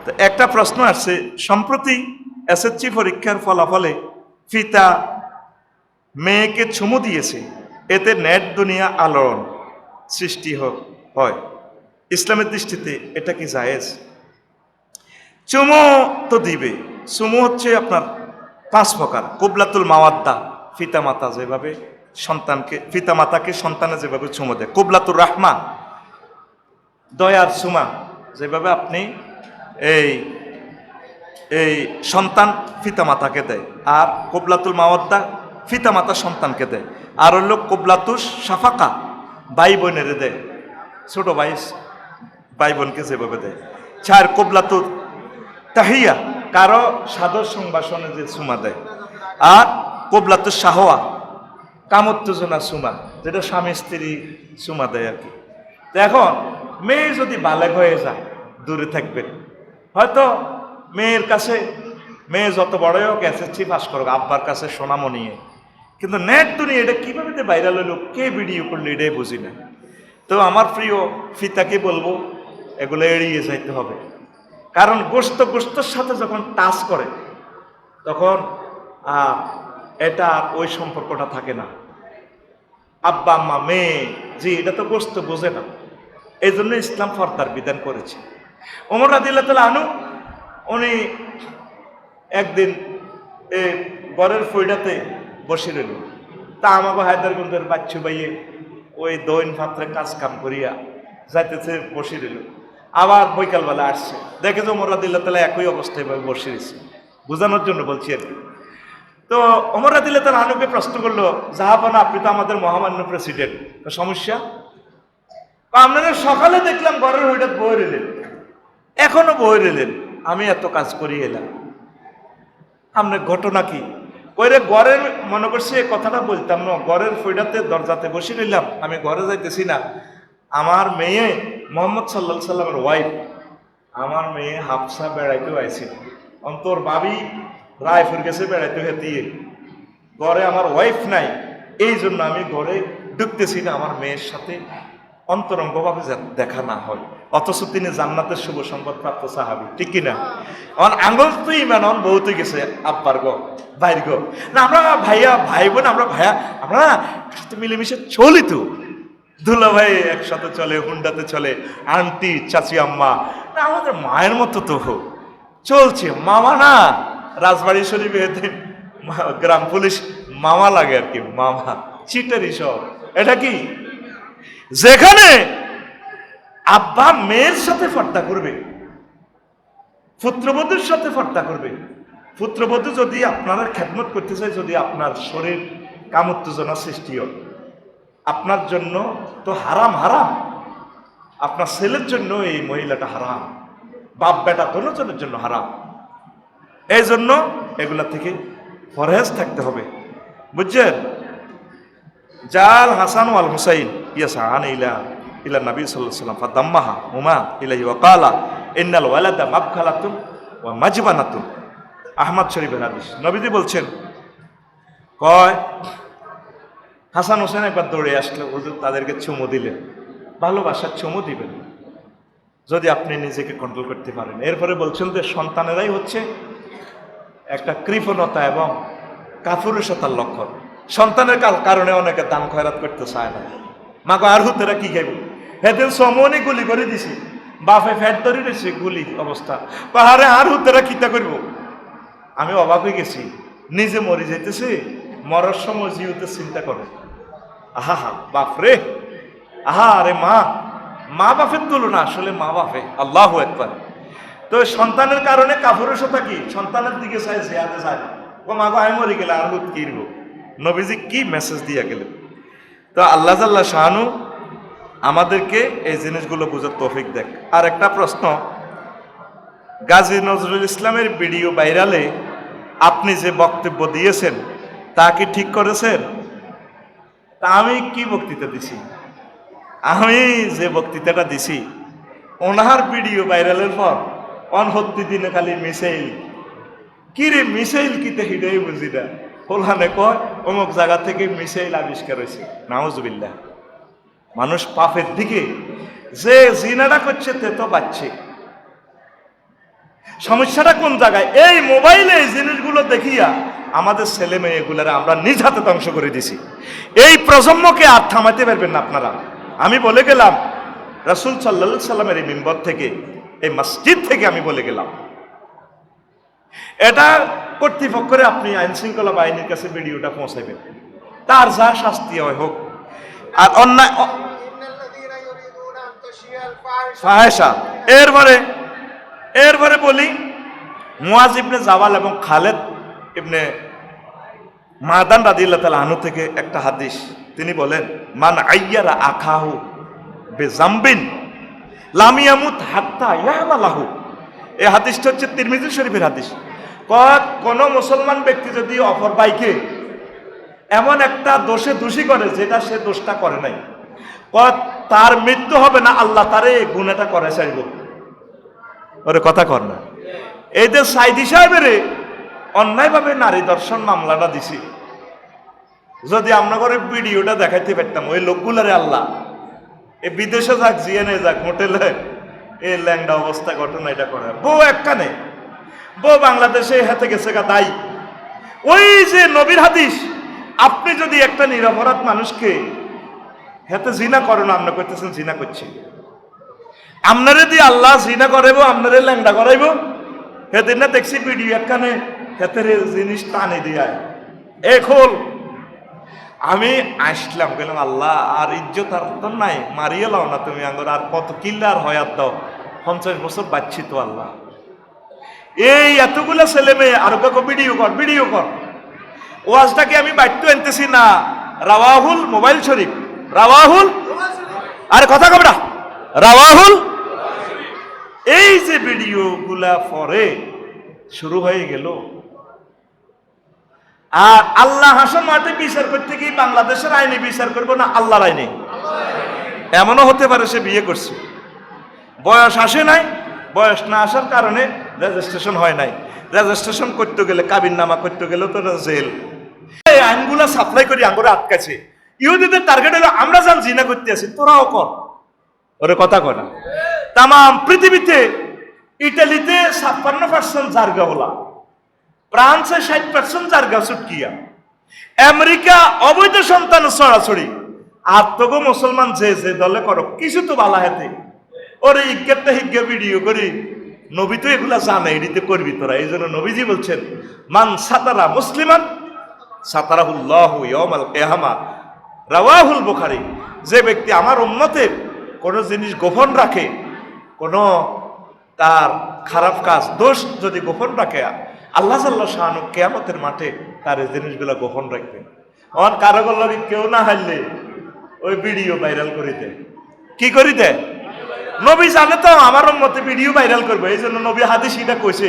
তো একটা প্রশ্ন আসছে, সম্প্রতি এসএসসি পরীক্ষার ফলাফলে পিতা মেয়েকে চুমু দিয়েছে, এতে নেট দুনিয়া আলোড়ন সৃষ্টি হয়, ইসলামের দৃষ্টিতে এটা কি জায়েজ? চুমু তো দিবে। চুমু হচ্ছে আপনার 5 প্রকার। কুবলাতুল মাওয়াদ্দা, পিতামাতা যেভাবে পিতামাতাকে সন্তানে যেভাবে চুমু দেয়। কুবলাতুর রাহমা, দয়ার চুমা, যেভাবে আপনি এই এই সন্তান পিতামাতাকে দেয়। আর কুবলাতুল মাওয়াদ্দা পিতামাতা সন্তানকে দেয়। আর হলো কুবলাতুস সাফাকা, ভাই বোনের দেয়, ছোট ভাই বোনকে যেভাবে দেয়। 4 কুবলাতুর তাহিয়া, কারো সাদর সংবাসনে যে চুমা দেয়। আর কুবলাতুস শাহওয়া, কামোত্তেজনা চুমা, যেটা স্বামী স্ত্রী চুমা দেয় আর কি। তো এখন মেয়ে যদি বালেগ হয়ে যায়, দূরে থাকবেন। হয়তো মেয়ের কাছে, মেয়ে যত বড়ই হোক, এসএসসি পাস করুক, আব্বার কাছে সোনামণি, কিন্তু নেট দুনিয়া এটা কিভাবে ভাইরাল হলো, কে ভিডিও করলো, এটাই বুঝি না। তো আমার প্রিয় ফিতাকে বলবো, এগুলো এড়িয়ে যাইতে হবে। কারণ গোস্তর সাথে যখন টাচ করে, তখন এটা ওই সম্পর্কটা থাকে না। আব্বা আম্মা মেয়ে, জি, এটা তো গোস্ত বোঝে না। এই জন্য ইসলাম পর্দার বিধান করেছে। ওমর রাদিয়াল্লাহু তাআলা আনহু, উনি একদিন ঘরের ফইডাতে বসে রইল। তা আমাকে হায়দারগঞ্জের বাচ্চু ভাইয়ে ওই দৈন পাত্রে কাজ কাম করিয়া যাইতেছে, বসে রইল। আবার বৈকালবেলা আসছে, দেখে যে ওমর রাদিয়াল্লাহু তাআলা একই অবস্থায় বসে রয়েছে। বোঝানোর জন্য বলছি আর কি। তো ওমর রাদিয়াল্লাহু তাআলা আনহুকে প্রশ্ন করলো, জাহাপানা, আপনি তো আমাদের মহামান্য প্রেসিডেন্ট, সমস্যা? আপনারা সকালে দেখলাম ঘরের ওইটা বয়ে রইলেন, এখনো বয়ে রইলেন, আমি এত কাজ করি এলাম, আপনার ঘটনা কি? কইরে ঘরের, মনে করছি এই কথাটা বলতাম না, ঘরের ফইডাতে দরজাতে বসে রইলাম, আমি ঘরে যাইতেছি না। আমার মেয়ে মোহাম্মদ সাল্লাল্লাহু আলাইহি সাল্লামের ওয়াইফ, আমার মেয়ে হাফসা বেড়াইতেও আইছিল, অন্তর ভাবি রায়পুর গেছে বেড়াইতে দিয়ে, ঘরে আমার ওয়াইফ নাই, এই জন্য আমি ঘরে ঢুকতেছি না, আমার মেয়ের সাথে অন্তরঙ্গভাবে দেখা না হয়। অথচ তিনি জান্নাতের শুভ সংবাদ প্রাপ্ত সাহাবী, ঠিক কিনা? আমার আঙ্গল তো ইমান অন বহুত গেছে, আব্বার গো, ভাইর গো, না আমরা ভাইয়া, ভাই বোন, আমরা ভাইয়া, আমরা একসাথে মিলেমিশে চলি তো। দুলা ভাই একসাথে চলে, হুন্ডাতে চলে, আন্টি চাচি আম্মা, না আমাদের মায়ের মতো তো চলছে। মামা না, রাজবাড়ি শরীফে গ্রাম পুলিশ মামা লাগে আর কি, মামা চিটারি সব। এটা কি? যেখানে আব্বা মেয়ের সাথে পর্দা করবে, পুত্রবধূর সাথে পর্দা করবে। পুত্রবধূ যদি আপনারা খেদমত করতে চায়, যদি আপনার শরীর কামোত্তেজনা সৃষ্টি হয়, আপনার জন্য তো হারাম, আপনার ছেলের জন্য এই মহিলাটা হারাম, বাপ বেটা দোনোজনের জন্য হারাম। এই জন্য এগুলা থেকে পরহেজ থাকতে হবে, বুঝছেন? জাল হাসান ওয়াল হুসাইন ইয়াসান ইলা নবী সাল্লাল্লাহু আলাইহি ওয়াসাল্লাম ফাদাম্মাহা হুমা ইলাইহি ওয়া ক্বালা ইন্নাল ওয়ালাদা মাবখালাতুন ওয়া মাজবানাতুন। আহমদ শরীফের হাদিস। নবীজি বলছেন, কয় হাসান হোসেন একবার দৌড়ে আসলে, হুজুর তাদেরকে চুমু দিলেন, ভালোবাসার চুমু দিবেন যদি আপনি নিজেকে কন্ট্রোল করতে পারেন। এরপরে বলছেন যে সন্তানেরাই হচ্ছে একটা কৃপণতা এবং কাপুরুষতার লক্ষণ। সন্তানের কারণে অনেকে দান খয়রাত করতে চায় না। মাগো আর হুতেরা কি খাইব, হেদিন সমনি গুলি করে দিছি, বাপে ফ্যাট ধরে দিয়েছে, গুলি অবস্থা, পাহাড়ে আর হুতেরা কিতা করব। আমি অবাক হয়ে গেছি, নিজে মরে যাইতেছে, মরার সময় জিউতে চিন্তা করে, আহা হা বাপরে, আহা আরে মা বাপের তুলনা আসলে মা বাপে, আল্লাহু আকবার। তো সন্তানের কারণে কাপুরুষতা কি, সন্তানের দিকে চাই, জিয়াদে চায়, ও মাগো আমি মরে গেলে আর হুত কিরব। নবীজি কি মেসেজ দিয়ে গেলেন। তো আল্লাহ জাল্লা শাহানু আমাদেরকে এই জিনিসগুলো বোঝার তৌফিক দেখ। আর একটা প্রশ্ন, গাজী নজরুল ইসলামের ভিডিও ভাইরালে আপনি যে বক্তব্য দিয়েছেন তা কি ঠিক করেছেন? তা আমি কি বক্তৃতা দিছি? আমি যে বক্তৃতাটা দিছি, ওনার ভিডিও ভাইরালের পর অনহত্তি দিনে খালি মিসাইল, কি রে মিসাইল কি তে হিডেই বুঝি না। ওখানে কয় অমুক জায়গা থেকে মিসাইল আবিষ্কার হয়েছে, নাউজুবিল্লাহ। মানুষ পাপের দিকে যে জিনাটা করছে তে তো বাচ্চে, সমস্যাটা কোন জায়গায়? এই মোবাইলে এই জিনিসগুলো দেখিয়া আমাদের ছেলে মেয়েগুলারা আমরা নিজ হাতে ধ্বংস করে দিছি। এই প্রজন্মকে আর থামাতে পারবেন না আপনারা। আমি বলে গেলাম রাসূল সাল্লাল্লাহু আলাইহি সাল্লামের এই মিম্বর থেকে, এই মসজিদ থেকে আমি বলে গেলাম, এটা কর্তৃপক্ষরে আপনি আইন শৃঙ্খলা বাহিনীর কাছে ভিডিওটা পৌঁছাইবেন, তার যা শাস্তি হয় হোক। আর অন্যায় ফাহেশা, এরপরে বলি মুয়াজ ইবনে জাবাল এবং খালেদ ইবনে মাদান রাদিয়াল্লাহু তাআলা আনহু থেকে একটা হাদিস, তিনি বলেন মান আইয়ারা আখাহু বিজামবিন লাম ইয়ামুত হাত্তা ইয়ামালাহু। এই হাদিসটা হচ্ছে তিরমিজি শরীফের হাদিস। কোন মুসলমান ব্যক্তি যদি অপর ভাইকে এমন একটা দোষে দোষী করে যেটা সে দোষটা করে নাই, তার মৃত্যু হবে না, আল্লাহ তারে এই গুনাহটা করে চাইব। ওরে কথা কর না। এই যে সাইদি সাহেবের অন্যায়ভাবে নারী দর্শন মামলাটা দিছি, যদি আমরা করে ভিডিওটা দেখাইতে পারতাম ওই লোকগুলারে, আল্লাহ এই বিদেশে যাক জিএনএ যাক হোটেলে এই ল্যাংডা অবস্থা ঘটনা এটা করে। বউ একটা নেই, বউ বাংলাদেশে হাতে গেছে গা দায়ী। ওই যে নবীর হাদিস, আপনি যদি একটা নিরপরাধ মানুষকে হাতে জিনা করেন, আপনি করতেছেন জিনা করছি, আপনারে দিয়ে আল্লাহ জিনা করাইব, আপনারে ল্যাংডা করাইব। সেদিন না দেখছি ভিডিও একখানে হাতের জিনিস টানে দিয়া এ খোল। আমি আসলাম, গেলাম আল্লাহ আর ইজ্জত আর তো নাই, মারিয়ে লাও না তুমি আঙ্গুর, আর কত কিল্লার হয়াত দাও, 50 বছর বাচ্ছি তো আল্লাহ। এই এতগুলা ছেলে মেয়ে আর কাউকে ভিডিও কর। ওয়াজটাকে আমি বাড়তে আনতেছি না, রাওয়াহুল মোবাইল শরীফ, রাওয়াহুল, আরে কথা কবে না, রাওয়াহুল। এই যে ভিডিও গুলা পরে শুরু হয়ে গেল, আর আল্লাহ হাসন মাঠে বিচার করতে গিয়ে বাংলাদেশের আইনে বিচার করবো না আল্লাহর আইনে? এমনও হতে পারে সে বিয়ে করছে, বয়স আসে নাই, বয়স না আসার কারণে রেজিস্ট্রেশন হয় নাই, রেজিস্ট্রেশন করতে গেলে কাবিন নামা করতে গেলে তো জেল। এই আইনগুলা সাপ্লাই করি আঙ্গুরে আটকাছে। ইহুদিদের টার্গেট হলো আমরা যান জিনা করতে আছি, তোরাও কর। ওরে কথা কয় না। তাম পৃথিবীতে ইটালিতে 56% জারগা হলা, ফ্রান্সে 60% জারগা ছুটকিয়া, আমেরিকা অবৈধ সন্তান ছড়াছড়ি। আর তোগো মুসলমান যে যে দলে করো কিছু তো বালা হাতে, ওরে ইজ্ঞাটা হিজ্ঞা ভিডিও করি, নবী তো এগুলা জানে, এটিতে করবি তোরা। এই জন্য নবীজি বলছেন মান সাতারা মুসলিমান সাতারাহুল্লাহু ইয়াউমাল কিয়ামা, রাওয়াহুল বুখারী। যে ব্যক্তি আমার উম্মতের কোনো জিনিস গোপন রাখে, কোনো তার খারাপ কাজ দোষ যদি গোপন রাখে, আল্লাহ জাল্লা শাআনু কিয়ামতের মাঠে তার এই জিনিসগুলো গোপন রাখবে। অন কারো লগে কেউ না হারলে ওই ভিডিও ভাইরাল করে দেয়। কি করি দেয়? নবী জানে তো আমার উম্মতে ভিডিও ভাইরাল করবে, এই জন্য নবী হাদিস এটা কইছে।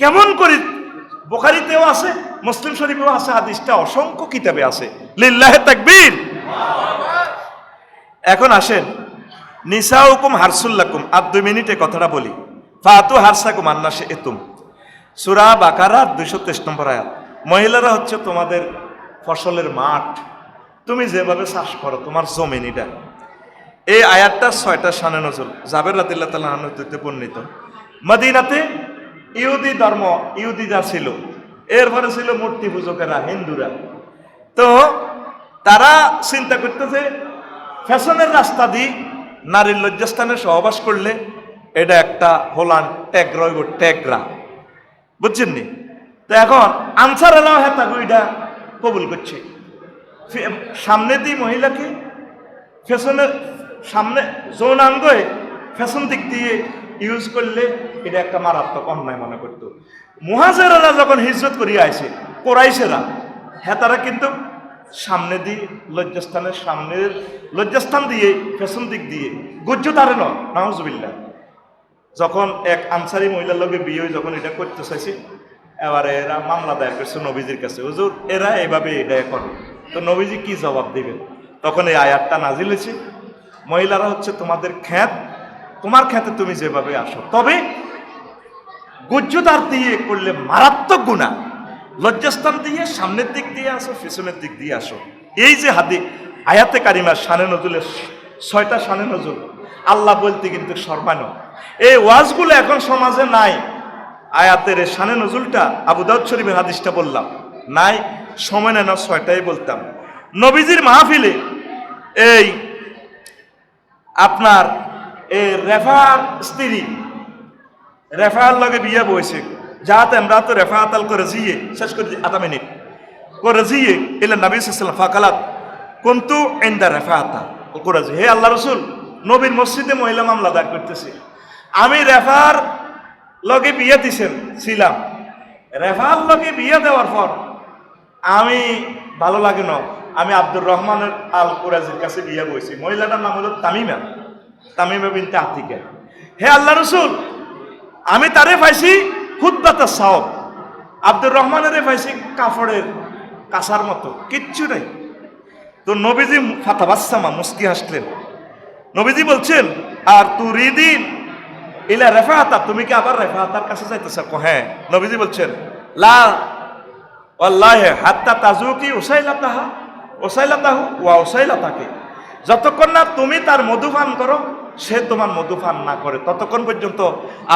কেমন করি? বুখারীতেও আছে, মুসলিম শরীফেও আছে, হাদিসটা অসংখ্য কিতাবে আছে। লিল্লাহি তাকবীর। এখন আসেন, নিসাউকুম হারসুল লাকুম, আর 2 মিনিটে কথাটা বলি। ফাতু হারসাকুম আন্নাশে এতুম, সূরা বাকারা 223 নম্বর আয়াত। মহিলারা হচ্ছে তোমাদের ফসলের মাঠ, তুমি যেভাবে চাষ করো তোমার জমিন এটা। এই আয়াতটা 6টা শানে নজুল। জাবের রাদিয়াল্লাহু তাআলা আনহু হতে বর্ণিত। মদিনাতে ইহুদি ধর্ম, ইহুদিরা ছিল, এরপরে ছিল মূর্তি পূজকেরা হিন্দুরা। তো তারা চিন্তা করতে যে ফ্যাশনের রাস্তা দিয়ে নারীর লজ্জাস্থানে সহবাস করলে এটা একটা হোলান ট্যাগ রইব, ট্যাগরা, বুঝছেন নি? তো এখন আনসার এলাও হেতা এটা কবুল করছে। সামনে দিয়ে মহিলাকে ফ্যাশনের সামনে যৌনাঙ্গয়ে ফ্যাশন দিক দিয়ে ইউজ করলে এটা একটা মারাত্মক অন্যায় মনে করতো। মুহাজিররা যখন হিজরত করিয়া আসে, কোরাইশেরা, হেতারা কিন্তু সামনে দিয়ে লজ্জাস্থানের সামনের লজ্জাস্থান দিয়ে ফ্যাশন দিক দিয়ে গুজ্জ তারে ন নাউজুবিল্লাহ। যখন এক আনসারি মহিলার লগে বিয়ে যখন এটা করতে চাইছে, এবারে এরা মামলা দায়ের করছে নবীজির কাছে, হুজুর এরা এভাবে এটা করে। তো নবীজি কি জবাব দিবেন? তখন এই আয়াতটা নাজিল হয়েছে, মহিলারা হচ্ছে তোমাদের খ্যাত, তোমার খ্যাতে তুমি যেভাবে আসো, তবে গুজ্জদার দিয়ে করলে মারাত্মক গুনাহ। লজ্জাস্থান দিয়ে সামনের দিক দিয়ে আসো, পিছনের দিক দিয়ে আসো। এই যে আয়াতে কারিমার শানে নজুলের 6টা শানে নজুল, আল্লাহ বলতে কিন্তু শর্মানো। এই ওয়াজগুলো এখন সমাজে নাই, আয়াতের শানে নজুলটা আবু দাউদ শরীফের হাদিসটা বললাম, নাই সময় নেই না, 6টাই বলতাম। নবীজির মাহফিলে এই আপনার এই রেফার স্ত্রী রেফার লগে বিয়ে বইছে, যাতে আমরা তো রেফাতাল করে জিয়ে শেষ করে 8 মিনিট করে জিয়ে এলে নবী সাল্লাল্লাহু ফাকালাত কুনতু ইনদা রেফাতা করে হে আল্লাহ রাসূল, নবীর মসজিদে মহিলা মামলা দায়ের করতেছে, আমি রেফার লগে বিয়ে দিছেন ছিলাম, রেফার লগে বিয়ে দেওয়ার পর আমি ভালো লাগে না, আমি আব্দুর রহমানের আল কুরাজির কাছে বিয়ে বইছি। মহিলাটার নাম হলো তামিমা, তামিমা বিনতে আতিকা। হে আল্লাহ রাসূল, আমি তারে পাইছি খুতবাতা সাওব, আব্দুর রহমানের পাইছি কাপড়ের কাঁসার মতো, কিচ্ছু নাই। তো নবীজি ফাতাবাসসামা, মুস্কি হাসলেন। নবীজি বলছেন, আর তুরিদিন ইলা রেফাতা, তুমি কি আবার রেফাতার কাছে যাইতেছ? হ্যাঁ। নবীজি বলছেন, লা ওয়াল্লাহি হাত্তা তাজুকি উসাইলাতাহা উসাইলাতাহু ওয়া উসাইলাতাকে, যতক্ষণ না তুমি তার মধুপান করো, সে তোমার মধুপান না করে, ততক্ষণ পর্যন্ত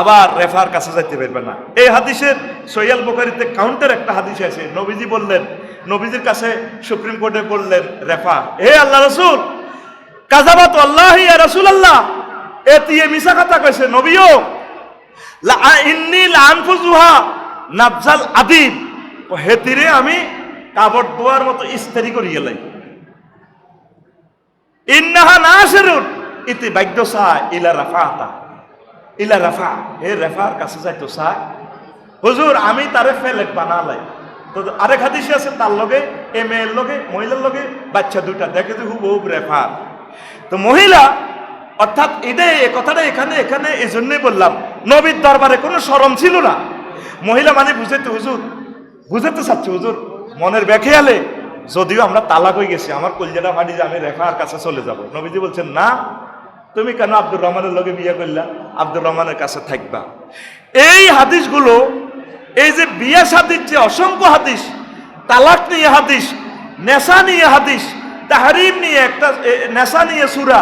আবার রেফার কাছে যাইতে পারবে না। এই হাদিসের সহিহ বুখারীতে কাউন্টার একটা হাদিস আছে, নবীজি বললেন, নবীজির কাছে সুপ্রিম কোর্টে বললেন রেফা, হে আল্লাহ রাসূল, কাযাবাত ওয়াল্লাহি ইয়া রাসূলুল্লাহ, এতিয়ে মিছা কথা কইছে নবীও, লা ইন্নী লা আনফুযুহা নাফজাল আদিব, হেতিরে আমি কাপড় ধোয়ার মতো ইস্ত্রি করিয়ে লাই, ইন্নাহা নাসিরুন ইতি বাইদসা ইলা রাফাতা ইলা রাফা, হে রেফার কাছে যাইতো চায় হুজুর, আমি তারে ফেলেট বানালাই। তো আরেক হাদিসে আছে, তার লগে এ মেয়ের লগে মহিলার লগে বাচ্চা দুইটা, দেখে যে হুবহু রেফার। তো মহিলা অর্থাৎ এ কথাটা এখানে এখানে এই জন্যই বললাম, নবীর দরবারে কোনো শরম ছিল না। মহিলা মানে বুঝাইতে হুজুর, বুঝাতে চাচ্ছে হুজুর, মনের বেখেয়ালে যদিও আমরা তালাক হয়ে গেছি, আমার কলজাটা ফাটি যে আমি রেফার কাছে চলে যাব। নবীজি বলছেন, না, তুমি কেন আব্দুর রহমানের লগে বিয়ে করলা, আব্দুর রহমানের কাছে থাকবা। এই হাদিসগুলো, এই যে বিয়ে শাদীর যে অসংখ্য হাদিস, তালাক নিয়ে হাদিস, নেশা নিয়ে হাদিস, তাহরিম নিয়ে একটা, নেশা নিয়ে সূরা,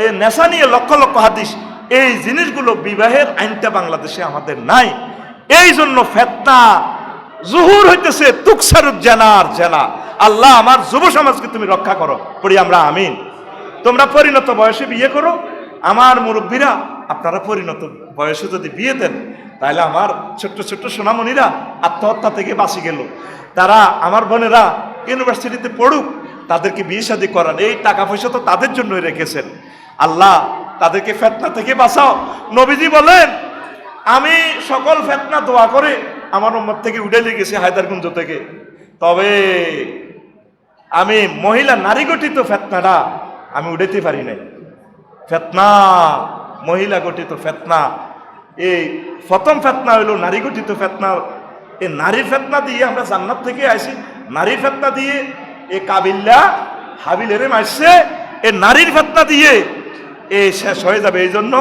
এই নেশা নিয়ে লক্ষ লক্ষ হাদিস, এই জিনিসগুলো বিবাহের আইনটা বাংলাদেশে আমাদের নাই। এই জন্য ফিতনা জুহুর হইতেছে, তুকসারুজ জানার জানা। আল্লাহ আমার যুব সমাজকে তুমি রক্ষা করো, পড়ি আমরা আমিন। তোমরা পরিণত বয়সে বিয়ে করো, আমার মুরব্বীরা আপনারা পরিণত বয়সে যদি বিয়ে দেন, তাহলে আমার ছোট্ট ছোট্ট সোনামণিরা আত্মহত্যা থেকে বাঁচি গেল। তারা আমার বোনেরা ইউনিভার্সিটিতে পড়ুক, তাদেরকে বিয়ে শাদী করান, এই টাকা পয়সা তো তাদের জন্যই রেখেছেন। আল্লাহ তাদেরকে ফিতনা থেকে বাঁচাও। নবীজি বলেন, আমি সকল ফিতনা দোয়া করে আমার উম্মত থেকে উঠে গেছি হায়দারগঞ্জ থেকে, তবে আমি মহিলা নারী গঠিত ফিতনাটা আমি উঠাইতে পারি নাই। ফিতনা, মহিলা গঠিত ফিতনা, এই প্রথম ফিতনা হইল নারী গঠিত ফিতনা। এই নারীর ফিতনা দিয়ে আমরা জান্নাত থেকে আইছি, নারীর ফিতনা দিয়ে এই কাবিল্লা হাবিলেরে মারছে, এই নারীর ফিতনা দিয়ে এই শেষ হয়ে যাবে। এই জন্য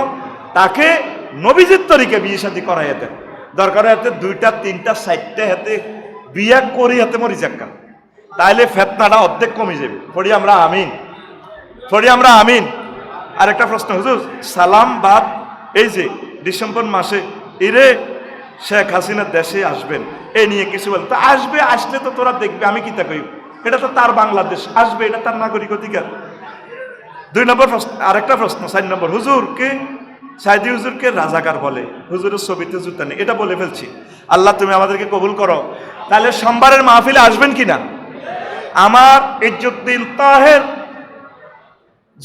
তাকে নবীজির তরিকে বিয়ে শাদী করাই দেন, দরকার হাতে 2টা 3টা 4টা হাতে বিয়া করি হাতে মরি যাক্কা, তাইলে ফিতনাটা অর্ধেক কমে যাবে। পড়ি আমরা আমিন, পড়ি আমরা আমিন। আরেকটা প্রশ্ন হুজুর, সালাম বাদ, এই যে ডিসেম্বর মাসে এরে শেখ হাসিনা দেশে আসবেন, এই নিয়ে কিছু বলেন তো? আসবে, আসলে তো তোরা দেখবে, আমি কি তা কই, এটা তো তার বাংলাদেশ, আসবে, এটা তার নাগরিক অধিকার। 2 নম্বর প্রশ্ন। আরেকটা প্রশ্ন 4 নম্বর, হুজুরকে সাইদি হুজুরকে রাজাকার বলে, হুজুরের ছবিতে জুতা নেই, এটা বলে ফেলছি। আল্লাহ তুমি আমাদেরকে কবুল করো। তাহলে সোমবারের মাহফিলে আসবেন কিনা? আমার ইজ্জুদ্দিন তাহের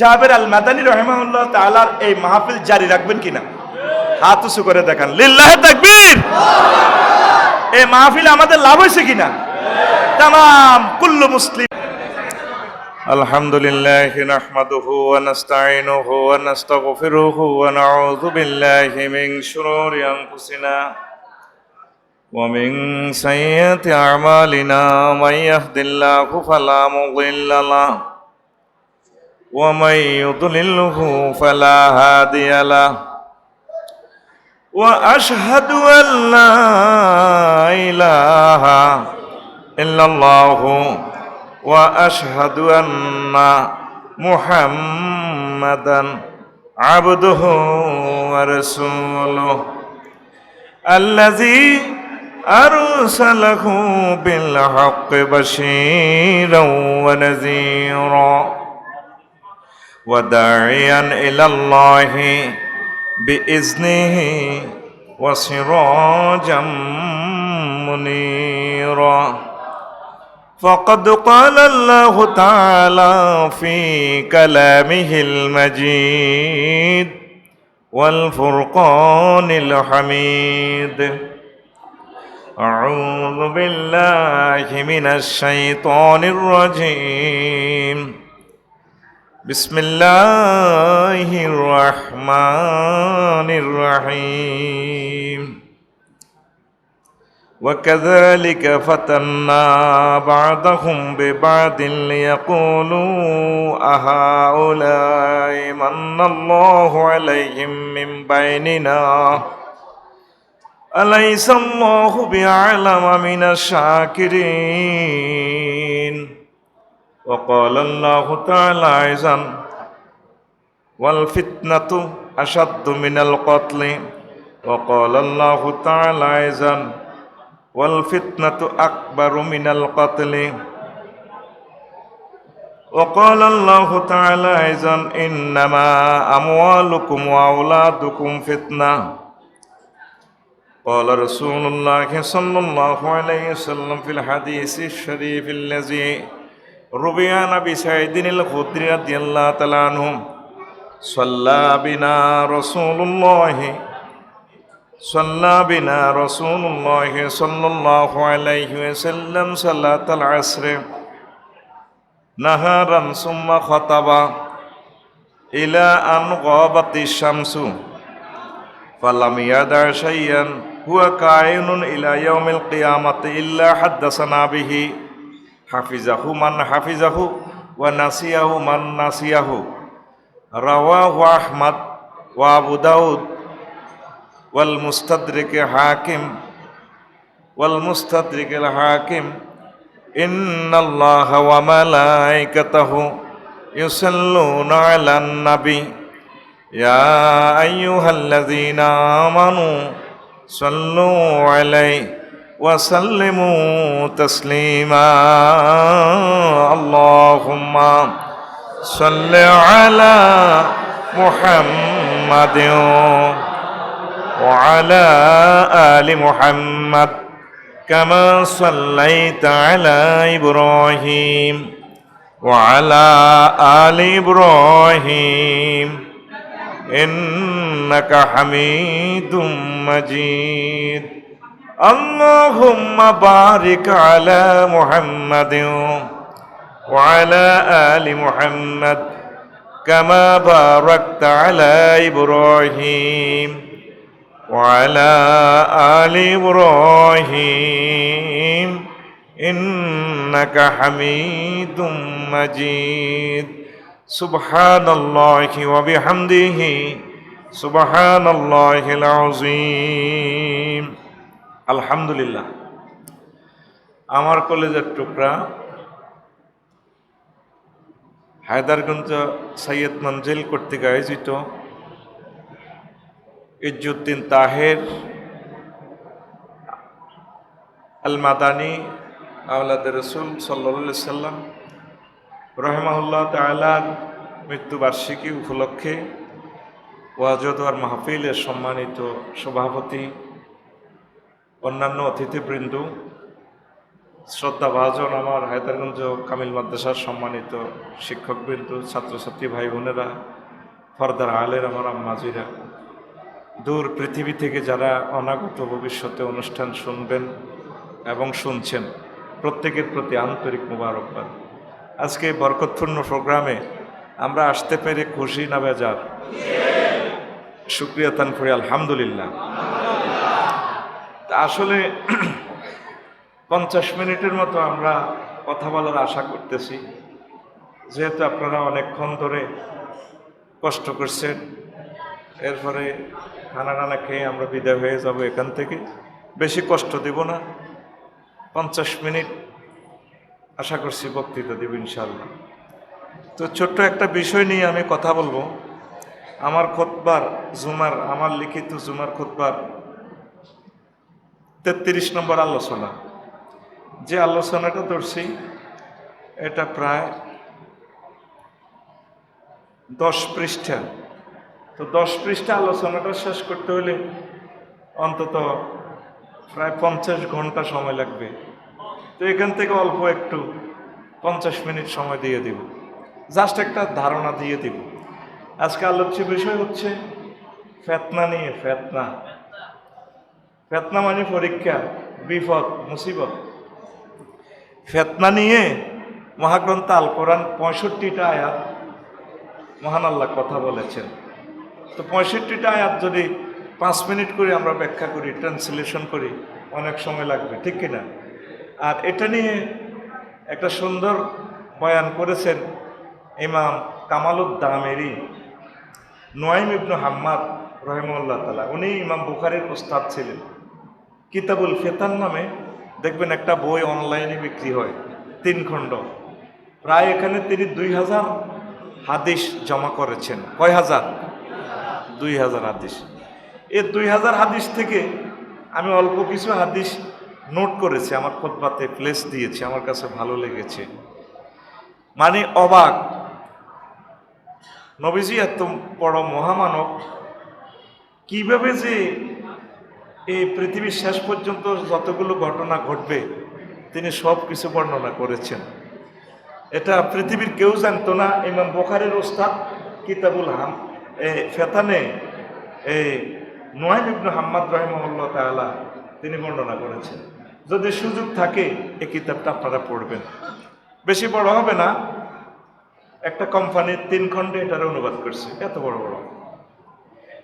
জাবের আল মাদানী রাহিমাহুল্লাহ তাআলার এই মাহফিল জারি রাখবেন কিনা? হাত উঁচু করে দেখান, লিল্লাহি তাকবীর। এই মাহফিলে আমাদের লাভ হয়েছে কিনা? তামাম কুল্লু মুসলিম। আলহামদুলিল্লাহি নাহমাদুহু ওয়া নাস্তাঈনুহু ওয়া নাস্তাগফিরুহু ওয়া নাউযু বিল্লাহি মিন শুরুরি আনফুসিনা ওয়া মিন সাইয়্যাতি আ'মালিনা মান ইয়াহদিল্লাহু ফালা মুদিল্লা লাহু ওয়া মান ইউদ্লিলহু ফালা হাদিয়া লাহু ওয়া আশহাদু আল লা ইলাহা ইল্লাল্লাহু ওয়া আশহাদু আন্না মুহাম্মাদান আবদুহু ওয়া রাসূলুহু। الذي أرسله بالحق بشيرا ونذيرا وداعيا إلى الله بإذنه وسراجا منيرا فقد قال الله تعالى في كلامه المجيد والفرقان الحميد أعوذ بالله من الشيطان الرجيم بسم الله الرحمن الرحيم وكذلك فتنا بعضهم ببعض ليقولوا أهؤلاء من الله عليهم من بيننا أليس الله بأعلم من الشاكرين وقال الله تعالى أيضا والفتنة أشد من القتل وقال الله تعالى أيضا والفتنة أكبر من القتل وقال الله تعالى أيضا إنما أموالكم وأولادكم فتنة قال رسول الله صلى الله عليه وسلم في الحديث الشريف الذي روي عن أبي سعيد الخدري رضي الله تعالى عنه صلى بنا رسول الله صلى الله عليه وسلم صلاة العصر نهارا ثم خطب إلى أن غابت الشمس فلم يدع شيئا هو كائن إلى يوم القيامة إلا حدثنا به حفظه من حفظه ونسيه من نسيه رواه أحمد وأبو داود والمستدرك الحاكم إن الله وملائكته يصلون على النبي يا أيها الذين آمنوا صلوا عليه وسلموا تسليما اللهم صل على محمد وعلى آل محمد كما صليت على إبراهيم وعلى آل إبراهيم إنك حميد مجيد اللهم بارك على محمد وعلى آل محمد كما باركت على إبراهيم وعلى آل إبراهيم إنك حميد مجيد سبحان الله وبحمده سبحان الله العظيم الحمد لله আমার কলেজের টুকরা হায়দারগঞ্জ সৈয়দ মঞ্জিল কর্তৃক আয়োজিত ইজ্জুদ্দিন তাহের আল মাদানী আওলাদ রসুল সাল্লাল্লাহু আলাইহি সাল্লাম রহিমাহুল্লাহ তাআলার মৃত্যুবার্ষিকী উপলক্ষে ওয়াজত ওয়ার মাহফিলের সম্মানিত সভাপতি, অন্যান্য অতিথিবৃন্দ, শ্রদ্ধাভাজন আমার হায়দারগঞ্জ কামিল মাদ্রাসার সম্মানিত শিক্ষকবৃন্দ, ছাত্রছাত্রী ভাই বোনেরা, ফরদার আলের আমার আম্মাজিরা, দূর পৃথিবী থেকে যারা অনাগত ভবিষ্যতে অনুষ্ঠান শুনবেন এবং শুনছেন, প্রত্যেকের প্রতি আন্তরিক মোবারকবাদ। আজকে বরকতপূর্ণ প্রোগ্রামে আমরা আসতে পেরে খুশি না বেজার? শুকরিয়া তান করি আলহামদুলিল্লাহ। আসলে 50 মিনিটের মতো আমরা কথা বলার আশা করতেছি, যেহেতু আপনারা অনেকক্ষণ ধরে কষ্ট করছেন। এরপরে খানা টানা খেয়ে আমরা বিদায় হয়ে যাব এখান থেকে। বেশি কষ্ট দেব না, 50 মিনিট আশা করছি বক্তৃতা দেব ইনশাআল্লাহ। তো ছোট্ট একটা বিষয় নিয়ে আমি কথা বলবো। আমার লিখিত জুমার খুতবার 33 নম্বর আলোচনা। যে আলোচনাটা ধরছি এটা প্রায় 10 পৃষ্ঠা। তো 10 পৃষ্ঠা আলোচনাটা শেষ করতে হলে অন্তত প্রায় 50 ঘন্টা সময় লাগবে। তো এখান থেকে অল্প একটু 50 মিনিট সময় দিয়ে দিব, জাস্ট একটা ধারণা দিয়ে দিব। আজকে আলোচ্য বিষয় হচ্ছে ফেতনা নিয়ে। ফেতনা, ফেতনা মানে পরীক্ষা, বিপদ, মুসিবত। ফেতনা নিয়ে মহাগ্রন্থ আল কোরআন 65টা আয়াত মহান আল্লাহ কথা বলেছেন। তো 65টা আয়াত যদি 5 মিনিট করে আমরা ব্যাখ্যা করি, ট্রান্সলেশন করি, অনেক সময় লাগবে, ঠিক কিনা? আর এটা নিয়ে একটা সুন্দর বয়ান করেছেন ইমাম কামালুদ্দামেরি, নুয়াইম ইবনে হাম্মাদ রহিমাহুল্লাহ তাআলা। উনি ইমাম বুখারীর উস্তাদ ছিলেন। কিতাবুল ফিতান নামে দেখবেন একটা বই অনলাইনে বিক্রি হয়, 3 খণ্ড। প্রায় এখানে তিনি 2000 হাদিস জমা করেছেন। কয় হাজার? 2000 হাদিস। এই 2000 হাদিস থেকে আমি অল্প কিছু হাদিস নোট করেছি, আমার খুতবাতে প্লেস দিয়েছি, আমার কাছে ভালো লেগেছে। মানে অবাক, নবীজি এত বড় মহামানব, কিভাবে যে এই পৃথিবীর শেষ পর্যন্ত যতগুলো ঘটনা ঘটবে তিনি সব কিছু বর্ণনা করেছেন। এটা পৃথিবীর কেউ জানতো না। ইমাম বুখারীর উস্তাদ কিতাবুল ফেতানে নুয়াইম ইবনে হাম্মাদ রাহিমাহুল্লাহ তাআলা তিনি বর্ণনা করেছেন। যদি সুযোগ থাকে এই কিতাবটা আপনারা পড়বেন। বেশি বড় হবে না, একটা কোম্পানির 3 খণ্ডে এটার অনুবাদ করছে, এত বড় বড়।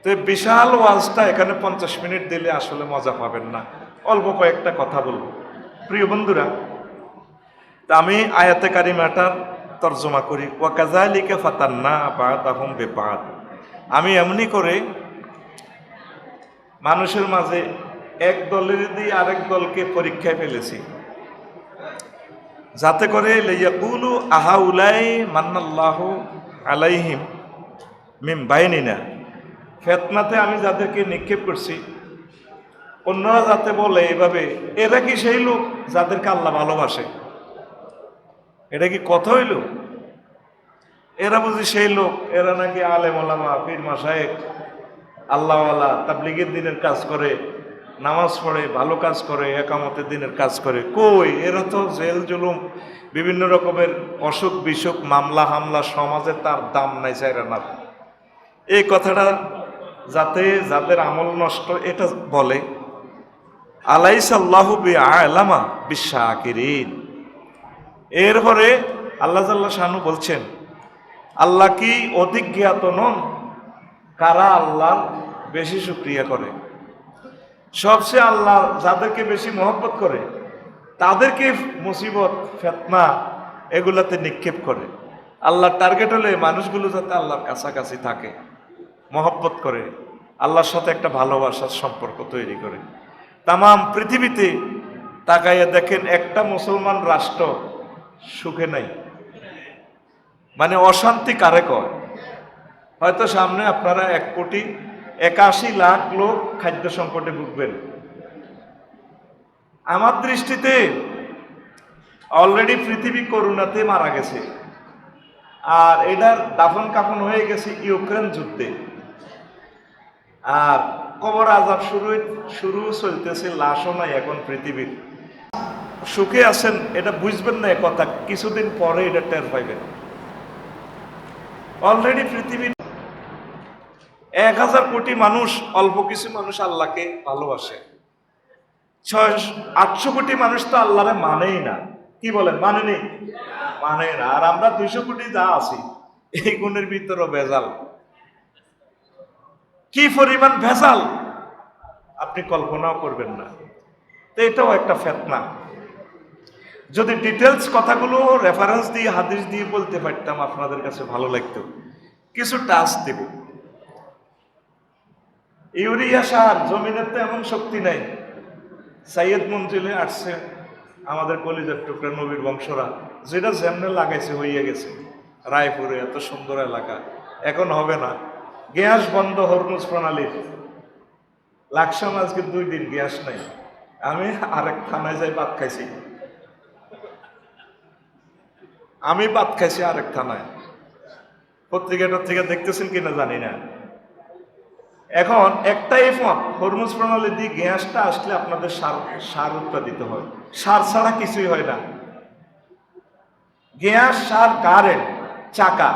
তো এই বিশাল ওয়াজটা এখানে 50 মিনিট দিলে আসলে মজা পাবেন না। অল্প কয়েকটা কথা বলবো। প্রিয় বন্ধুরা, তা আমি আয়াতে কারিমাটার তর্জমা করি। ওয়া কাযালিকা ফাতান্না বা'দাহুম বিবাদ। আমি এমনি করে মানুষের মাঝে এক দলের দিয়ে আরেক দলকে পরীক্ষায় ফেলেছি, যাতে করে লিয়াকুলু আহাউলাই মান্নাল্লাহু আলাইহিম মিন বাইনিনা। ফেতনাতে আমি যাদেরকে নিক্ষেপ করছি, অন্যরা যাতে বলে এভাবে, এরা কি সেই লোক যাদেরকে আল্লাহ ভালোবাসে? এটা কি কথা হইল? এরা বুঝি সেই লোক, এরা নাকি আলেম ওলামা, পীর মাশায়েখ, আল্লাহওয়ালা, তাবলীগের দিনের কাজ করে, নামাজ পড়ে, ভালো কাজ করে, একামতের দিনের কাজ করে। কই, এরা তো জেল জুলুম, বিভিন্ন রকমের অসুখ বিসুখ, মামলা হামলা, সমাজে তার দাম নাই চাইরা না। এই কথাটা যাতে যাদের আমল নষ্ট এটা বলে, আলাইসাল্লাহু বিআলামা বিশাকিরিন। এরপরে আল্লাহ জাল্লা শানু বলছেন, আল্লাহ কি অধিক জ্ঞাত নন কারা আল্লাহ বেশি শুকরিয়া করে? সবচেয়ে আল্লাহ যাদেরকে বেশি মহব্বত করে তাদেরকে মুসিবত, ফেতনা এগুলাতে নিক্ষেপ করে। আল্লাহর টার্গেট হলে মানুষগুলো যাতে আল্লাহর কাছাকাছি থাকে, মহব্বত করে, আল্লাহর সাথে একটা ভালোবাসার সম্পর্ক তৈরি করে। তামাম পৃথিবীতে তাকাইয়া দেখেন, একটা মুসলমান রাষ্ট্র সুখে নাই। মানে অশান্তি কারে কয়? হয়তো সামনে আপনারা 1,81,00,000 লোক খাদ্য সংকটে ভুগবেন। আমার দৃষ্টিতে অলরেডি পৃথিবী করোনাতে মারা গেছে, আর এটার দাফন কাফন হয়ে গেছে ইউক্রেন যুদ্ধে। আর কবর আযাব শুরু চলতেছে, লাশও নাই এখন পৃথিবীর। সুখে আছেন এটা বুঝবেন না কথা, কিছুদিন পরে এটা টের পাইবেন। অলরেডি পৃথিবীর 1000 কোটি মানুষ, অল্প কিছু মানুষ আল্লাহকে ভালোবাসে। 600-800 কোটি মানুষ তো আল্লাহরে মানেই না। কি বলেন, মানেনি? মানে না। আর আমরা 200 কোটি যা আছি, এই গুণের ভিতরে ভেজাল। কি পরিমাণ ভেজাল আপনি কল্পনাও করবেন না। তো এটাও একটা ফেতনা। যদি ডিটেলস কথাগুলো রেফারেন্স দিয়ে, হাদিস দিয়ে বলতে পারতাম আপনাদের কাছে ভালো লাগতো। কিছু টাচ দেব। ইউরিয়া সার, জমিনের তো এমন শক্তি নাই। সাইয়েদ মঞ্জিলে আসছে আমাদের কলিজার টুকরা নবীর বংশরা, যেটা যেমনে লাগাইছে হইয়া গেছে। রায়পুরে এত সুন্দর এলাকা, এখন হবে না। গ্যাস বন্ধ হরমুজ প্রণালীর, লাকসাম আজকে 2 দিন গ্যাস নাই। আমি আরেক থানায় যাই ভাত খাইছি, আমি ভাত খাইছি আরেক থানায়। পত্রিকা টত্রিকা দেখতেছেন কিনা জানি না। এখন একটাই পথ, হরমুজ প্রণালী দিয়ে গ্যাসটা আসলে আপনাদের সার সার উৎপাদিত হয়। সার ছাড়া কিছুই হয় না। গ্যাস, সার, কারেন্ট, চাকা,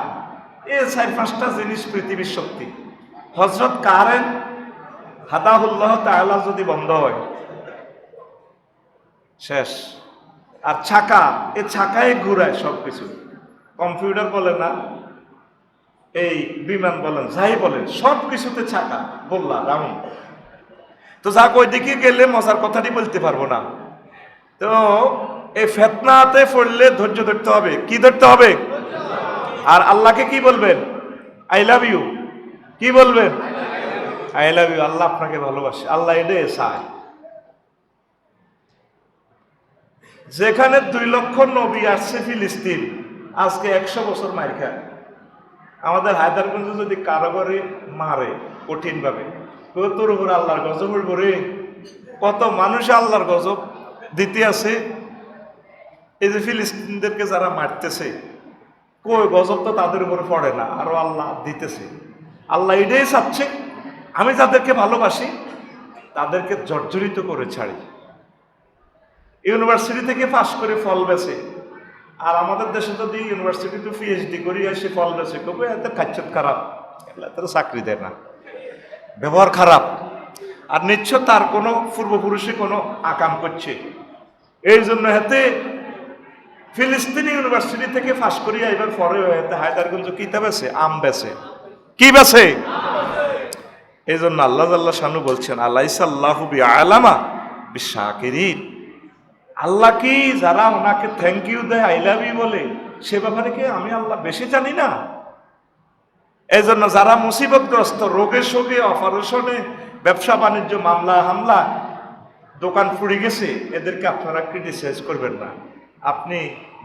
এই 4-5টা জিনিস পৃথিবীর শক্তি। হযরত কারেন্ট হাদাহুল্লাহ তাআলা যদি বন্ধ হয় শেষ। আর চাকা, এই চাকায় ঘুরায় সবকিছু। কম্পিউটার বলে না, এই বিমান বলেন, যাই বলেন, সব কিছুতে চাকা বললা রাউন্ড। তো যাক, ওই দিকে গেলে মজার কথাটি বলতে পারবো না। তো এই ফেতনাতে পড়লে ধৈর্য ধরতে হবে। কি ধরতে হবে? আর আল্লাহকে কি বলবেন? I love you. কি বলবেন? I love you. আল্লাহ আপনাকে ভালোবাসে, আল্লাহ এটাই চায়। যেখানে 2 লক্ষ নবী আসছে ফিলিস্তিন, আজকে 100 বছর মার খায়। আমাদের হায়দারগঞ্জে যদি কারাগারে মারে কঠিন ভাবে, তোর উপর আল্লাহর গজব উঠব রে। কত মানুষ আল্লাহর গজব দিতে আছে। এই যে ফিলিস্তিনদেরকে যারা মারতেছে, কই গজব তো তাদের উপর পড়ে না, আরো আল্লাহ দিতেছে। আল্লাহ এটাই চাচ্ছে, আমি যাদেরকে ভালোবাসি তাদেরকে জর্জরিত করে ছাড়ি। ইউনিভার্সিটি থেকে পাস করে ফল বেছে, আর আমাদের দেশে যদি ইউনিভার্সিটিতে পিএইচডি করি এসে ফল বেছে, কবে এত খাচ্ছত খারাপ, এত চাকরি দেয় না, ব্যবহার খারাপ। আর নিশ্চয় তার কোনো পূর্বপুরুষে কোনো আকাম করছে। এই জন্য হাতে ফিলিস্তিনি ইউনিভার্সিটি থেকে পাস করিয়া এবার পরে হাতে হায়দারগঞ্জ কিতাব আছে, আম বেছে। কি বেছে? এই জন্য আল্লাহ আল্লাহ শানু বলছেন, আলাইসাল্লাহু বিআলামা বিশাকিরিন। আল্লাহ কি যারা ওনাকে থ্যাংক ইউ দেয়, আই লাভ ইউ বলে, সে ব্যাপারে কি আমি আল্লাহ বেশি জানি না? এই জন্য যারা মুসিবতগ্রস্ত, রোগে শোকে, অপারেশনে, ব্যবসা বাণিজ্য, মামলা হামলা, দোকান পুড়ে গেছে, এদেরকে আপনারা ক্রিটিসাইজ করবেন না। আপনি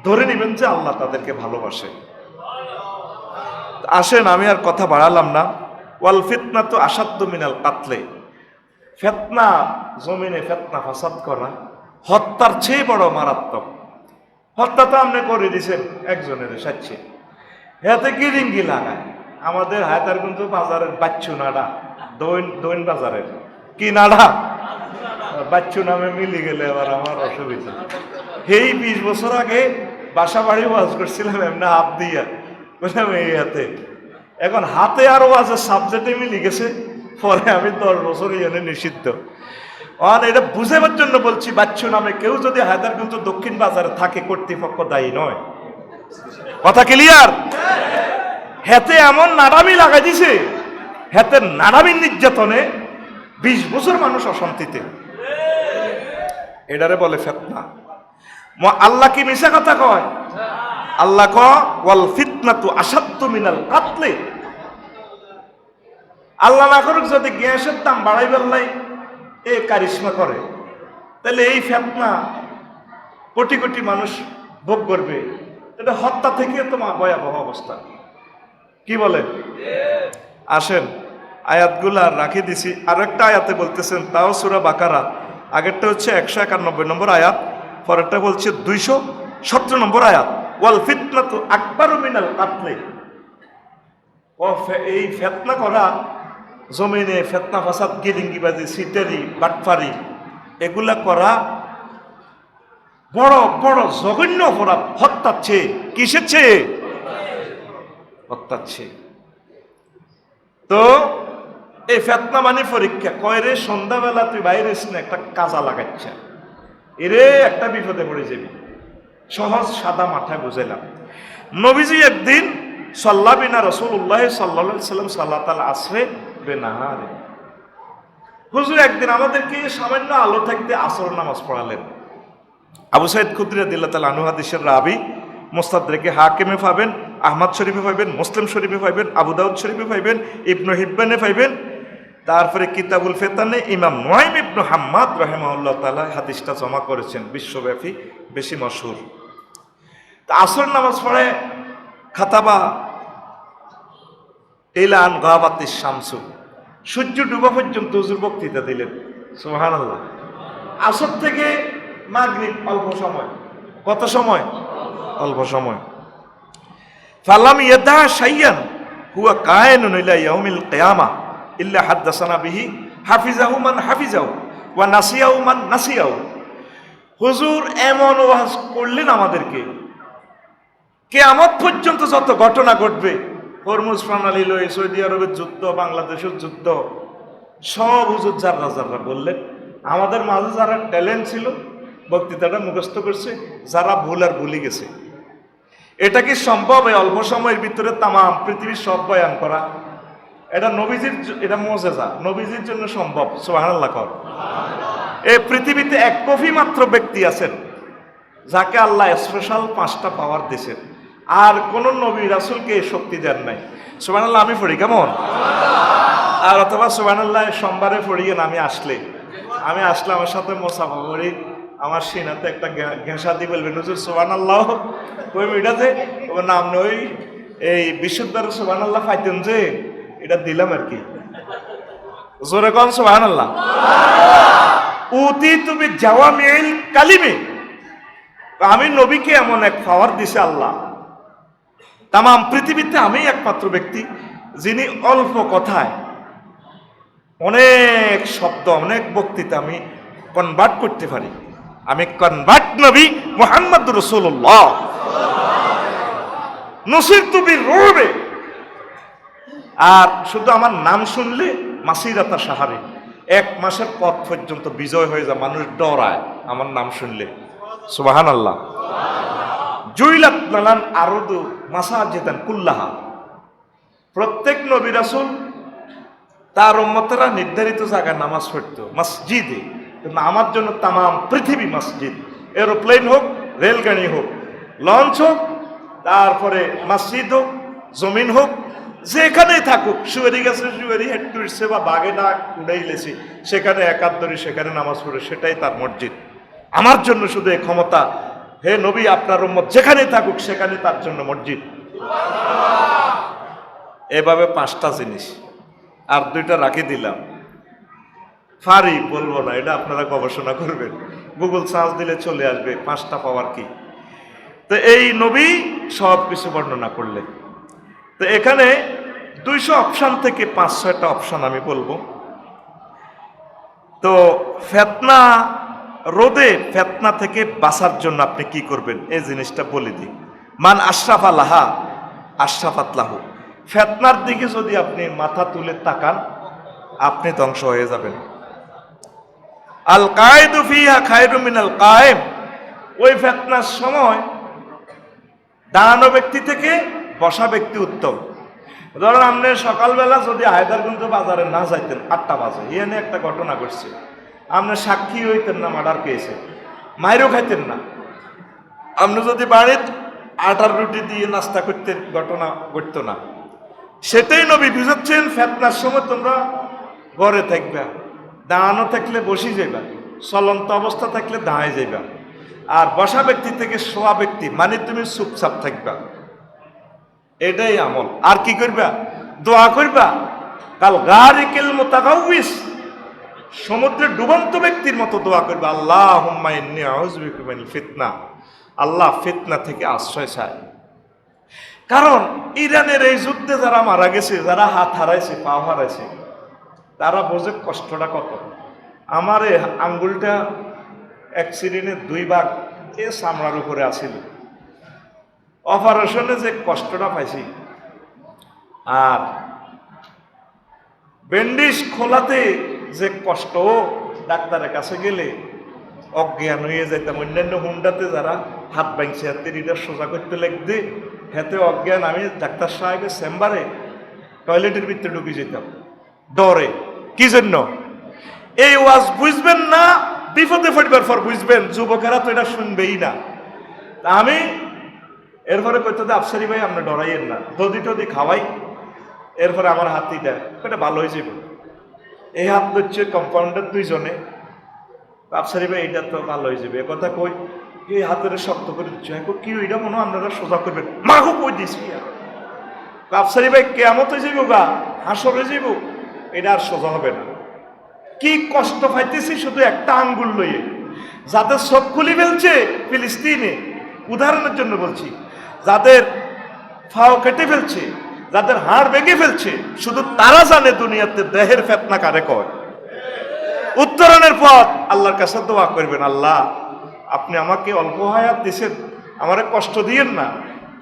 ধরে নেবেন যে আল্লাহ তাদেরকে ভালোবাসে। আসেন, আমি আর কথা বাড়ালাম না। ওয়াল ফিতনা তো আসাদ্দু মিনাল কাতলে। ফেতনা, জমিনে ফেতনা ফাসাদ করা হত্যার চেয়ে বড় মারাত্মক। হত্যা তো আপনি করে দিয়েছেন একজনের সাথে, হাতে গিরিঙ্গি লাগায়। আমাদের হায়দারগঞ্জ বাজারের বাচ্চু নাড়া, দৈন বাজারের কি নাড়া, বাচ্চু নামে মিলি গেলে আবার আমার অসুবিধা। এই 20 বছর আগে বাসা বাড়ি ওয়াজ করছিলাম এমনি হাত দিয়া, বললাম এই হাতে। এখন হাতে আর ওয়াজের সাবজেক্টে মিলি গেছে, পরে আমি 10 বছর এনে নিষিদ্ধ। এটা বুঝাবার জন্য বলছি, বাচ্চু নামে কেউ যদি হায়দারগঞ্জ দক্ষিণ বাজারে থাকে, কর্তৃপক্ষ দায়ী নয়। কথা ক্লিয়ার? হেতে এমন নাড়ামি লাগাই দিছে, হেতে নাড়ামির নির্যাতনে 20 বছর মানুষ অশান্তিতে। এটারে বলে ফিতনা। আল্লাহ কি মিশা কথা কয়? আল্লাহ কয় ওয়াল ফিতনাতু আসাদ্দু মিনাল কাতলে। আল্লাহ না করুক যদি গ্যাসের দাম বাড়াই বেললাই এ কারিশমা করে, তাহলে এই ফিতনা কোটি কোটি মানুষ ভোগ করবে। এটা হত্যা থেকে তো ভয়াবহ অবস্থা। কি বলেন? আসেন, আয়াতগুলা রাখি দিছি। আর একটা আয়াতে বলতেছেন, তাও সূরা বাকারা, আগেরটা হচ্ছে 191 নম্বর আয়াত, পরেরটা বলছে 217 নম্বর আয়াত। ওয়াল ফিতনাতু আকবারু মিনাল কাতলে। এই ফিতনা করা, জমিনে ফিতনা ফাসাদ, গিরিঙ্গিবাজি, সিটারি, বাটফারি, এগুলা করা বড় বড় জঘন্য অপরাধ, হত্যার চেয়ে। কিসের চেয়ে? হত্যার চেয়ে। তো এই ফিতনা মানে পরীক্ষা। কয় রে সন্ধ্যাবেলা তুই বাইরে এসে একটা কাজা লাগাচ্ছে, এরে একটা বিপদে পড়ে যাবি। সহজ সাদা মাথায় বুঝাইলাম। নবীজি একদিন সাল্লা বিনা রাসূলুল্লাহ সাল্লাল্লাহু আলাইহি সাল্লাম সালাত আল আসরে বেনাহারে। হুজুর একদিন আমাদেরকে সামান্য আলো থাকতে আসর নামাজ পড়ালেন। আবু সাইদ খুদরি রাদিয়াল্লাহু তাআলা আনহু হাদিসের রাবি, মুস্তাদরেকে হাকিমে পাবেন, আহমদ শরীফে পাইবেন, মুসলিম শরীফে পাইবেন, আবু দাউদ শরীফে পাইবেন, ইবনু হিব্বানে পাইবেন। তারপরে কিতাবুল ফিতানে ইমাম নুআইম ইবনু হাম্মাদ রাহিমাহুল্লাহ তাআলা হাদিসটা জমা করেছেন, বিশ্বব্যাপী বেশি মশহুর। তা আসর নামাজ পড়ে খাতাবা ইলান গাবাতিস শামসু, সূর্য ডুবা পর্যন্ত হুজুর বক্তৃতা দিলেন। সুবহানাল্লাহ। আসর থেকে মাগরিব অল্প সময়। কত সময়? অল্প সময়। ফালাম ইয়াদা শাইয়ান হুয়া কায়েনুন ইলা ইয়াউমিল কিয়ামা ইল্লা হাদাসানা বিহি হাফিজাহু মান হাফিজাহু ওয়া নাসিয়াহু মান নাসিয়াহু। হুজুর এমন ওয়াজ করলেন আমাদেরকে, কিয়ামত পর্যন্ত যত ঘটনা ঘটবে, হরমুজ প্রণালী লয়ে সৌদি আরবের যুদ্ধ, বাংলাদেশের যুদ্ধ, সব হুজুর জাররা জাররা বললেন। আমাদের মাঝে যারা ট্যালেন্ট ছিল বক্তৃতাটা মুখস্থ করছে, যারা ভুল আর ভুলে গেছে। এটা কি সম্ভব এই অল্প সময়ের ভিতরে তামাম পৃথিবীর সব বয়ান করা? এটা নবীজির, এটা মুজিজা, নবীজির জন্য সম্ভব। সুবহানাল্লাহ কর। এই পৃথিবীতে এক কফি মাত্র ব্যক্তি আছেন যাকে আল্লাহ স্পেশাল 5টা পাওয়ার দিয়েছেন, আর কোন নবী রাসূলকে এই শক্তি দেন নাই। সুবহানাল্লাহ আমি পড়ি কেমন? আর অথবা সুবহানাল্লাহ সোমবারে পড়িয়ে আমি আসলে আমার সাথে মোসাফা করি, আমার সিনাতে একটা ঘেঁষা দিয়ে বলবেন হুজুর সুবহানাল্লাহ ওই মিটাতে ওর নাম নই, এই বিশুদ্ধের সুবহানাল্লাহ পাইতেন যে এটা দিলাম আর কি। জোরে কোন সুবহানাল্লাহ। উতি তুমি জাওয়ামিল কালিমে, আমি নবীকে এমন এক পাওয়ার দিছে আল্লাহ, তামাম পৃথিবীতে আমি একমাত্র ব্যক্তি যিনি অল্প কথায় অনেক শব্দ, অনেক বক্তৃতা আমি কনভার্ট করতে পারি। আমি কনভার্ট নবী মুহাম্মদুর রাসূলুল্লাহ নুসিরতু বিররুবে। আর শুধু আমার নাম শুনলে মাসিরাতা সাহারে, 1 মাসের পথ পর্যন্ত বিজয় হয়ে যায়, মানুষ ডরায় আমার নাম শুনলে। সুবহানাল্লাহ। জুইলাত লানান আরদু মাসাজিদান কুল্লাহা, প্রত্যেক নবী রাসূল তার উম্মতেরা নির্ধারিত জায়গায় নামাজ পড়তো মসজিদে, কিন্তু আমার জন্য তামাম পৃথিবী মসজিদ। এরোপ্লেন হোক, রেলগাড়ি হোক, লঞ্চ হোক, তারপরে মসজিদ হোক, জমিন হোক, যেখানেই থাকুক, শুয়ারি গেছে শুয়ারি হেঁটে উঠছে বা বাঘে ডাক উড়াই লেছে, সেখানে একাত্তরে সেখানে নামাজ পড়ে, সেটাই তার মসজিদ। আমার জন্য শুধু এই ক্ষমতা, হে নবী আপনার উম্মত যেখানেই থাকুক সেখানে তার জন্য মসজিদ। এভাবে 5টা জিনিস, আর 2টা রাখি দিলাম। ফারি বলবো না, এটা আপনারা গবেষণা করবেন, গুগল সার্চ দিলে চলে আসবে 5টা পাওয়ার কি। তো এই নবী সব কিছু বর্ণনা করলেন। তো এখানে 200 অপশন থেকে 5-6টা অপশন আমি বলবো। তো ফেতনা রোদে, ফেতনা থেকে বাঁচার জন্য আপনি কি করবেন এই জিনিসটা বলে দিই। মান আশরাফা লাহা আশরাফাত লাহু, ফেতনার দিকে যদি আপনি মাথা তুলে তাকান আপনি ধ্বংস হয়ে যাবেন। আল কায়েদু ফিহা খায়রু মিনাল কায়েম, ওই ফেতনার সময় দাঁড়ানো ব্যক্তি থেকে বসা ব্যক্তি উত্তম। ধরেন আপনি সকালবেলা যদি হায়দারগঞ্জ বাজারে না যাইতেন 8টা বাজে, এনে একটা ঘটনা ঘটছে, আপনি সাক্ষী হইতেন না মার্ডার কেসে, মাইরও খাইতেন না। আপনি যদি বাড়ির আটার রুটি দিয়ে নাস্তা করতেন, ঘটনা ঘটতো না। সেটাই নবী বুঝাচ্ছেন, ফেতনার সময় তোমরা ঘরে থাকবা, দাঁড়ানো থাকলে বসে যাইবা, চলন্ত অবস্থা থাকলে দাঁড়ায় যাইবা, আর বসা ব্যক্তি থেকে শোয়া ব্যক্তি মানে তুমি চুপচাপ থাকবা, এটাই আমল। আর কি করবা? দোয়া করবা। কাল গারিকিল মুতাগাউইস, সমুদ্রে ডুবন্ত ব্যক্তির মতো দোয়া করবা, আল্লাহুম্মা ইন্নী আউযু বিকা মিনাল ফিতনা, আল্লাহ ফিতনা থেকে আশ্রয় চাই। কারণ ইরানের এই যুদ্ধে যারা মারা গেছে, যারা হাত হারাইছে, পা হারাইছে, তারা বোঝে কষ্টটা কত। আমার এই আঙ্গুলটা অ্যাক্সিডেন্টে 2 ভাগ এ চামড়ার উপরে আছিল, অপারেশনে যে কষ্টটা পাইছি, আর ব্যান্ডেজ খোলাতে যে কষ্ট, ডাক্তারের কাছে গেলে অজ্ঞান হয়ে যেতাম। অন্যান্য হুন্ডাতে যারা হাত ভাঙছে, হাতের এটা সোজা করতে লাগতে, হাতে অজ্ঞান। আমি ডাক্তার সাহেবের চেম্বারে টয়লেটের ভিতরে ঢুকে যেতাম ডরে। কি জন্য? এই ওয়াজ বুঝবেন না, বিপদে পড়বার পর বুঝবেন, যুবকেরা তো এটা শুনবেই না। আমি এরপরে কইতে আফসারি ভাই আপনি ডরাইয়েন না, দদি টদি খাওয়াই, এরপরে আমার হাতি দেয়, এটা ভালো হয়ে যাবে। এই হাত ধরছে কম্পাউন্ডার 2 জনে, আফসারি ভাই এটা তো ভালো হয়ে যাবে, কথা কই এই হাতের শক্ত করে দিচ্ছে, কি ওইটা মনে হয় আপনারা সোজা করবেন, মাহু কই দিছি। আফসারি ভাই কেমত হয়ে যাবো গা, হাসর হয়ে যাবো, এটা আর সোজা হবে না। কি কষ্ট পাইতেছি শুধু একটা আঙ্গুল লইয়ে, যাদের সব খুলি ফেলছে ফিলিস্তিনে, উদাহরণের জন্য বলছি, যাদের ফাও কেটে ফেলছে, যাদের হাড় ভেঙে ফেলছে, শুধু তারা জানে দুনিয়াতে দেহের ফেতনা কারে কয়। উত্তরণের পথ আল্লাহর কাছে দোয়া করবেন, আল্লাহ আপনি আমাকে অল্প হায়াত দিয়েছেন, আমারে কষ্ট দিয়েন না,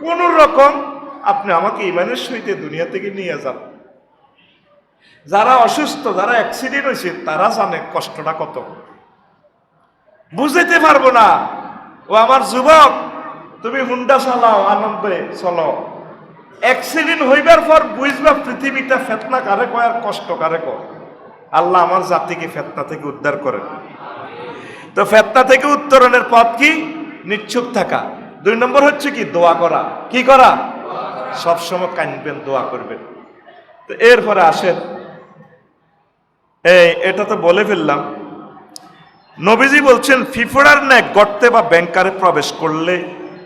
কোন রকম আপনি আমাকে ইমানের সহিত দুনিয়া থেকে নিয়ে যান। যারা অসুস্থ, যারা অ্যাক্সিডেন্ট হয়েছে, তারা জানে কষ্টটা কত, বুঝাইতে পারবো না। ও আমার যুবক, তুমি হুন্ডা চালাও, আনন্দে চলো, অ্যাক্সিডেন্ট হইবার পর বুঝবা পৃথিবীটা ফেতনা কারে কয় আর কষ্ট কারে কয়। আল্লাহ আমার জাতিকে ফেতনা থেকে উদ্ধার করেন। তো ফেতনা থেকে উত্তরণের পথ কি? নিশ্চুপ থাকা। 2 নম্বর হচ্ছে কি? দোয়া করা। কি করা? সবসময় কাঁদবেন, দোয়া করবেন। তো এরপরে আসেন, এটা তো বলে ফেললাম, নবীজি বলছেন ফিফড়ার ন্যায় গর্তে বা ব্যাংকারে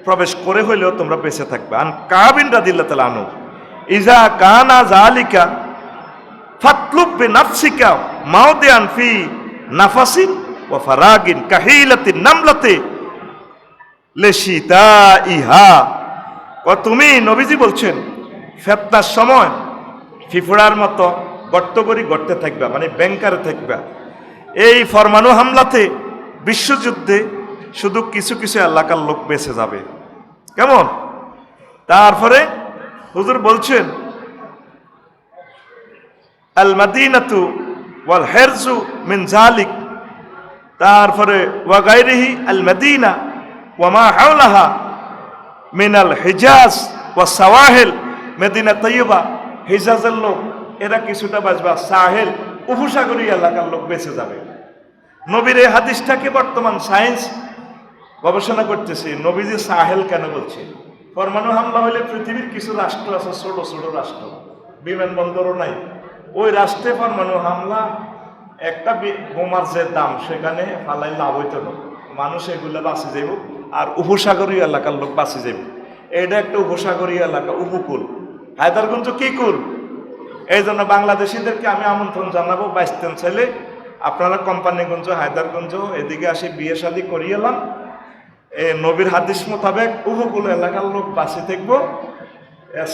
প্রবেশ করে হইলেও তোমরা বেঁচে থাকবে। আন কাবিন রাদিয়াল্লাহু তাআলা আনহু ইজা কানা যালিকা ফাতলুব বিনাফসিকা মাউদিয়ান ফি নাফাসিন ওয়া ফারাগিন কাহিলাতিন নামলাতি লিশিতাইহা। তুমি, নবীজি বলছেন, ফিতনার সময় ফিফড়ার মতো গর্ত করি গর্তে থাকবা, মানে ব্যাংকারে থাকবা। এই ফরমানু হামলাতে, বিশ্বযুদ্ধে শুধু কিছু কিছু এলাকার লোক বেঁচে যাবে। কেমন? তারপরে হুজুর বলছেন আল মাদিনাতু ওয়াল হিরজু মিন যালিক, তারপরে ওয়া গায়রিহি আল মাদিনা ওয়া মা হাওলাহা মিন আল হিজাজ ওয়া সাওয়াহিল। মদিনা তৈয়বা, হিজাজের লোক এরা কিছুটা বাঁচবা, সাহেল উপসাগরীয় এলাকার লোক বেঁচে যাবে। নবীর এই হাদিসটাকে বর্তমান সায়েন্স গবেষণা করতেছে, নবীজি সাহেল কেন বলছে? পরমাণু হামলা হইলে পৃথিবীর কিছু রাষ্ট্র আছে, ছোট ছোট রাষ্ট্র, বিমানবন্দরও নাই, ওই রাষ্ট্রে পরমাণু হামলা, একটা বোমার যে দাম, সেখানে ফালাই লাভ হইতো না, মানুষ এগুলো বাঁচে যাইব, আর উপসাগরীয় এলাকার লোক বাঁচে যাইব। এটা একটা উপসাগরীয় এলাকা, উপকূল। হায়দারগঞ্জ কি কুল? এই জন্য বাংলাদেশিদেরকে আমি আমন্ত্রণ জানাবো, 22 ছেলে আপনারা কোম্পানিগঞ্জ, হায়দারগঞ্জ এদিকে আসি, বিয়ে শাদী করিয়ে এলাম। নবীর হাদিস মোতাবেক উপকূল এলাকার লোক বাঁচে থাকবো।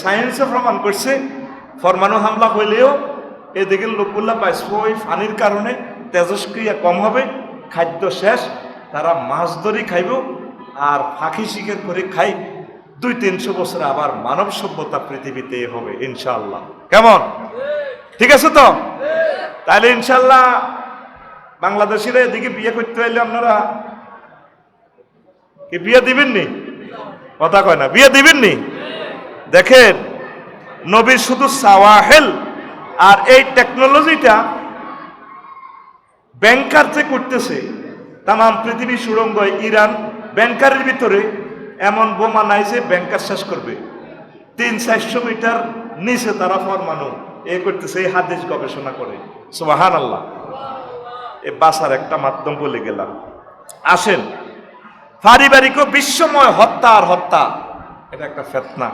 সায়েন্সে প্রমাণ করছে পরমাণু হামলা হইলেও এদিকে লোকগুলা বাঁচবো, ওই পানির কারণে তেজস্ক্রিয়া কম হবে, খাদ্য শেষ, তারা মাছ ধরি খাইব আর ফাঁকি শিকার করে খাই। 200-300 বছর আবার মানব সভ্যতা পৃথিবীতে হবে ইনশাআল্লাহ। কেমন? ঠিক আছে তো? তাহলে ইনশাআল্লাহ বাংলাদেশিরা এদিকে বিয়ে করতে হইলে আপনারা কি বিয়ে দিবেননি? কথা কয় না, বিয়ে দিবেননি? দেখেন, নবীর শুধু সাওয়াহেল আর এই টেকনোলজিটা ব্যাংকার যে করতেছে, তাম পৃথিবী সুড়ঙ্গ, ইরান ব্যাংকারের ভিতরে এমন বোমা নাই যে ব্যাংকার শেষ করবে। 300-400 মিটার নিচে তারা পরমাণু করতেছে, এই হাদিস গবেষণা করে। সুবহানাল্লাহ। এ বাসার একটা মাধ্যম বলে গেলাম। আসেন, পারিবারিক ও বিশ্বময় হত্যা আর হত্যা, এটা একটা ফিতনা।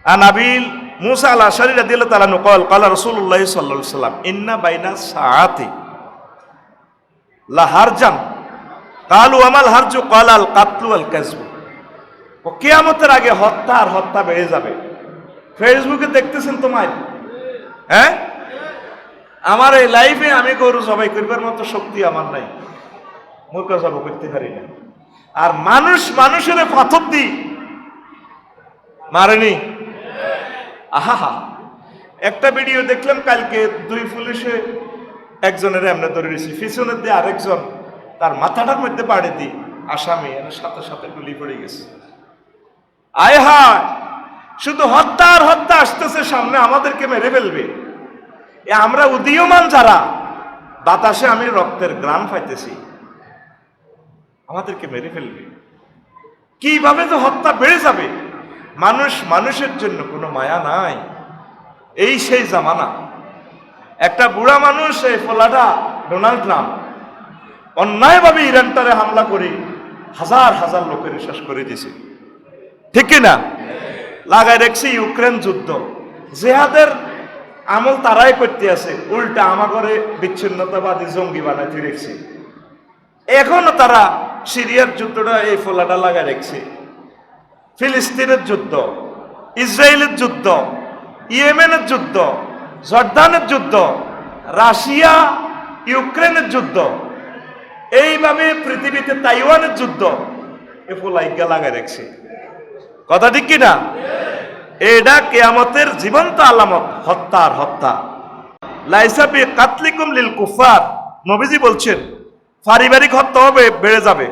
আন আবিল মুসা আল আশআরী রাদিয়াল্লাহু তাআলা আনহু قال قال رسول الله صلى الله عليه وسلم ان بين الساعات লাহারজান قالوا وما الحرج قال القتل والكذب। ও কিয়ামতের আগে হত্যা আর হত্যা বেড়ে যাবে। ফেসবুকে দেখতেছেন তোমার, হ্যাঁ, আমার এই লাইফে আমি গরু জবাই করবার মতো শক্তি আমার নাই, মূর্খ জবাই করতে পারি না। আর মানুষ মানুষের পাথর দি মারেনি। আহা, একটা ভিডিও দেখলাম কালকে, 2 পুলিশে একজনের এমনি ধরে দিয়েছে, পিছনের দিয়ে আরেকজন তার মাথাটার মধ্যে বাড়ি দি, আসামি এর সাথে সাথে গুলি পড়ে গেছে। আয় হায়, শুধু হত্যা আর হত্যা আসতেছে সামনে, আমাদেরকে মেরে ফেলবে। আমরা উদীয়মান যারা, বাতাসে আমি রক্তের গ্রাম পাইতেছি, আমাদেরকে মেরে ফেলবে। কিভাবে যে হত্যা বেড়ে যাবে, মানুষ মানুষের জন্য কোনো মায়া নাই। এই সেই জামানা। একটা বুড়া মানুষ, এই ফলাটা ডোনাল্ড ট্রাম্প, অন্যায়ভাবে ইরানটারে হামলা করে হাজার হাজার লোকের শেষ করে দিয়েছে, ঠিক কিনা? লাগাই রেখেছে ইউক্রেন যুদ্ধ, জেহাদের আমল তারাই করতে আছে, উল্টা আমাগরে বিচ্ছিন্নতাবাদী জঙ্গি বানাইতে রেখেছে। এখনো তারা সিরিয়ার যুদ্ধটা এই ফোলাটা লাগা রেখেছে, ফিলিস্তিনের যুদ্ধ, ইসরায়েলের যুদ্ধ, ইয়েমেনের যুদ্ধ, জর্দানের যুদ্ধ, রাশিয়া ইউক্রেনের যুদ্ধ, এইভাবে পৃথিবীতে তাইওয়ানের যুদ্ধ এ ফোলাইগা লাগা রেখেছে। কথা ঠিক কিনা? এটা কিয়ামতের জীবন্ত আলামত, হত্যার হত্যা। লাইসা বি কাতলিকুম লিল কুফার, নবীজি বলছেন পারিবারিক হত্যা হবে, বেড়ে যাবে।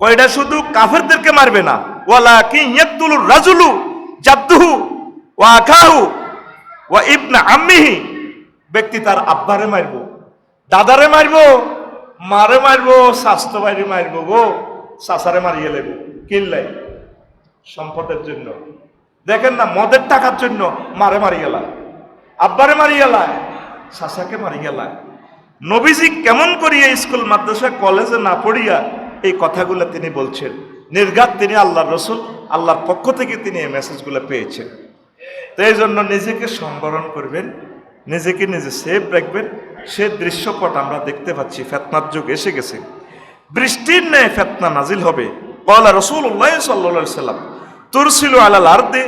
কয়টা শুধু কাফেরদেরকে মারবে না, ওয়ালাকিন ইয়াকতুলুর রাজুলু জাদ্দুহু ওয়া আখাহু ওয়া ইবনা আম্মিহি, ব্যক্তি তার আব্বারে মারবো, দাদারে মারবো, মারে মারবো, স্বাস্থ্য বাইরে মারবো, গো চাচারে মারিয়ে লেবো। কিল্লাই? সম্পদের জন্য। দেখেন না, মদের টাকার জন্য মারে মারি গেলায়, আব্বারে মারি গেলায়, চাচাকে মারি গেলায়। নবীজি কেমন করিয়া স্কুল মাদ্রাসা কলেজে না পড়িয়া এই কথাগুলো তিনি বলছেন। নির্ঘাত তিনি আল্লাহর রসুল, আল্লাহর পক্ষ থেকে তিনি এই মেসেজগুলো পেয়েছেন। তো এই জন্য নিজেকে সংবরণ করবেন, নিজেকে নিজে সেফ রাখবেন। সে দৃশ্যপট আমরা দেখতে পাচ্ছি, ফেতনার যুগ এসে গেছে, বৃষ্টির ন্যায় ফেতনা নাজিল হবে। ক্বালা রাসূলুল্লাহ সাল্লাল্লাহু আলাইহি সাল্লাম তুরসিলু আলাল আরদি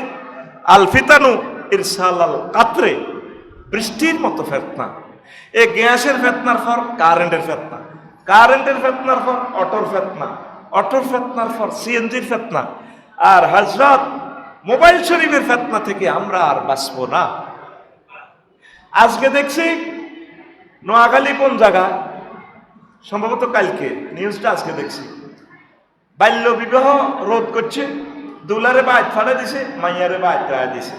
আল ফিতানু ইরসালাল কাতরে, বৃষ্টির মতো ফেতনা। এই গ্যাসের ফেতনার পর কারেন্টের ফেতনা, কারেন্টের ফেতনার পর অটোর ফেতনা, অটোর ফেতনার পর সিএনজির ফেতনা, আর হযরত মোবাইল শরীফের ফেতনা থেকে আমরা আর বাঁচবো না। আজকে দেখছি নোয়াখালী কোন জায়গা, সম্ভবত কালকে নিউজটা আজকে দেখছি, বাল্য বিবাহ রোধ করছে, দুলারে বাইত ফাড়ে দিছে, মাইয়ারে বাইত রায় দিছে,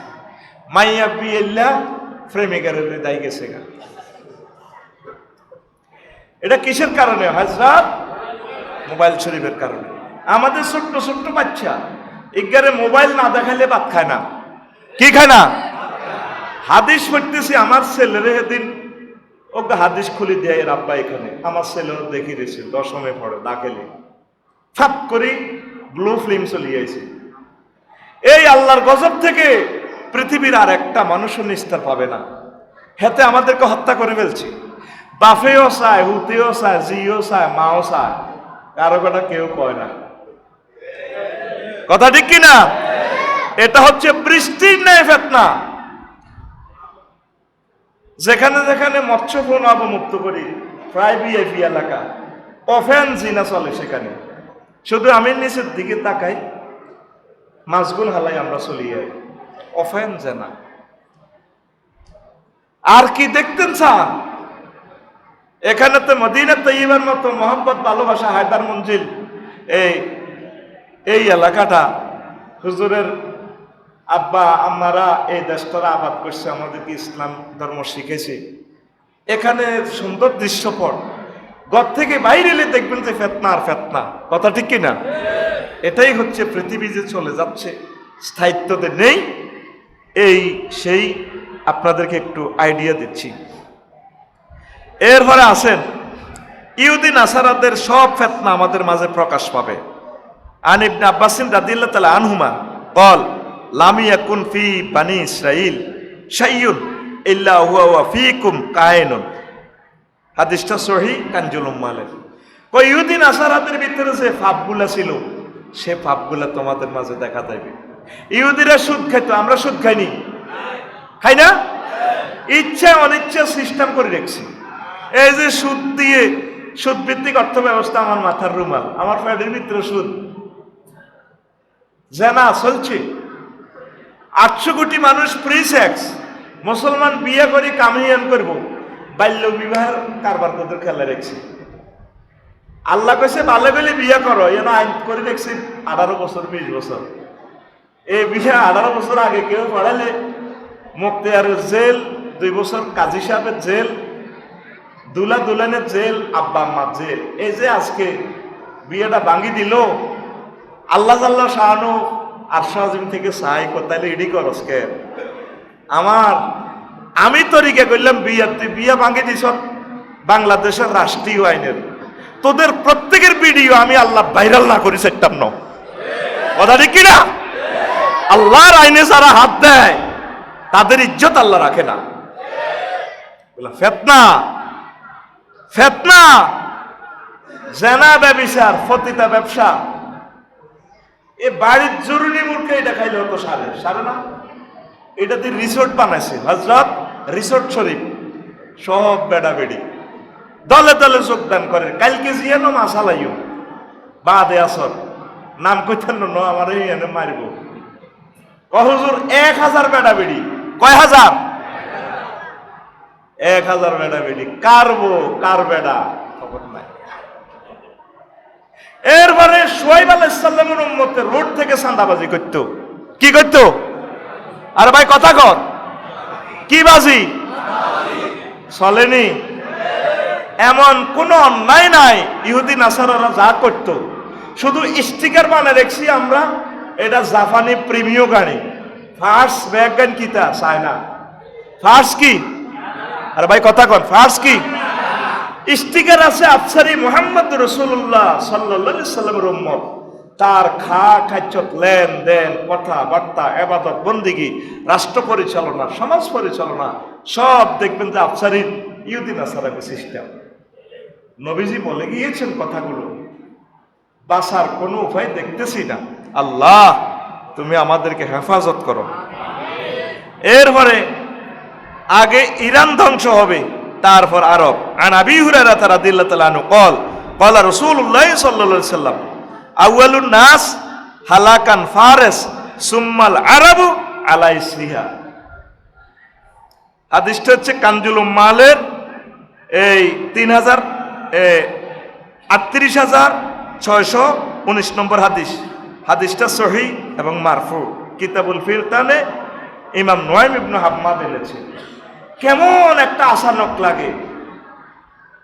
মাইয়া বিয়েল্লা প্রেমিকারে দায় গেছে গা। এটা কিসের কারণে? হযরত মোবাইল শরীফের কারণে। আমাদের ছোট্ট ছোট্ট বাচ্চা এগারে মোবাইল না দেখাইলে ভাত খায় না। কি খায় না? হাদিস পড়তেছি, আমার ছেলেরে সেদিন ওকে হাদিস খুলে দেয় রাব্বা, এখানে আমার ছেলে দেখি দিয়েছে, দশমে পড়ে দাখিলে, ফাপ করে ব্লু ফিল্ম চলে আইছে। এই আল্লাহর গজব থেকে পৃথিবীর আর একটা মানুষও নিস্তার পাবে না। হেতে আমাদেরকে হত্যা করে ফেলছি। বাফেও চায়, হুতেও চায়, জিও চায়, মাও চায়, কারো কথা কেউ কয় না। কথা ঠিক কিনা? এটা হচ্ছে বৃষ্টির ন্যায় ফেতনা। যেখানে যেখানে মৎস্যফোন অবমুক্ত করি, প্রায় ভিআইপি এলাকা, অফেন জিনা চলে সেখানে। শুধু আমি নিচের দিকে তাকাই, মাছগুল হালাই আমরা চলি যাই, অফেন জেনা। আর কি দেখতেন চান? এখানে তো মদিনা তৈয়বার মতো মোহাম্মত, ভালোবাসা, হায়দার মঞ্জিল, এই এলাকাটা হুজুরের আব্বা আম্মারা এই দেশটারা আবাদ করছে, আমাদেরকে ইসলাম ধর্ম শিখেছে। এখানে সুন্দর দৃশ্যপট, ঘর থেকে বাইরে এলে দেখবেন যে ফেতনা আর ফেতনা। কথা ঠিক কিনা? এটাই হচ্ছে পৃথিবী যে চলে যাচ্ছে, স্থায়িত্বতে নেই। সেই আপনাদেরকে একটু আইডিয়া দিচ্ছি। এরপরে আসেন, ইহুদি নাসারাদের সব ফেতনা আমাদের মাঝে প্রকাশ পাবে। আন ইবনে আব্বাসিন রাদিয়াল্লাহু তাআলা আনহুমা قال লাম ইয়াকুন ফি বানি ইসরাইল শাইউন ইল্লা হুয়া ফীকুম কায়নুন। হাদিসটা সহিহ কানজুল উম্মালের। কই ইহুদি নাসারাদের ভিতরে যে পাপগুলা ছিল, সে পাপগুলা তোমাদের মাঝে দেখা যাবে। ইহুদিরা সুদ খাইতো, আমরা সুদ খাইনি, খাই না? ইচ্ছা অনিচ্ছা সিস্টেম করে রেখেছি। এই যে সুদ দিয়ে, সুদ ভিত্তিক অর্থ ব্যবস্থা, আমার মাথার রুমাল, আমার ফ্যাটের ভিতরে সুদ, জেনা চলছে। 800 কোটি মানুষ ফ্রি সেক্স, মুসলমান বিয়ে করে কামিয়ান করবো, বাল্য বিবাহের কারবার করতে খেলা রেখেছি। আল্লাহ কইছে ভালো বলে বিয়ে করো, এনে আইন করে দেখছি 18 বছর 20 বছর। এই বিয়ে 18 বছর আগে কেউ পড়ালে মুক্তিয়ারের জেল, 2 বছর কাজী সাহেবের জেল, দুলা দুলানের জেল, আব্বা আম্মার জেল। এই যে আজকে বিয়েটা ভাঙি দিল, আল্লাহ জাল্লাহ শাহানু আর শাহজিম থেকে সাই কোথায় ইডি করস কে? আমি তরিকা করলাম বিয়া, তুই বিয়া ভাঙি দিস বাংলাদেশের রাষ্ট্রীয় আইনের। তোদের প্রত্যেকের ভিডিও আমি আল্লাহ ভাইরাল না করি সেটাম ন। কথা ঠিক কিনা? আল্লাহর আইনে যারা হাত দেয় তাদের ইজ্জত আল্লাহ রাখে না। ফিতনা, ফিতনা, জেনা, ব্যভিচার, ফতিতা ব্যবসা, এ বাড়ির জরুরি মূর্খে এটা খাইলে হতো সারে সারে না। এটা দিয়ে রিসোর্ট বানাইছে হযরত রিসোর্ট শরীফ, সব বেড়া বেড়ি দলে দলে যোগদান করে। কালকে জিয়ানো মাসালাইও বাদে আসর নাম কইতেন ন আমার এই এনে মারিব হুজুর 1000 বেড়া বেড়ি। কয় হাজার? 1000 বেড়া বেড়ি। কারবো কার বেড়া খবর নাই। এরপরে শুআইব আলাইহিস সালামের উম্মতের রোড থেকে চাঁদাবাজি করত। কি করত? আরে ভাই কথা কর, কি বাজি চলেনি? এমন কোন অন্যায় নাই ইহুদি নাসারারা যা করত, শুধু স্টিকার বানিয়ে রেখছি আমরা, এটা জাপানি প্রিমিয় গাড়ি, ফার্স্ট ব্যাগ গান কিতা চায়না, ফার্স্ট কি? আরে ভাই কথা কন, ফার্স্ট কি? স্টিকার আছে আফসারি মুহাম্মদ রাসূলুল্লাহ সাল্লাল্লাহু আলাইহি সাল্লামের উম্মত, তার খাচ্ছত লেনদেন, কথাবার্তা, ইবাদত বন্দেগী, রাষ্ট্র পরিচালনা, সমাজ পরিচালনা সব দেখবেন যে আফসারির ইহুদি নাসারাকে সিস্টেম। নবীজি বলে গিয়েছেন কথাগুলো, বাঁচার কোনো উপায় দেখতেছি না। আল্লাহ তুমি আমাদেরকে হেফাজত করো। এরপরে আগে ইরান ধ্বংস হবে, তারপর আরব। আন আবি হুরায়রা রাদিয়াল্লাহু তাআলা আনহু قال قال রাসূলুল্লাহ সাল্লাল্লাহু আলাইহি সাল্লাম আউয়ালুন নাস হালাকান ফারিস সুম্মাল আরাবু আলা ইসরিহা। হাদিসটা হচ্ছে কানজুল উম্মালের এই 38,619 নম্বর হাদিস। হাদিসটা সহিহ এবং মারফু। কিতাবুল ফিরতানে ইমাম নুয়াইম ইবনে হাম্মাদ এনেছেন। কেমন একটা আশানক লাগে,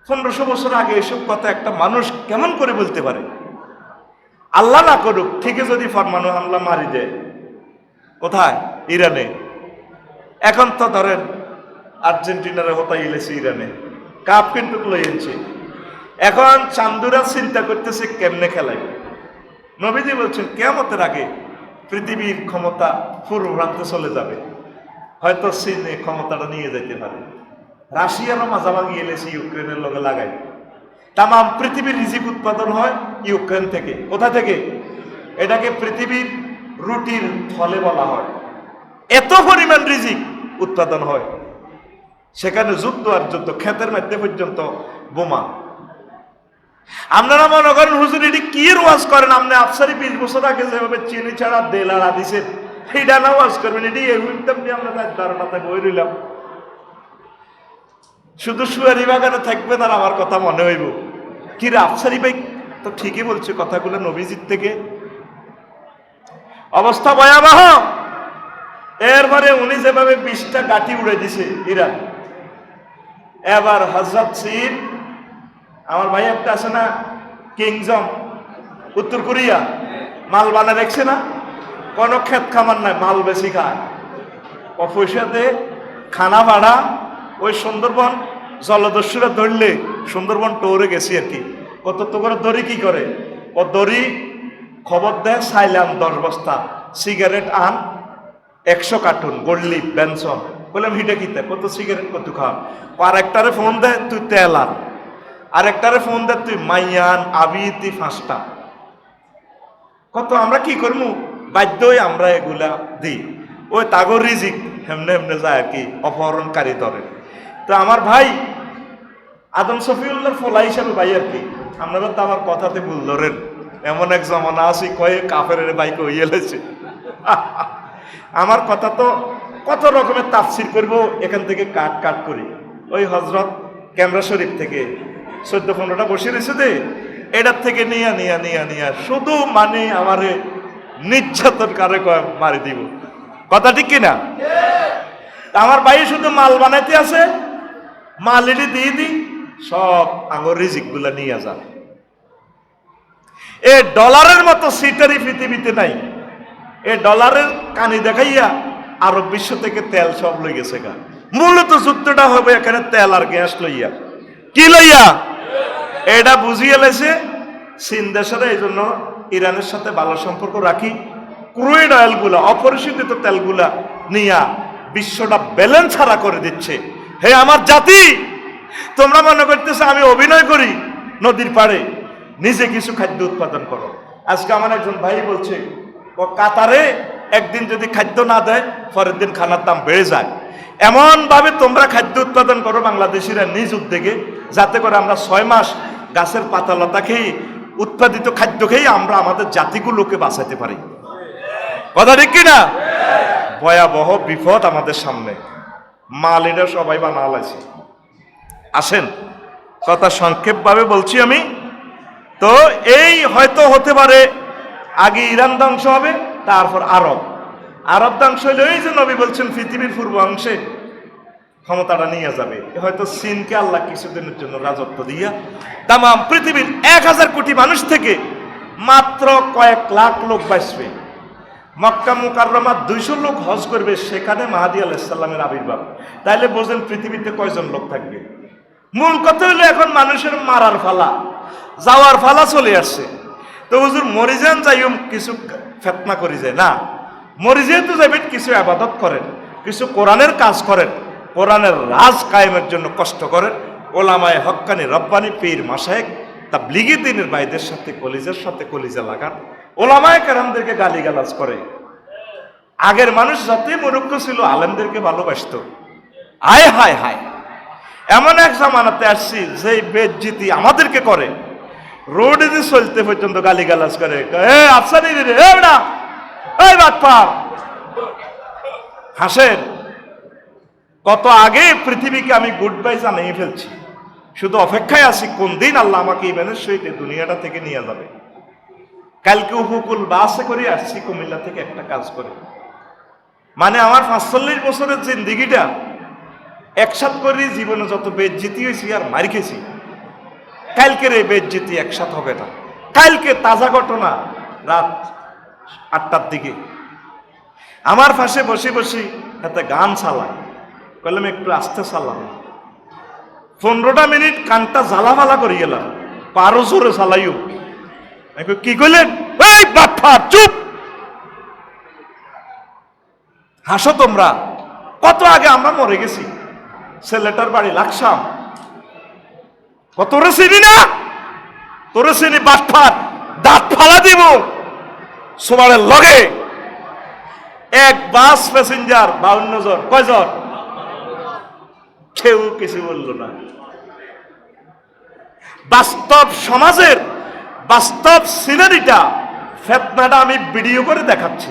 1500 বছর আগে এসব কথা একটা মানুষ কেমন করে বলতে পারে? আল্লাহ না করুক, ঠিকই যদি ফরমানো হামলা মারি দেয়, কোথায়? ইরানে। এখন তো ধরেন আর্জেন্টিনারে হতাই ইলেছে ইরানে, কাপ কিন্তু লইছে। এখন চান্দুরা চিন্তা করতেছে কেমনে খেলাইবে। নবীজি বলছেন কিয়ামতের আগে পৃথিবীর ক্ষমতা পুরো প্রান্তে চলে যাবে, হয়তো চীনে ক্ষমতাটা নিয়ে যেতে পারে। রাশিয়ারও মাঝামাঝি এলেছে ইউক্রেনের লগে লাগাই। তাম পৃথিবীর রিজিক উৎপাদন হয় ইউক্রেন থেকে। কোথা থেকে? এটাকে পৃথিবীর রুটির ফলে বলা হয়। এত পরিমাণ রিজিক উৎপাদন হয়, সেখানে যুদ্ধ আর যুদ্ধ, ক্ষেতের মধ্যে পর্যন্ত বোমা। আপনারা মনে করেন হুজুর এটি কি ওয়াজ করেন? আপনি আফসারি 20 বছর আগে যেভাবে চিনি ছাড়া দেলার আদিছেন, এইটা না ওয়াজ করবেন, এটি তেমনি আমরা ধারণাতে বই রইলাম। শুধু সুয়ারি বাগানে থাকবেন আর আমার কথা মনে হইব কি রে আফসারি ভাই তো ঠিকই বলছে কথাগুলো নবীজির থেকে। অবস্থা ভয়াবহ। এরপরে উনি যেভাবে 20টা গাঠি উড়ে দিছে ইরান, এবার হযরত চীন, আমার ভাই একটা আছে না কিংজম, উত্তর কোরিয়া, মাল বানা দেখছে না, কোনো ক্ষেত খামার নাই, মাল বেশি খায়, পয়সা দে খানা ভাড়া। ওই সুন্দরবন জলদস্যুরা ধরলে সুন্দরবন টৌরে গেছি আর কি, কত তো করে দড়ি কি করে, ও দড়ি খবর দেয় সাইলাম 10 বস্তা, সিগারেট আন 100 কার্টুন, গোল্ডলি বেনসন। বললাম হিটে কিতে, কত সিগারেট কত খাওয়া। আর একটারে ফোন দেয় তুই তেল আন, আরেকটারে ফোন দেয় তুই মাইয়ান আবিতি 5টা। কত আমরা কি করবো, বাধ্যই আমরা এগুলা দিই। ওই তাগর রিজিক হেমনে হেমনে যায় আর কি, অপহরণকারী ধরে। তো আমার ভাই আদম শফিউল্লাহর ফলা হিসাবে ভাই আর কি, আপনারা তো আমার কথাতে ভুল ধরেন। এমন এক জমানা আছে কয়ে কাফের বাইক হইয়ে লেছে। আমার কথা তো কত রকমের তাফসির করবো, এখান থেকে কাট কাট করি। ওই হযরত ক্যামেরা শরীফ থেকে 14-15টা বসে রয়েছে দে, এটার থেকে নিয়া নিয়া নিয়া নিয়া শুধু মানে আমারে নির্যাতন কারে মারি দিব। কথা ঠিক কিনা? আমার ভাই শুধু মাল বানাইতে আছে, মাল এটি দিয়ে দিই, সব আঙুর রিজিক গুলা নিয়ে যা। এ ডলারের মতো সিটারি পৃথিবীতে নাই। এ ডলারের কানি দেখাইয়া আরব বিশ্ব থেকে তেল সব লই গেছে গা। মূলত যুদ্ধটা হবে এখানে তেল আর গ্যাস লইয়া। কি লইয়া? এটা বুঝিয়ে লেছে চীন দেশেরা, এই জন্য ইরানের সাথে ভালো সম্পর্ক রাখি। ক্রুড অয়েল গুলা, অপরিশোধিত তেলগুলা নিয়া বিশ্বটা ব্যালেন্স হারা করে দিচ্ছে। হে আমার জাতি, তোমরা মনে করতেছো আমি অভিনয় করি, নদীর পাড়ে নিজে কিছু খাদ্য উৎপাদন করো। আজকে আমার একজন ভাই বলছে, কাতারে একদিন যদি খাদ্য না দেয় পরের দিন খানার দাম বেড়ে যায়। এমন ভাবে তোমরা খাদ্য উৎপাদন করো বাংলাদেশিরা নিজ উদ্যোগে, যাতে করে আমরা 6 মাস গাছের পাতা লতা খেয়ে উৎপাদিত খাদ্য খেয়ে আমরা আমাদের জাতিগুলোকে বাঁচাতে পারি। কথা ঠিক কিনা? ভয়াবহ বিপদ আমাদের সামনে, মাল এটা সবাই বানাল আছে। আসেন কথা সংক্ষেপভাবে বলছি আমি। তো এই হয়তো হতে পারে আগে ইরান ধ্বংস হবে, তারপর আরব ধ্বংস হলে ওই যে নবী বলছেন পৃথিবীর পূর্ব অংশে ক্ষমতাটা নিয়ে যাবে। হয়তো চীনকে আল্লাহ কিছুদিনের জন্য রাজত্ব দিয়া তামাম পৃথিবীর 1000 কোটি মানুষ থেকে মাত্র কয়েক লাখ লোক বাঁচবে। মক্কা মুকাররমা 200 লোক হজ করবে, সেখানে মাহাদী আলাইহিস সালামের আবির্ভাব। তাইলে বোঝেন পৃথিবীতে কয়জন লোক থাকবে। মূল কথা হলো এখন মানুষের মারার ফালা, যাওয়ার ফালা চলে আসছে। তো হুজুর মরে যান, যাইম কিছু ফেতনা করি যায় না, মরে যেহেতু যাবেন কিছু আবাদত করেন, কিছু কোরআনের কাজ করেন, কোরআনের রাজ কায়েমের জন্য কষ্ট করেন। ওলামায়ে হক্কানি রব্বানি পীর মাশায়েখ তাবলীগী দ্বীনের ভাইদের সাথে কলিজার সাথে কলিজা লাগান। ওলামায়ে কেরামদেরকে গালিগালাজ করে। আগের মানুষ যতই মূর্খ ছিল আলেমদেরকে ভালোবাসতো। হায় হায় হায়, এমন এক জামানাতে আসছি যে বেজ্জিতি আমাদেরকে করে, রোডে যে চলতে পর্যন্ত গালিগালাজ করে। আফসানি রে না, এই বাটপার। হাসেন, কত আগে পৃথিবীকে আমি গুড বাই জানিয়ে ফেলছি, শুধু অপেক্ষায় আছি কোন দিন আল্লাহ আমাকে ইমানের সহিত দুনিয়াটা থেকে নিয়ে যাবে। কালকে উপকূল বাসে করে আসছি কুমিল্লা থেকে একটা কাজ করে, মানে আমার 45 বছরের জিন্দিগিটা একসাথ করে জীবনে যত বেজ্জিতি হয়েছি আর মার খেয়েছি, কালকের এই বেজ্জিতি একসাথ হবে না। কালকে তাজা ঘটনা, রাত 8টার দিকে আমার পাশে বসে বসে একটা গান চালায়, বললাম একটু আস্তে চালাম। 15টা মিনিট কানটা জ্বালাফালা করে গেলাম, পারো জোরে চালাইও। কি কইলেন? এই বাটপার, চুপ। হাসো তোমরা, কত আগে আমরা মরে গেছি। ছেলেটার বাড়ি লাকসাম, তোরে চিনি না, তোরে চিনি বাটপার, দাঁত ফালা দিব সবার লগে। এক বাস প্যাসেঞ্জার 52 জন, কয়জন? কেউ কিছু বলল না। বাস্তব সমাজের বাস্তব সিনারিটা, ফেতনাটা আমি ভিডিও করে দেখাচ্ছি।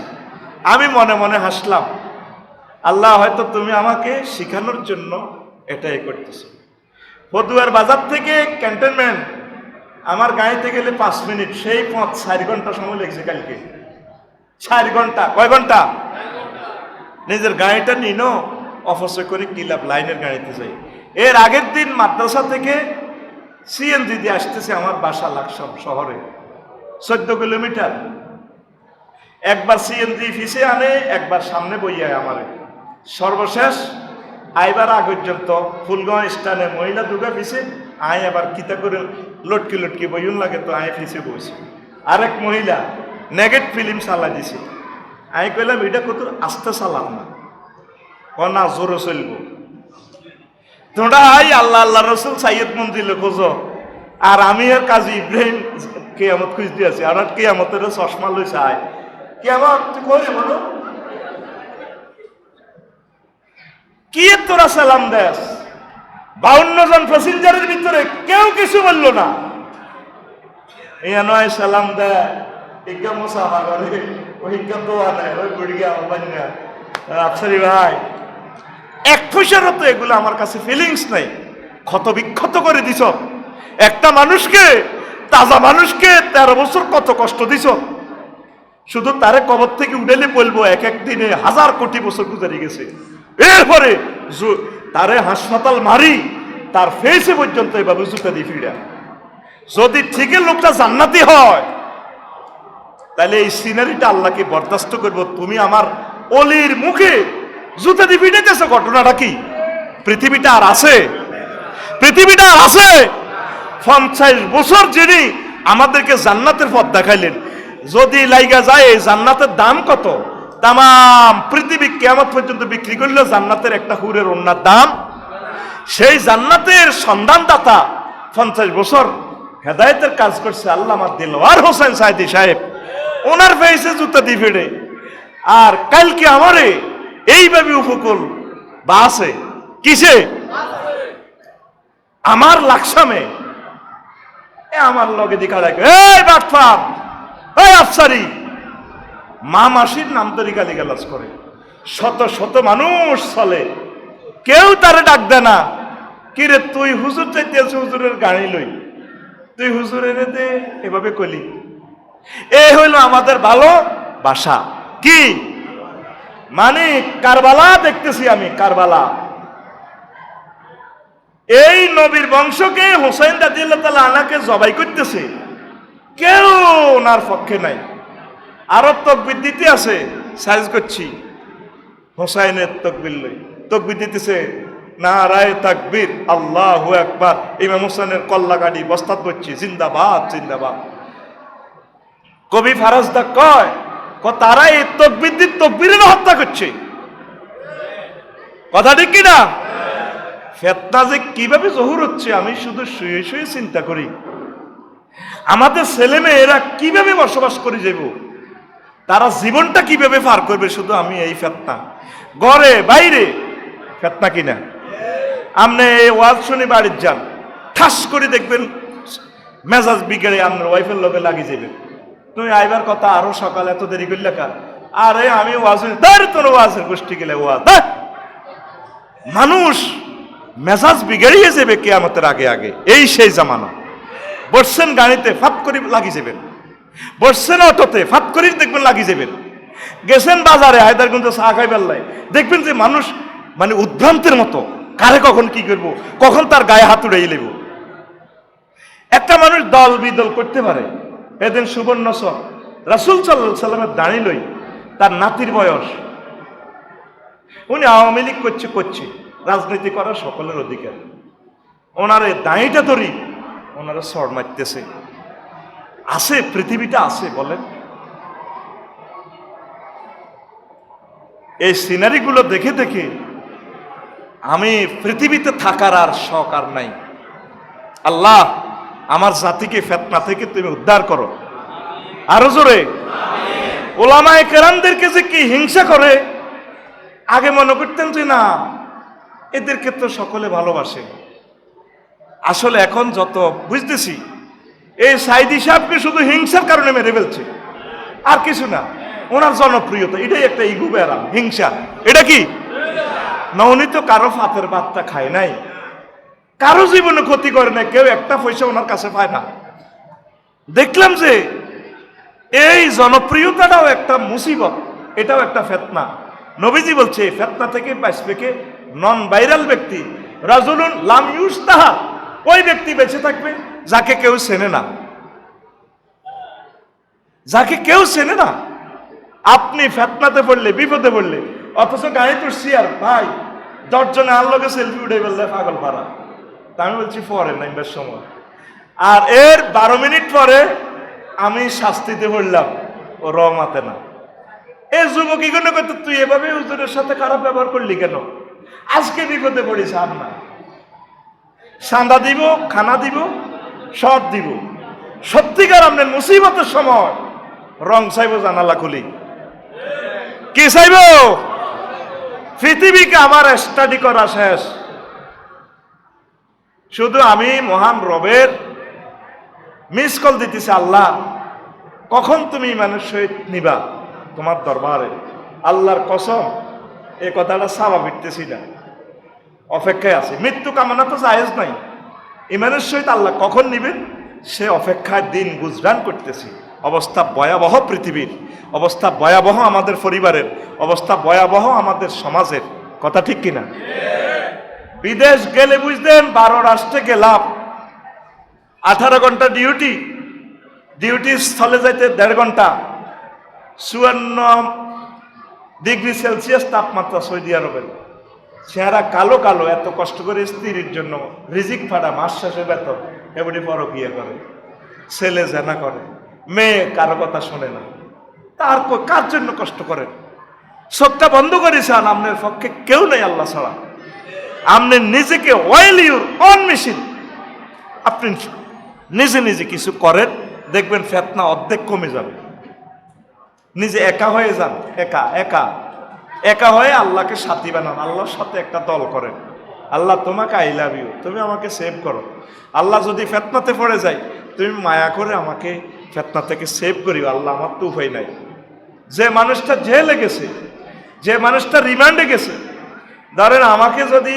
আমি মনে মনে হাসলাম, আল্লাহ হয়তো তুমি আমাকে শিখানোর জন্য এটাই করতেছো। ফতুয়ার বাজার থেকে ক্যান্টনমেন্ট আমার গাড়িতে গেলে 5 মিনিট, সেই পথ 4 ঘন্টা সময় লেগেছে কালকে। 4 ঘন্টা। কয় ঘন্টা? নিজের গাড়িটা নিনো অপচয় করে কি লাভ, লাইনের গাড়িতে যাই। এর আগের দিন মাদ্রাসা থেকে সিএনজি দিয়ে আসতেছে আমার বাসা লাকসাম শহরে, 14 কিলোমিটার। একবার সিএনজি ফিসে আনে, একবার সামনে বইয়ায় আমারে। সর্বশেষ আইবার আগ পর্যন্ত ফুলগাঁও স্টানে মহিলা দুর্গা ফিসে, আয় আবার কিতা করে লটকি লটকি বইন লাগে, তো আয় ফিসে বসে। আরেক মহিলা নেগেট ফিল্ম চালা দিছে। আমি কইলাম এটা কত আস্তে চালাম না, না জোরে চলব। তোমরা আই আল্লাহ আল্লাহ রসুল সাইয়দ মন্দির খোঁজো, আর আমি আর কাজী ইব্রাহিম কেয়ামত খুঁজতে আছি। আর কেয়ামতের চশমা লইছে, আয় কেয়ামত তুই কই বলো কি তোরা সালাম দেস। 52 জন প্যাসেঞ্জারের ভিতরে কেউ কিছু বললো না। ইয়া নয় সালাম দেয়, ইকা মুসাফা করে, ওই দোয়া নেয়, ওই বুড়িয়া বান্না। আফসারি ভাই, এক পয়সারও তো এগুলো আমার কাছে ফিলিংস নাই। ক্ষত বিক্ষত করে দিছ একটা মানুষকে, তাজা মানুষকে 13 বছর কত কষ্ট দিছ। শুধু তারে কবর থেকে উঠেলে বলবো এক এক দিনে 1000 কোটি বছর গুজারি গেছে। এরপরে তারে হাসপাতাল মারি, তার ফেসে পর্যন্ত এভাবে জুতা দিয়ে ফিরা। যদি ঠিকই লোকটা জান্নাতি হয়, তাহলে এই সিনারিটা আল্লাহকে বরদাস্ত করবো। তুমি আমার অলির মুখে জুতা দিয়ে ফিরেতেছ, ঘটনাটা কি? পৃথিবীটা আর আছে? পৃথিবীটা আর আছে? 50 বছর যিনি আমাদেরকে জান্নাতের পথ দেখাইলেন, যদি লাইগা যায় এই জান্নাতের দাম কত, তামাম পৃথিবী কিয়ামত পর্যন্ত বিক্রি করলেও জান্নাতের একটা হুরের ওন্নার দাম। সেই জান্নাতের সন্ধানদাতা 50 বছর হেদায়েতের কাজ করছে আল্লামা দিলওয়ার হোসেন সাইদি সাহেব, ওনার ফেসে জুতা দিয়ে ফেড়ে। আর কালকে আমারে এইভাবে উপকূল বা আছে কিসে আমার লাকসামে আমার লগে দিকা ডাকে, এই বাটফার, এই আফসারি, মা মাসির নাম তরি গালিগালাজ করে। শত শত মানুষ চলে, কেউ তারে ডাক দেয় না। কিরে তুই হুজুর চাইতে আছিস, হুজুরের গাড়ি লই, তুই হুজুরের দে, এভাবে কলি। এই হইল আমাদের ভালো বাসা। কি মানে কারবালা দেখতেছি আমি, কারবালা। এই নবীর বংশকে হোসেন রাদিয়াল্লাহু তাআলা আনাকে জবাই করতেছে, কেউ ওনার পক্ষে নাই। আরো তকবির দিতে আছে, সাইজ করছি হোসাইনের তকবির লই, তকবির দিতেছে নারায়ে তাকবীর, আল্লাহু আকবার। ইমাম হোসেনের কল্লা গাড়ি বস্তাত করছি, জিন্দাবাদ জিন্দাবাদ। কবি ফারাজদা কয় তারা এই তকবির দিয়ে তকবীরের হত্যা করছে। কথা ঠিক কিনা? ফেতনা যে কিভাবে জহুর হচ্ছে আমি শুধু শুয়ে শুয়ে চিন্তা করি। আমাদের ছেলে মেয়েরা কিভাবে বসবাস করে যাব, তারা জীবনটা কিভাবে পার করবে, শুধু আমি এই ফেতনা। ঘরে বাইরে ফেতনা কিনা। আপনি এই ওয়াজ শুনে বাড়ির যান, ঠাস করে দেখবেন মেজাজ বিগড়ে আপনার ওয়াইফের লোকে লাগিয়ে যাবে। তুমি আইবার কথা, আরো সকাল এত দেরি করলে কা? আরে আমি ওয়াজ তোর ওয়াজের গোষ্ঠী গেলে ওয়াজ। মানুষ মেজাজ বিগড়িয়ে যাবে কিয়ামতের আগে আগে। এই সেই জামানা। বসছেন গাড়িতে, ফাপ করে লাগিয়ে যাবেন। বসছেন অটোতে, ফাপ করে দেখবেন লাগিয়ে যাবেন। গেছেন বাজারে হায়দারগঞ্জে চা খাই বেল্লায়, দেখবেন যে মানুষ মানে উদ্ভ্রান্তের মতো, কারে কখন কি করব, কখন তার গায়ে হাত উড়াই নেব। একটা মানুষ দল বিদল করতে পারে। এদিন সুবর্ণচর রাসূল সাল্লাল্লাহু আলাইহি সাল্লামের দাঁড়ি লই, তার নাতির বয়স, উনি আওয়ামী লীগ করছে, রাজনীতি করার সকলের অধিকার। ওনারে দাঁড়িটা ধরি, ওনারা সর মারতেছে। আছে পৃথিবীটা আছে বলেন। এই সিনারিগুলো দেখে দেখে আমি পৃথিবীতে থাকার আর শখ আর নাই। আল্লাহ আমার জাতিকে ফিতনা থেকে তুমি উদ্ধার করো। আরো জোরে। ওলামায়ে কেরামদেরকে যে কি হিংসা করে, আগে মনে করতেন যে না এদেরকে তো সকলে ভালোবাসে। আসলে এখন যত বুঝতেছি এই সাইদি সাহেবকে শুধু হিংসার কারণে মেরে ফেলছে, আর কিছু না। ওনার জনপ্রিয়তা, এটাই একটা ইগো ব্যারাম, হিংসা। এটা কি না, উনি তো কারো ফাতের ভাতটা খায় নাই, কারো জীবনে ক্ষতি করে নাই, কেউ একটা পয়সা ওনার কাছে পায় না। দেখলাম যে এই জনপ্রিয়তাটাও একটা মুসিবত, এটাও একটা ফিতনা। নবীজি বলছে ফিতনা থেকে বাঁচবে কে? নন ভাইরাল ব্যক্তি, রাজুলুন লাম ইউস্তাহা, ওই ব্যক্তি বেঁচে থাকবে যাকে কেউ চেনে না, যাকে কেউ চেনে না। আপনি ফিতনাতে পড়লে, বিপদে পড়লে, অথচ গাড়ি তুলছি আর ভাই 10 জনে আর লগে সেলফি উঠে বললে পাগল পারা। তা আমি বলছি পরে নাইবার সময়, আর এর 12 মিনিট পরে আমি শাস্তিতে পড়লাম, ও রমাতে না। এই যুবক কি কোনো করতে, তুই এভাবে হুজুরের সাথে খারাপ ব্যবহার করলি কেন? আজকে বিপদে পড়িস আর না, চাঁদা দিব, খানা দিব, সব দিব। সত্যিকার আপনার মুসিবতের সময় রং চাইব, জানালা খুলি কি চাইব? পৃথিবীকে আমার স্টাডি করা শেষ। শুধু আমি মহান রবের মিস কল দিতেছি, আল্লাহ কখন তুমি ইমানের সহিত নিবা তোমার দরবারে। আল্লাহর কসম এই কথাটা সাবা ফিরতেছি না, অপেক্ষায় আছে। মৃত্যু কামনা তো জায়েজ নাই, ইমানের সহিত আল্লাহ কখন নিবেন সে অপেক্ষায় দিন গুজরান করতেছি। অবস্থা ভয়াবহ, পৃথিবীর অবস্থা ভয়াবহ, আমাদের পরিবারের অবস্থা ভয়াবহ, আমাদের সমাজের। কথা ঠিক কিনা? বিদেশ গেলে বুঝলেন 12 রাষ্ট্রে গেলাম, 18 ঘন্টা ডিউটি স্থলে যাইতে 1.5 ঘন্টা, 54 ডিগ্রি সেলসিয়াস তাপমাত্রা সৌদি আরবের। চেহারা কালো কালো, এত কষ্ট করে স্ত্রীর জন্য রিজিক ফাড়া, মাস শেষে বেতন, এবারে পরকিয়া করে, ছেলে জেনা করে, মেয়ে কারো কথা শোনে না। তার কার জন্য কষ্ট করেন? চোখটা বন্ধ করেছেন, আপনার পক্ষে কেউ নেই আল্লাহ ছাড়া। আপনি নিজেকে অয়েল ইউর অন মেশিন, আপনি নিজে নিজে কিছু করেন, দেখবেন ফেতনা অর্ধেক কমে যাবে। নিজে একা হয়ে যান, একা একা একা হয়ে আল্লাহকে সাথী বানান, আল্লাহর সাথে একটা দল করেন। আল্লাহ তোমাকে আই লাভ ইউ, তুমি আমাকে সেভ করো। আল্লাহ যদি ফেতনাতে পড়ে যায়, তুমি মায়া করে আমাকে ফেতনা থেকে সেভ করিও। আল্লাহ, আমার তো উপায় নাই। যে মানুষটা জেলে গেছে, যে মানুষটা রিমান্ডে গেছে, ধরেন আমাকে যদি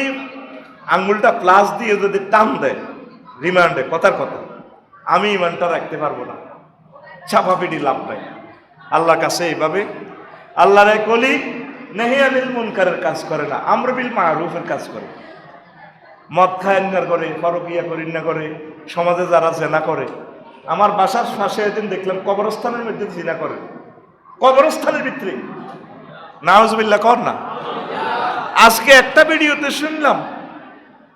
আঙ্গুলটা প্লাস দিয়ে যদি টান দেয় রিমান্ডে, কথার কথা, আমি ইমানটা রাখতে পারবো না, চাপাপিটি লাভ নাই। আল্লাহর কাছে এইভাবে আল্লাহর এক ওলি নেহি আনিল মুনকারের কাজ করে না, আমর বিল মারুফের কাজ করে। মদ খায় না করে, পরকিয়া করি না করে, সমাজে যারা জেনা করে। আমার বাসার পাশে একদিন দেখলাম কবরস্থানের মধ্যে জিনা করে, কবরস্থানের ভিতরে। নাউজুবিল্লাহ কর না। আজকে একটা ভিডিওতে শুনলাম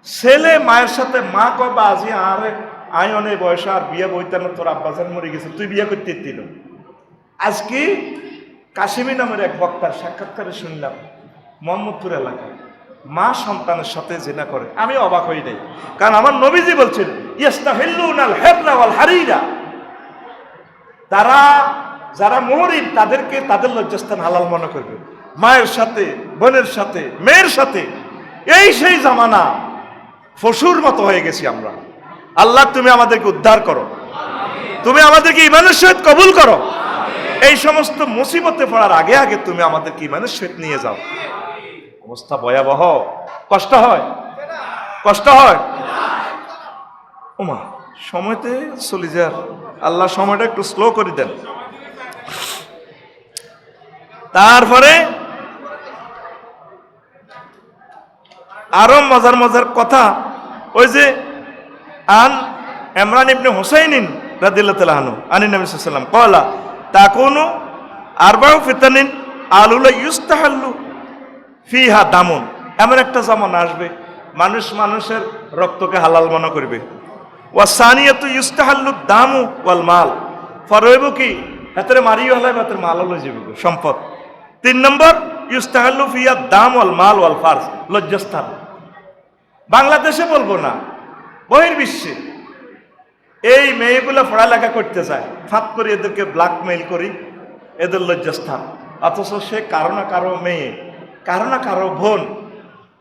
ছেলে মায়ের সাথে, মা কবা আজি আরে আই অনেক বয়স আর বিয়ে বইতানো, তোর আব্বাজান মরে গেছে, তুই বিয়ে করতে দিল। আজকে কাশিমি নামের এক বক্তার সাক্ষাৎকারে শুনলাম মোহাম্মদপুর এলাকায় মা সন্তানের সাথে জিনা করে। আমি অবাক হই নাই, কারণ আমার নবীজি বলছেন ইস্তাহিল্লুনাল হিররা ওয়াল হারিরা, তারা যারা মুহরিম তাদেরকে তাদের লজ্জাস্থান হালাল মনে করবে। মায়ের সাথে, বোনের সাথে, মেয়ের সাথে, এই সেই জামানা। পশুর মতো হয়ে গেছি আমরা। আল্লাহ, তুমি আমাদেরকে উদ্ধার করো, তুমি আমাদেরকে ইমানের সহিত কবুল করো। এই সমস্ত মুসিবতে পড়ার আগে আগে তুমি আমাদেরকে ইমানের সহিত নিয়ে যাও। অবস্থা ভয়াবহ, কষ্ট হয়, কষ্ট হয়। ওমা, সময়তে চলে যার, আল্লাহ সময়টা একটু স্লো করে দেন। তারপরে আরো মজার মজার কথা, ওই যে আন ইমরান ইবনে হুসাইনিন রাদিয়াল্লাহু তাআলা আনহু আনি নবী সাল্লাল্লাহু আলাইহি ওয়াসাল্লাম ক্বালা তাকুনু আরবাউ ফিতানিন আলুলা ইউস্তাহাল্লু ফিহা দামুন। এমন একটা জামানা আসবে মানুষ মানুষের রক্তকে হালাল মনে করবে। ওয়া সানিয়াতু ইউস্তাহাল্লু দামু ওয়াল মাল, ফরইব কি হাতের মারিও হলাই বাতের মাল হলো যাবে সম্পদ। 3 নম্বর ইউস্তাহাল্লু ফিহা দাম ওয়াল মাল ওয়াল ফারজ, লজ্জাস্থান। বাংলাদেশে বলবো না, বহির্বিশ্বে এই মেয়েগুলো পড়ালেখা করতে চায়, ফাঁদ করি এদেরকে ব্ল্যাকমেইল করি, এদের লজ্জাস্থান। অথচ সে কারো না কারো মেয়ে, কারো না কারো বোন,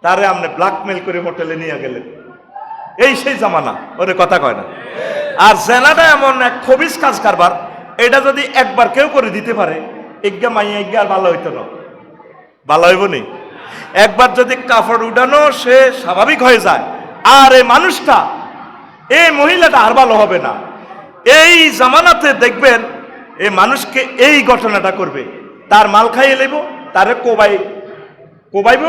তারে আপনি ব্ল্যাকমেইল করে হোটেলে নিয়ে গেলেন। এই সেই জামানা, ওরে কথা কয় না। আর জেনাটা এমন এক খবিস কাজ কারবার, এটা যদি একবার কেউ করে দিতে পারে, ইজ্ঞা মাইয়া ইজ্ঞা আর ভালো হইতো না, ভালো হইব নি। একবার যদি কাপড় উঠানো সে স্বাভাবিক হয়ে যায়, আর এই মানুষটা, এই মহিলাটা আর ভালো হবে না। এই জামানাতে দেখবেন এই মানুষকে এই ঘটনাটা করবে, তার মাল খাইয়ে লেব, তারে কোবাইব,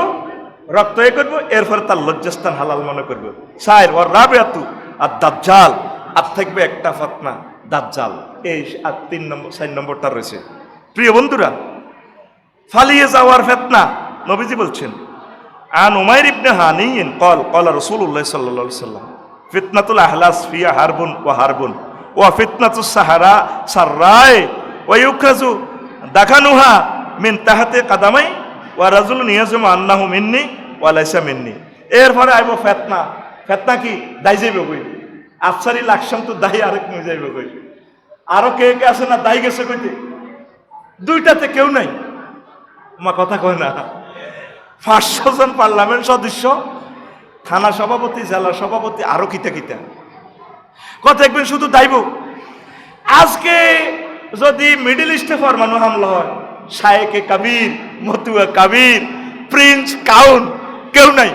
রক্ত এ করবো, এরপরে তার লজ্জাস্থান হালাল মনে করবো। সাইর ওর রাবেয়াতু আর দাজ্জাল, আর থাকবে একটা ফতনা দাজ্জাল। এই আর 3 নম্বর 4 নম্বরটা রয়েছে। প্রিয় বন্ধুরা, ফালিয়ে যাওয়ার ফিতনা, নবীজি বলছেন আন উমাইর ইবনে হানিন ক্বালা রাসূলুল্লাহ সাল্লাল্লাহু আলাইহি ওয়াসাল্লাম ফিতনাতুল আহলাস ফিয়া হারবুন ওয়া হারবুন ওয়া ফিতনাতুস সাহারা সাররাই ওয়া ইউখাযু দাখানুহা মিন তাহতি কাদামাই ওয়া রাজুলুন ইয়াজমু আন্নাহু মিন্নি ওয়া লাইসা মিন্নি। এরপরে আইব ফিতনা। ফিতনা কি? দাই যাইবে কই, আফসারি লাকসাম তো দাই আরেক নিয়ে যাইবে কই। আরো কে কে আছে না দাই গেছে কইতে, দুইটাতে কেউ নাই। মা কথা কয় না। 500 জন পার্লামেন্ট সদস্য, থানা সভাপতি, জেলা সভাপতি, আরো কিতা কিতা কথা একবেন শুধু দাইব। আজকে যদি মিডল ইস্টে পরমাণু হামলা হয়, শায়েকে কাবির, মতুয়া কাবির, প্রিন্স কাউন, কেউ নাই।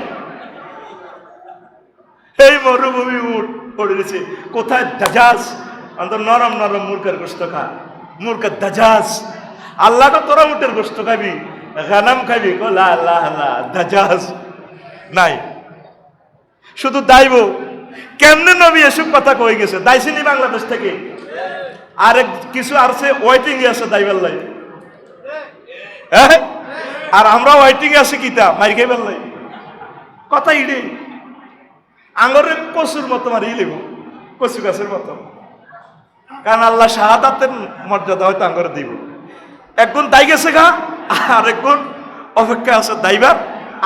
এই মরুভূমি উঠ পড়েছে, কোথায় দাজাজ, অন্তর নরম নরম মূর্খের গোস্ত খা, মূর্খের দাজাজ। আল্লাহ তো তোরা উটের গোস্ত খাবি, গানাম খাবি, কোলা আল্লাহ আল্লাহ, দাজাজ নাই। শুধু দাইব। কেমনে নবী এসব কথা কই গেছে? দাইছিনি বাংলাদেশ থেকে। আরেক কিছু আছে ওয়েটিং এ আছে দাইবার লাই, আর আমরা ওয়েটিং এ আছি কিতা মারি খাইবার লাই। কথা ইডি আঙরে কচুর মতো মারি লিব, কচু গাছের মতো। কারণ আল্লাহ শাহাদাতের মর্যাদা হয়তো আঙরে দিব। একগুণ দাই গেছে গা, আর একগুণ অপেক্ষা আছে দাইবার,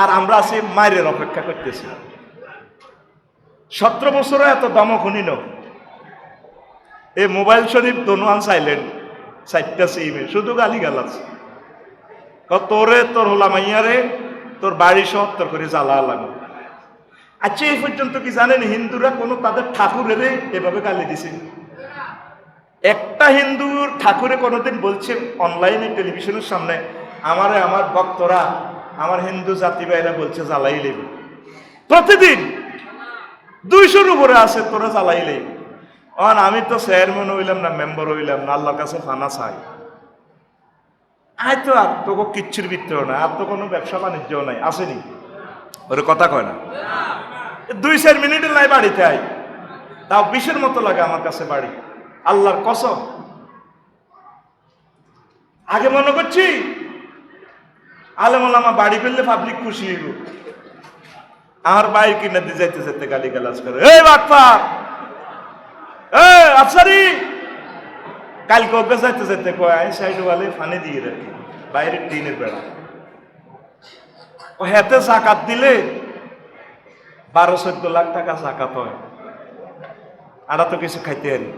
আর আমরা আছি মায়ের অপেক্ষা করতেছি। 17 বছরও এত দমক শুনিল। এই মোবাইল শরীফ দোনোয়ান সাইলেন্ট, 4টা সিমে শুধু গালি গালাজ। তোরে তোর হলাম মাইয়ারে তোর বাড়ি সহ তোর করে জ্বালা লাগবে। আচ্ছা, এই পর্যন্ত কি জানেন হিন্দুরা কোনো তাদের ঠাকুরের এভাবে গালি দিছে? একটা হিন্দুর ঠাকুরে কোনোদিন বলছে অনলাইনে টেলিভিশনের সামনে, আমার ভক্তরা, আমার হিন্দু জাতি ভাইরা বলছে জ্বালাই লেবে। প্রতিদিন 200-র উপরে আছে, তোরা জ্বালাই লেবে। আমি তো চেয়ারম্যান হইলাম না, মেম্বার হইলাম না, আল্লাহর কাছে ফানা চাই। তো আর তোকে কিচ্ছুর ভিতরেও নাই, আর তো কোনো ব্যবসা বাণিজ্যও নাই, আসেনি? ওরে কথা কয় না। 2-4 মিনিটের নাই বাড়িতে আই, তাও 20-এর মতো লাগে আমার কাছে বাড়ি, আল্লাহর কসম। আগে মনে করছি আলেমুলামা বাড়ি ফেললে পাবলিক খুশি হইব। আমার বাইর কিনে দিয়ে যাইতে যেতে গালি গালাজ করে, এই বাটপার, আফসারি, কালকে ওকে যাইতে যেতে কয় সাইড ওয়ালে ফানি দিয়ে রাখি বাইরের টিনের বেড়া। ও হাতে জাকাত দিলে 12-14 লাখ টাকা জাকাত হয়। আর তো কিছু খাইতে হারি।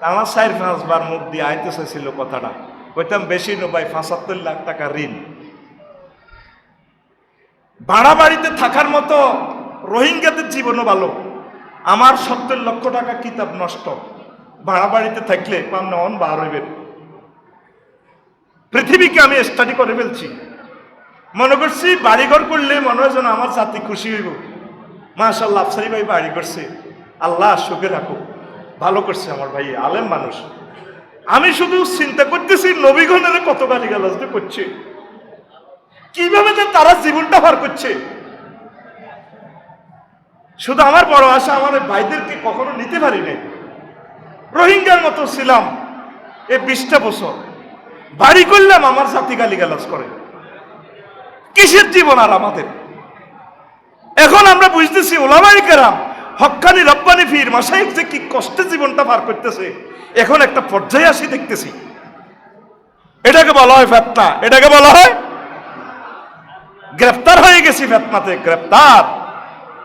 আমার 4-5 বার মুখ দিয়ে আইতে চাইছিল কথাটা, কইতাম বেশি নো ভাই, 75 লাখ টাকা ঋণ। ভাড়া বাড়িতে থাকার মতো রোহিঙ্গাদের জীবনও ভালো। আমার 70 লক্ষ টাকা কিতাব নষ্ট ভাড়া বাড়িতে থাকলে পান বার হইবেন। পৃথিবীকে আমি স্টাডি করে ফেলছি, মনে করছি বাড়িঘর করলে মনে হয় যেন আমার জাতি খুশি হইব। মাশাআল্লাহ, আফসারি ভাই বাড়ি করছে, আল্লাহ সুখে রাখো, ভালো করছে আমার ভাই, আলেম মানুষ। আমি শুধু চিন্তা করতেছি নবীগণের কত গালিগালাজ করছে, কিভাবে যে তারা জীবনটা পার করছে। শুধু আমার বড় আশা, আমার ভাইদেরকে কখনো নিতে পারি নাই। রোহিঙ্গার মতো ছিলাম এই 20টা বছর, বাড়ি করলাম, আমার জাতি গালিগালাজ করে। কিসের জীবন আর আমাদের? এখন আমরা বুঝতেছি ওলামায়ে কেরাম, হক্কানি রব্বানি ফির মাশায়েখ যে কি কষ্টে জীবনটা পার করতেছে। এখন একটা পর্যায়ে আসি দেখতেছি, এটাকে বলা হয় ফিতনা, এটাকে বলা হয় গ্রেফতার হয়ে গেছি, ফিতনাতে গ্রেফতার।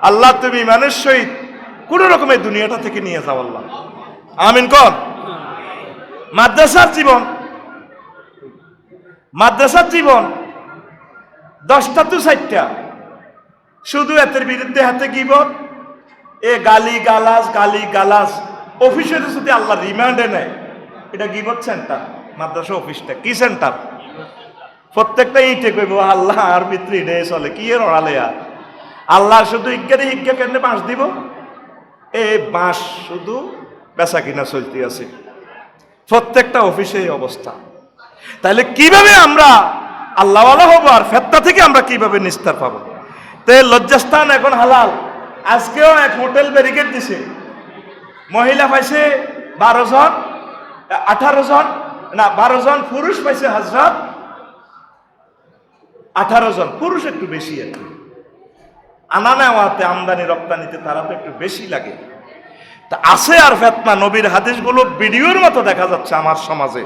আল্লাহ তুমি ইমানের সহিত কোন রকমের দুনিয়াটা থেকে নিয়ে যাও আল্লাহ, আমিন কর। মাদ্রাসার জীবন, মাদ্রাসার জীবন 10টা তো 4টা, শুধু এতের বিরুদ্ধে হাতে গিবত, এ গালি গালাজ। অফিসে যদি আল্লাহ রিমান্ডে নেয়, এটা গিবত সেন্টার। মাদ্রাসা অফিসটা কি সেন্টার? প্রত্যেকটা ইটে কইব আল্লাহ আর ভিতরে ইটে চলে, কি এর অড়ালে আর আল্লাহ শুধু ইজ্ঞা কেন বাঁশ দিব? এই বাঁশ শুধু বেচা কিনা চলতে আছে, প্রত্যেকটা অফিসে এই অবস্থা। তাহলে কিভাবে আমরা আল্লাহওয়ালা হবো, আর ফিতনা থেকে আমরা কিভাবে নিস্তার পাবো? তো লজ্জাস্থান এখন হালাল। আজকেও এক হোটেল ব্যারিকেড দিছে, মহিলা পাইছে 12 জন, 18 জন না 12 জন পুরুষ পাইছে হযরত, 18 জন পুরুষ একটু বেশি আর কি। আনা নেওয়াতে, আমদানি রপ্তানিতে তারা তো একটু বেশি লাগে। তা আছে আর ফিতনা, নবীর হাদিসগুলো ভিডিওর মতো দেখা যাচ্ছে আমার সমাজে।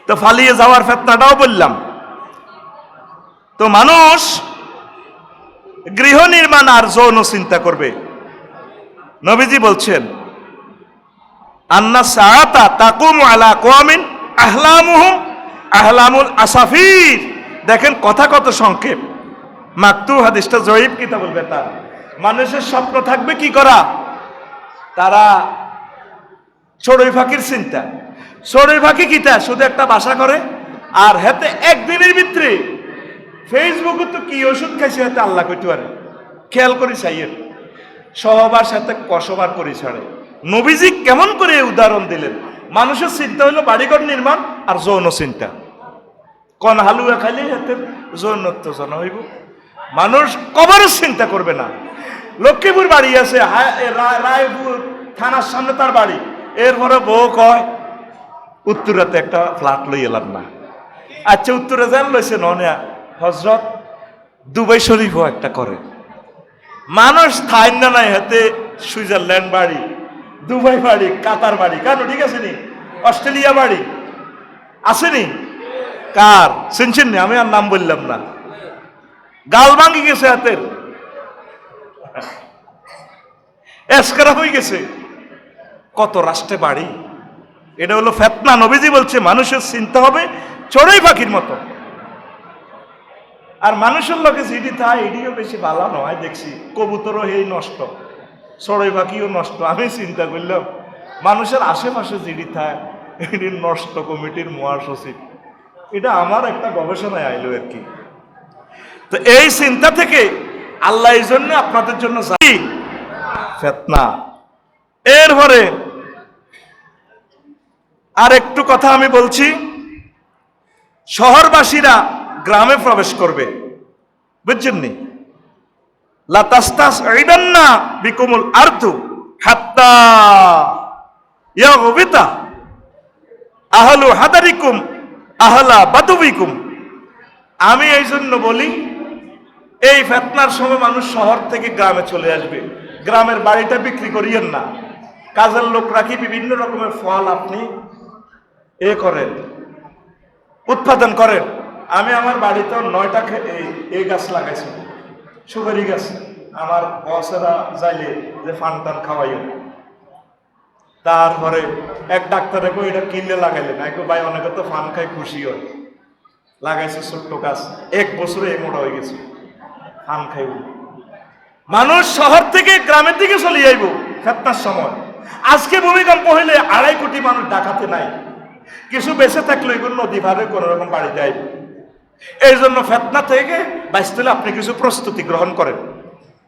তো ফালিয়ে যাওয়ার ফিতনাটাও বললাম। তো মানুষ গৃহ নির্মাণ আর যৌন চিন্তা করবে। নবীজি বলছেন, আন্না সাআতা তাকুমু আলা কওমিন আহলামুহুম আহলামুল আসাফির। দেখেন কথা কত সংক্ষেপ, মাকতু, হাদিসটা জয়ীফ কিতাবুল বেতার। মানুষের স্বপ্ন থাকবে কি করা? তারা চড়ুই পাখির চিন্তা। চড়ুই পাখি কিতা শুধু একটা বাসা করে, আর হেতে একদিনের ভিতরে ফেসবুকে তো কি ওষুধ খাইছে হাতে আল্লাহ কইতে পারে। খেয়াল করি চাইয়ের সহবার সাথে কসবার করে ছাড়ে। নবীজি কেমন করে উদাহরণ দিলেন? মানুষের চিন্তা হলো বাড়িঘর নির্মাণ আর যৌন চিন্তা। কোন হালুয়া খাইলে হাতে যৌনত্ব জন হইব। মানুষ কবরের চিন্তা করবে না। লক্ষ্মীপুর বাড়ি আছে, রায়পুর থানার সামনে তার বাড়ি, এরপরে বউ কয় উত্তরাতে একটা ফ্ল্যাট লই এলাম না। আচ্ছা উত্তরে যান লইছে নয়া হজরত দুবাই শরীফও একটা করে। মানুষ থাইন না নাই হাতে সুইজারল্যান্ড বাড়ি, দুবাই বাড়ি, কাতার বাড়ি, কেন ঠিক আছে নি? অস্ট্রেলিয়া বাড়ি আসেনি? কার চিনছেন না? আমি আর নাম বললাম না। গাল ভাঙি গেছে হাতের, এসকারা হয়ে গেছে। কত রাষ্ট্রে বাড়ি, এটা হলো ফেতনা। নবীজি বলছে মানুষের চিন্তা হবে চড়ুই পাখির মতো। আর মানুষের লোকে যেটি থাকে এটিও বেশি ভালো নয়। দেখছি কবুতরও এই নষ্ট, চড়ুই পাখিও নষ্ট। আমি চিন্তা করলাম মানুষের আশেপাশে যেটি থাকে এটি নষ্ট। কমিটির মহাসচিব, এটা আমার একটা গবেষণায় আইলো আর কি। তো এই চিন্তা থেকে আল্লাহ এই জন্য আপনাদের জন্য ফেতনা। এরপরে আর একটু কথা আমি বলছি, শহরবাসীরা গ্রামে প্রবেশ করবে, বুঝছেন নি? লাতাস্তাসঈদান্না বিকুমুল আরদু হাত্তা ইয়াগবিতা আহলু হাদারিকুম আহলা বাদুবিকুম। আমি এই জন্য বলি এই ফেতনার সময় মানুষ শহর থেকে গ্রামে চলে আসবে। গ্রামের বাড়িটা বিক্রি করিয়েন না, কাজের লোক রাখি, বিভিন্ন রকমের ফল আপনি করেন, উৎপাদন করেন। আমি আমার বাড়িতে 9টা এই গাছ লাগাইছি, সুপারি গাছ। আমার বসেরা যাইলে যে ফান টান খাওয়াইও। তারপরে এক ডাক্তারে কই এটা কিনলে লাগাইলে না, ভাই অনেকে তো ফান খাই খুশি হয়। লাগাইছে ছোট্ট গাছ, 1 বছরে এই মোটা হয়ে গেছে, ফান খাইব। মানুষ শহর থেকে গ্রামের দিকে চলে যাইব ফেতনার সময়। আজকে ভূমিকম্প হইলে 2.5 কোটি মানুষ ঢাকাতে নাই, কিছু বেঁচে থাকলে এগুলো নদী ভাবে কোন রকম বাড়িতে আইব। এই জন্য ফেতনা থেকে বাঁচতে হলে আপনি কিছু প্রস্তুতি গ্রহণ করেন।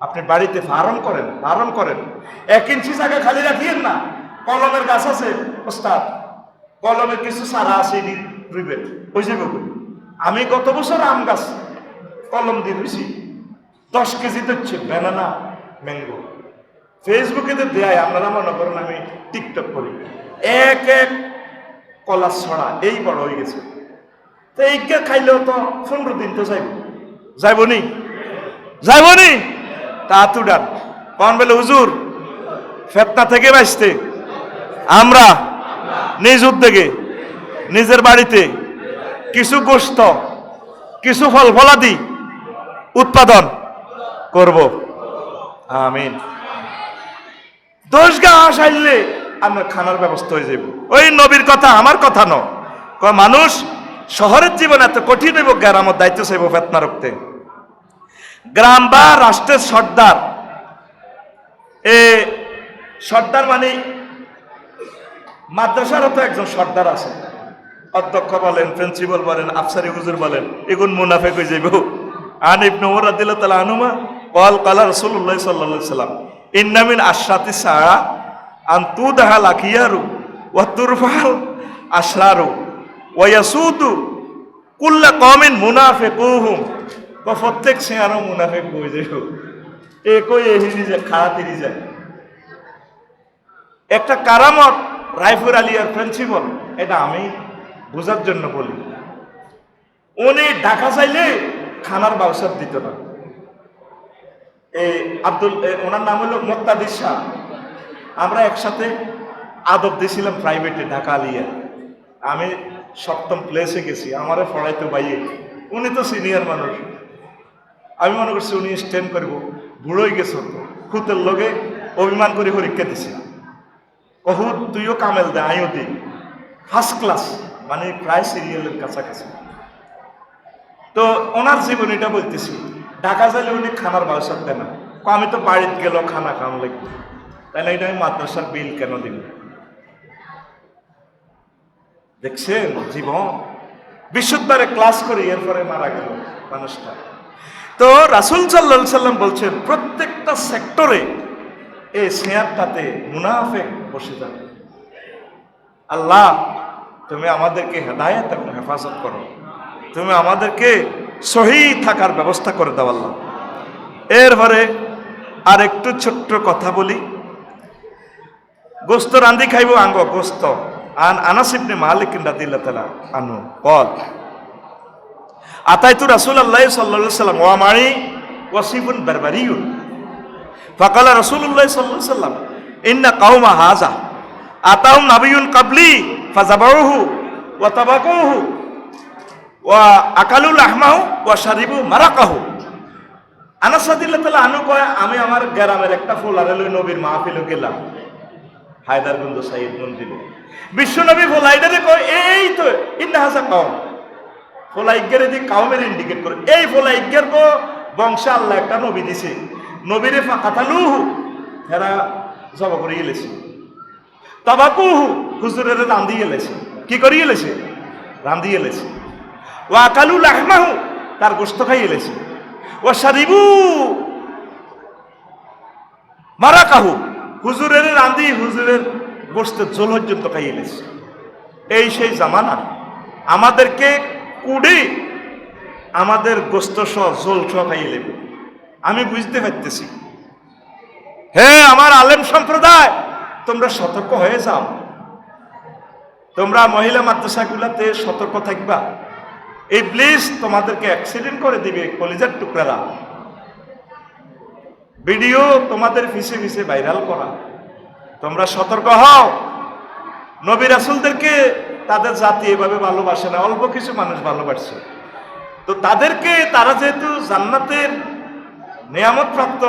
আপনি বাড়িতে ফার্ম করেন। 1 ইঞ্চি জায়গা খালি রাখিয়েন না। কলমের গাছ আছে ওস্তাদ, কলমের কিছু চারা আছে, রুইবেন, ওই যে আমি গত বছর আম গাছ কলম দিয়ে রুইছি, 10 কেজি দিচ্ছে ব্যানানা ম্যাঙ্গো। ফেসবুকে তো দেয়, আপনারা মনে করেন আমি টিকটক করি। 1 কলা ছড়া এই বড় হয়ে গেছে। তো এইটা খাইলেও তো 15 দিন তো যাইবনি তা তুডান কন বলে হুজুর ফেতনা থেকে বাঁচতে আমরা নিজ উদ্যোগে নিজের বাড়িতে কিছু গোশত, কিছু ফল ফলাদি উৎপাদন করব। আমিন। 10 গাছ আইলে আমরা খানার ব্যবস্থা হয়ে যাব। ওই নবীর কথা, আমার কথা ন। মানুষ শহরের জীবন এত কঠিন হইব, গ্রামের দায়িত্ব চাইব ফেতনা রুখতে। গ্রাম বা রাষ্ট্রের সর্দার, সর্দার মানে মাদ্রাসারও তো একজন সর্দার আছে, অধ্যক্ষ বলেন, প্রিন্সিপাল বলেন, আফসারি হুজুর বলেন, এগুন মুনাফেক হয়ে যাইব। আন ইবনে ওমর রাদিয়াল্লাহু তাআলা আনহুমা ক্বাল ক্বালা রাসূলুল্লাহ সাল্লাল্লাহু আলাইহি ওয়াসাল্লাম ইন্না মিন আশরাতি সাআ আন তুদহাল আকিয়ারু ওয়া তুরফাল আশরারু ওয়া ইয়াসুদু কুল্লা কওমিন মুনাফিকুহুম। প্রত্যেক সিয়ারও মুনাফিক হয়ে যাইব। কই এহিনি যে খাড়াতিরি যায়। একটা কারামত রাইফুর আলিয়ার প্রিন্সিপাল, এটা আমি বোঝার জন্য বলি। উনি ঢাকা চাইলে খানার ব্যবস্থা দিত না। ওনার নাম হলো মুক্তাদির শাহ। আমরা একসাথে আদব দিয়েছিলাম প্রাইভেটে ঢাকা আলিয়া। আমি 7ম প্লেসে গেছি, আমারে পড়াইতো বাইয়ে। উনি তো সিনিয়র মানুষ, আমি মনে করছি উনি স্ট্যান্ড করবো। বুড়োই গেছ তো, খুতের লগে অভিমান করে পরীক্ষা দিছি। কহুদ তুইও কামেল দে, আইও দি, ফার্স্ট ক্লাস, মানে প্রায় সিরিয়ালের কাছাকাছি। তো ওনার জীবনীটা বলতেছি। ঢাকা যাইলে উনি খানার ব্যবস্থা দেয় না। আমি তো বাড়িতে গেল খানা খাওয়ান লাগবে, তাহলে এটা আমি মাদ্রাসার বিল কেন দিব? দেখছেন জীবন। বিশুদ্ধভাবে ক্লাস করি, এরপরে মারা গেল মানুষটা। তো রাসূল সাল্লাল্লাহু আলাইহি সাল্লাম বলছেন প্রত্যেকটা সেক্টরে এই শেয়ারটাতে মুনাফিক বসে যাবে। আল্লাহ তুমি আমাদেরকে হেদায়েত এবং হেফাজত করো, তুমি আমাদেরকে সহি থাকার ব্যবস্থা করে দাও আল্লাহ। এরপরে আর একটু ছোট্ট কথা বলি। গোস্ত রান্ধি খাইব আঙ্গ গোস্ত। আন আনাস ইবনে মালিক রাদিয়াল্লাহু তাআলা আনহু বল আতাইতু রাসূলুল্লাহ সাল্লাল্লাহু আলাইহি ওয়াসাল্লাম ওয়া মারি ওয়াসিফুন বারবারিয়ুন ফাকালা রাসূলুল্লাহ সাল্লাল্লাহু আলাইহি ওয়াসাল্লাম ইন্না কাওমা হাযা আতাহুম নাবিয়্যুন ক্বাবলি ফাযাবাউহু ওয়া তাবাকুহু ওয়া আকালুল আহমাহু ওয়া শারিবু মারাকাহু। আনাস রাদিয়াল্লাহু তাআলা আনহু কয়, আমি আমার গ্রামের একটা ফোলারে লই নবীর মাহফিলে গেলাম, হায়দারগঞ্জ সাইদ মন্দিরে। বিশ্বনবী ফোলাইটারে কয়, এই তো ইন্নাহাসা কওম। ফোলাইগের দি কাউমের ইন্ডিকেট করে, এই ফোলাইগের কো বংশে আল্লাহ একটা নবী দিছে, নবীরে ফাকাতালুহু, এরা জব করে গেলেছে। তাবাকুহু, হুজুরের রান্ধি গেলেছে, কি করি গেলেছে? রান্ধি গেলেছে। ওয়া আকালুল আহমাহু, তার গোশত খাই গেলেছে। ওয়া শারিবু মারাকাহু, হুজুরের রান্ধি হুজুরের গোশতের ঝোল পর্যন্ত খাই গেলেছে। এই সেই জামানা, আমাদেরকে কুড়ি আমাদের গোস্ত সহ ঝোল সহ খাইয়ে নেবে। আমি বুঝতে পারতেছি, হে আমার আলেম সম্প্রদায়, তোমরা সতর্ক হয়ে যাও। তোমরা মহিলা মাদ্রাসাগুলোতে সতর্ক থাকবা। ইবলিস তোমাদেরকে অ্যাক্সিডেন্ট করে দিবে, কলিজার টুকরারা। ভিডিও তোমাদের পিছে পিছে ভাইরাল করা, তোমরা সতর্ক হও। নবী রাসূলদেরকে তাদের জাতি এভাবে ভালোবাসে না, অল্প কিছু মানুষ ভালোবাসছে। তো তাদেরকে, তারা যেহেতু জান্নাতের নিয়ামত প্রাপ্ত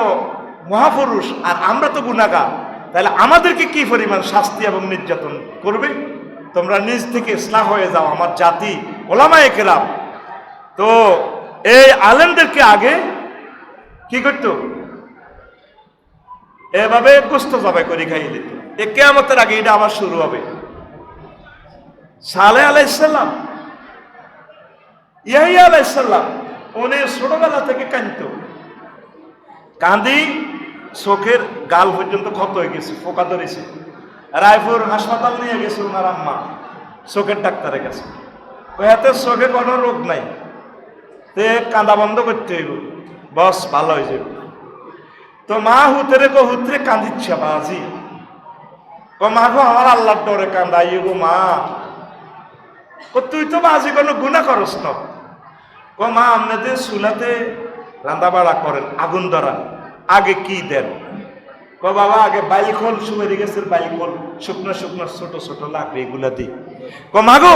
মহাপুরুষ, আর আমরা তো গুনাহগার, তাহলে আমাদেরকে কি পরিমাণ শাস্তি এবং নির্যাতন করবে? তোমরা নিজ থেকে ইসলাহ হয়ে যাও, আমার জাতি ওলামায়ে কেরাম। তো এই আলেমদেরকে আগে কি করত? এভাবে গোস্ত জবাই করে খাইয়ে দিত। এ কিয়ামতের আগে এটা আবার শুরু হবে। সালেহ আলাইহিস সালাম, ইয়াহইয়া আলাইহিস সালাম, উনি ছোটবেলা থেকে কাঁদত। কাঁদি চোখের গাল পর্যন্ত ক্ষত হয়ে গেছে, পোকা ধরেছে। রায়পুর হাসপাতাল নিয়ে গেছে ওনার আম্মা চোখের ডাক্তারের কাছে। হাতে চোখে কোনো রোগ নাই, তে কাঁদা বন্ধ করতে হইব, বস ভালো হয়ে যাবে। তো মা হুতরে গো হুতরে কাঁদিচ্ছে বাজি, ও মা গো আমার আল্লাহর ডরে কান্দাই গো মা। ও তুই তো বাজি কোনো গুনাহ করস না। ও মা, আপনাদের চুলাতে রান্না বাড়া করেন, আগুন ধরান, আগে কি দেন? ও বাবা, আগে বাইলখোল, সুপারি গাছের বাইলখোল, শুকনো শুকনো ছোট ছোট লাকড়ি, এগুলা দিই। ও মা গো,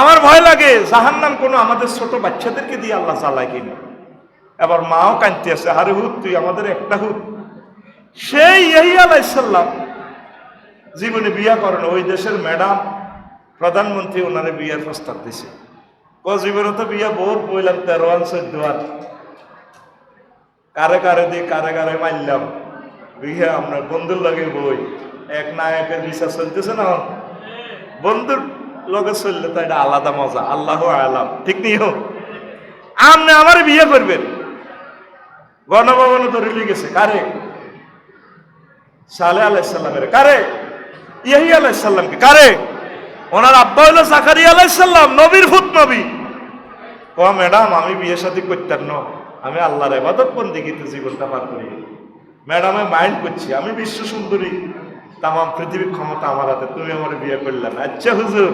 আমার ভয় লাগে জাহান্নাম কোনো আমাদের ছোট বাচ্চাদেরকে দিয়ে আল্লাহ জ্বালায় কিনা। এবার মাও কাঁদতে আছে, আরে হুত তুই আমাদের একটা হুত। সেই ইয়াহইয়া আলাইহিস সালাম জীবনে বিয়া করেন, ওই দেশের ম্যাডাম প্রধানমন্ত্রী ওনারে বিয়ার প্রস্তাব দিছে। ও জীবনে তো বিয়া বহুত বইলাম, 13 14 কারে কারে দিয়ে কারে কারে মারলাম বিয়া। আমরা বন্ধুর লগে বই, এক নায়কের বিচার চলতেছে না, বন্ধুর লগে চললে তো এটা আলাদা মজা। আল্লাহু আলাম, ঠিক নেই হোক। আপনি আমার বিয়ে করবেন, গণভবনে ধরে গেছে কারে? সালেহ আলাইহিস সালামের। কারে? ইয়াহইয়া আলাইহিস সালামকে। কারে? ওনার আব্বা হলো জাকারিয়া আলাইহিস সালাম, নবীর পুত নবী। ও ম্যাডাম, আমি বিয়ে শাদী করতাম না, আমি আল্লাহর ইবাদত বন্দেগীতে জীবনটা পার করি। ম্যাডামে মাইন্ড করছি, আমি বিশ্ব সুন্দরী, তাম পৃথিবীর ক্ষমতা আমার হাতে, তুমি আমার বিয়ে করলে না। আচ্ছা হুজুর।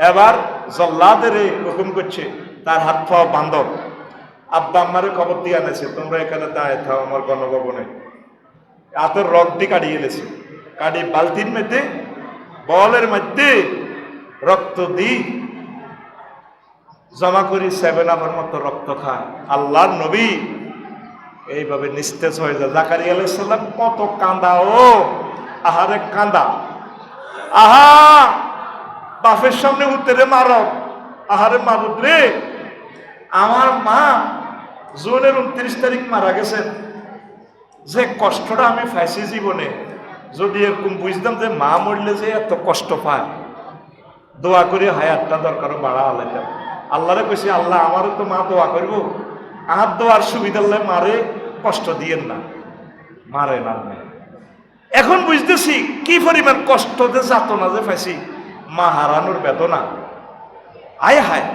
এবার জল্লাদের হুকুম করছে, তার হাত পাওয়া বান্ধব। আব্বা আম্মারে খবর দিয়ে আনেছে, তোমরা এখানে দাঁড়িয়ে থাও আমার গণভবনে। হাতের রক দিয়ে কাটিয়ে এনেছে, কাটি বালতির মধ্যে, বলের মধ্যে রক্ত দিই জমা করি, 7 আপার মতো রক্ত খায়। আল্লাহর নবী এইভাবে নিস্তেজ হয়ে যায়। জাকারিয়া আলাইহিস সালাম কত কান্দা, ও আহারে কান্দা, আহা বাপের সামনে উত্তরে মারব, আহারে মাবুদ রে, আমার মা জুনের 29 তারিখ মারা গেছেন। যে কষ্টটা আমি পাইছি জীবনে, যদি এরকম বুঝতাম যে মা মরলে যে এত কষ্ট পায়, দোয়া করে হায়াতটা দরকার বাড়া আলাইতাম। আল্লাহরে কইছি, আল্লাহ আমারও তো মা দোয়া করবো, আর দোয়ার সুবিধা মারে কষ্ট দিয়েন না, মারে না। এখন বুঝতেছি কি পরিমাণ কষ্ট যে যাতনা যে পাইছি, মা হারানোর বেদনা। আয় হায়,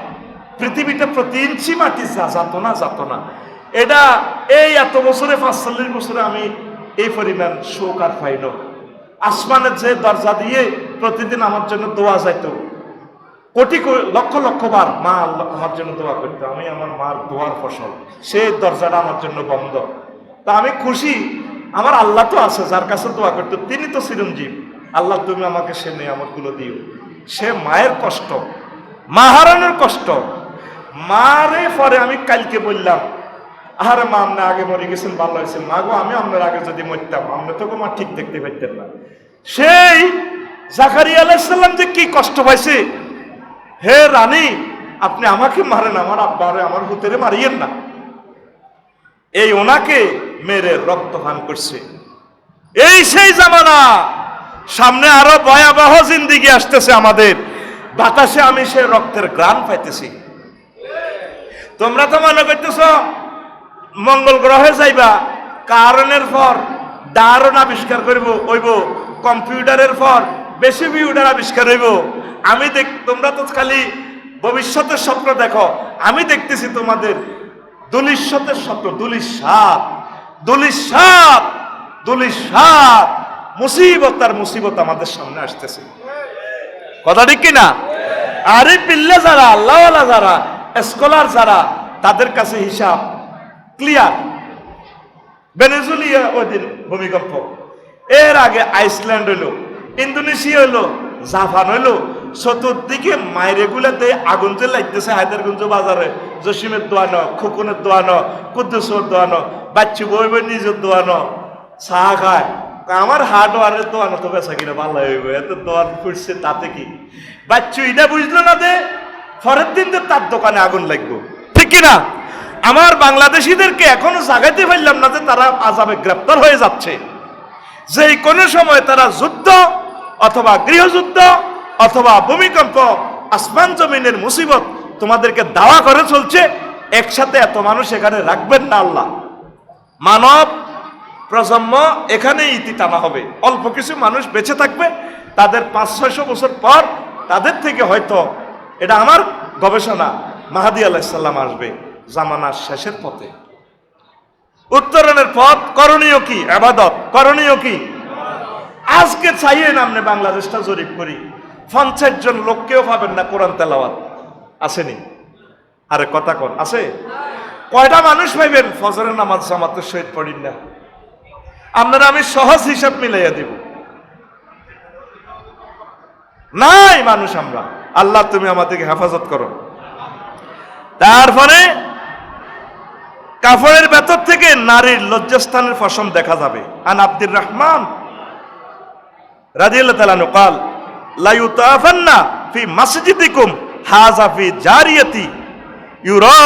পৃথিবীটা প্রতি ইঞ্চি মাটি যাতনা যাতনা। এটা এই এত বছরে 45 বছরে আমি এই পরিমাণ শোক আর পাই না। আসমানের যে দরজা দিয়ে প্রতিদিন আমার জন্য দোয়া যাইতো, কোটি লক্ষ লক্ষ বার মা আমার জন্য দোয়া করতো, আমি আমার মার দোয়ার ফসল, সেই দরজাটা আমার জন্য বন্ধ। তা আমি খুশি, আমার আল্লাহ তো আছে যার কাছে দোয়া করতো, তিনি তো চিরঞ্জীব। আল্লাহ তুমি আমাকে সে নিয়ামতগুলো দিও। সে মায়ের কষ্ট, মা হারানোর কষ্ট। মারে পরে আমি কালকে বললাম, আরে মা আপনি আগে মরে গেছেন, ভালো হয়েছেন। মা গো, আমি আপনার আগে যদি মরতাম, আপনি তো মা ঠিক দেখতে পাইতেন না। সেই জাকারিয়া আলাইহিস সালাম যে কি কষ্ট পাইছে, হে রানী আপনি আমাকে মারেন, আমার আব্বারে আমার হুতেরে মারিয়েন না। এই ওনাকে মেরে রক্ত পান করছে। এই সেই জামানা, সামনে আরো ভয়াবহ জিন্দেগি আসতেছে আমাদের। বাতাসে আমি সে রক্তের গ্রাণ পাইতেছি। তোমরা তো মনে করতেছ মঙ্গল গ্রহে যাইবা, কারণের পর দারুণ আবিষ্কার করব হইব, কম্পিউটারের পর বেশি বিউটার আবিষ্কার হইব। আমি তোমরা তো খালি ভবিষ্যতের স্বপ্ন দেখো, আমি দেখতেছি তোমাদের দুলিশতের স্বপ্ন। দুলিশাত মুসিবত আর মুসিবত আমাদের সামনে আসতেছে। কথা ঠিক কিনা? আরে পিল্লে যারা, আল্লাহওয়ালা যারা, স্কলার যারা, তাদের কাছে হিসাব ক্লিয়ার। ভেনেজুয়েলা ওই দিন ভূমিকম্প, এর আগে আইসল্যান্ড হইলো, ইন্দোনেশিয়া হইলো, জাপান হইলো। চতুর্দিকে মাইরেগুলাতে আগুন যে লাগতেছে। হায়দারগঞ্জ বাজারে জসিমের দোয়ানো, খোকনের দোয়ানো, কুদ্দুসের দোয়ানো, বাচ্চু বই বই নিজের দোয়ানো, চা খায়। আমার হার্ডওয়ারের দোয়ানো তো বেচা কিনা ভালো হইব, এত দোয়ান ফুটছে তাতে কি। বাচ্চু এটা বুঝলো না যে পরের দিন তো তার দোকানে আগুন লাগবো, ঠিক কিনা? আমার বাংলাদেশিদেরকে এখনো জাগাইতে পারলাম না যে তারা আযাবে গ্রেপ্তার হয়ে যাচ্ছে। যে কোনো সময় তারা যুদ্ধ অথবা গৃহযুদ্ধ অথবা ভূমিকম্প, আসমান জমিনের মুসিবত তোমাদেরকে দাওয়া করে চলছে। একসাথে এত মানুষ এখানে রাখবেন না আল্লাহ। মানব প্রজন্ম এখানে ইতি টানা হবে। অল্প কিছু মানুষ বেঁচে থাকবে, তাদের 500-600 বছর পর তাদের থেকে হয়তো, এটা আমার গবেষণা, মাহাদী আলাইহিস সালাম আসবে জামানার শেষের পথে। উত্তরণের পথ করণীয় কি? ইবাদত। করণীয় কি? আজকে চাইয়ে নামনে বাংলাদেশটা জরিপ করি, 50 জন লোককেও পাবেন না কোরআন তেলাওয়াত। আসেনি? আরে কথা কোন আছে? কয়টা মানুষ পাইবেন ফজরের নামাজ জামাতের সহিত পড়েন না? আপনারা আমি সহজ হিসাব মিলাইয়া দিব। নাই মানুষ আমরা। আল্লাহ তুমি আমাদেরকে হেফাজত করো। তারপরে কাফনের ভেতর থেকে নারীর লজ্জাস্থানের ফসম দেখা যাবে। আন আব্দুর রহমান রাদিয়াল্লাহু তাআলা আনহু قال لا يطافن في مسجدكم هذا في جاريتي يرى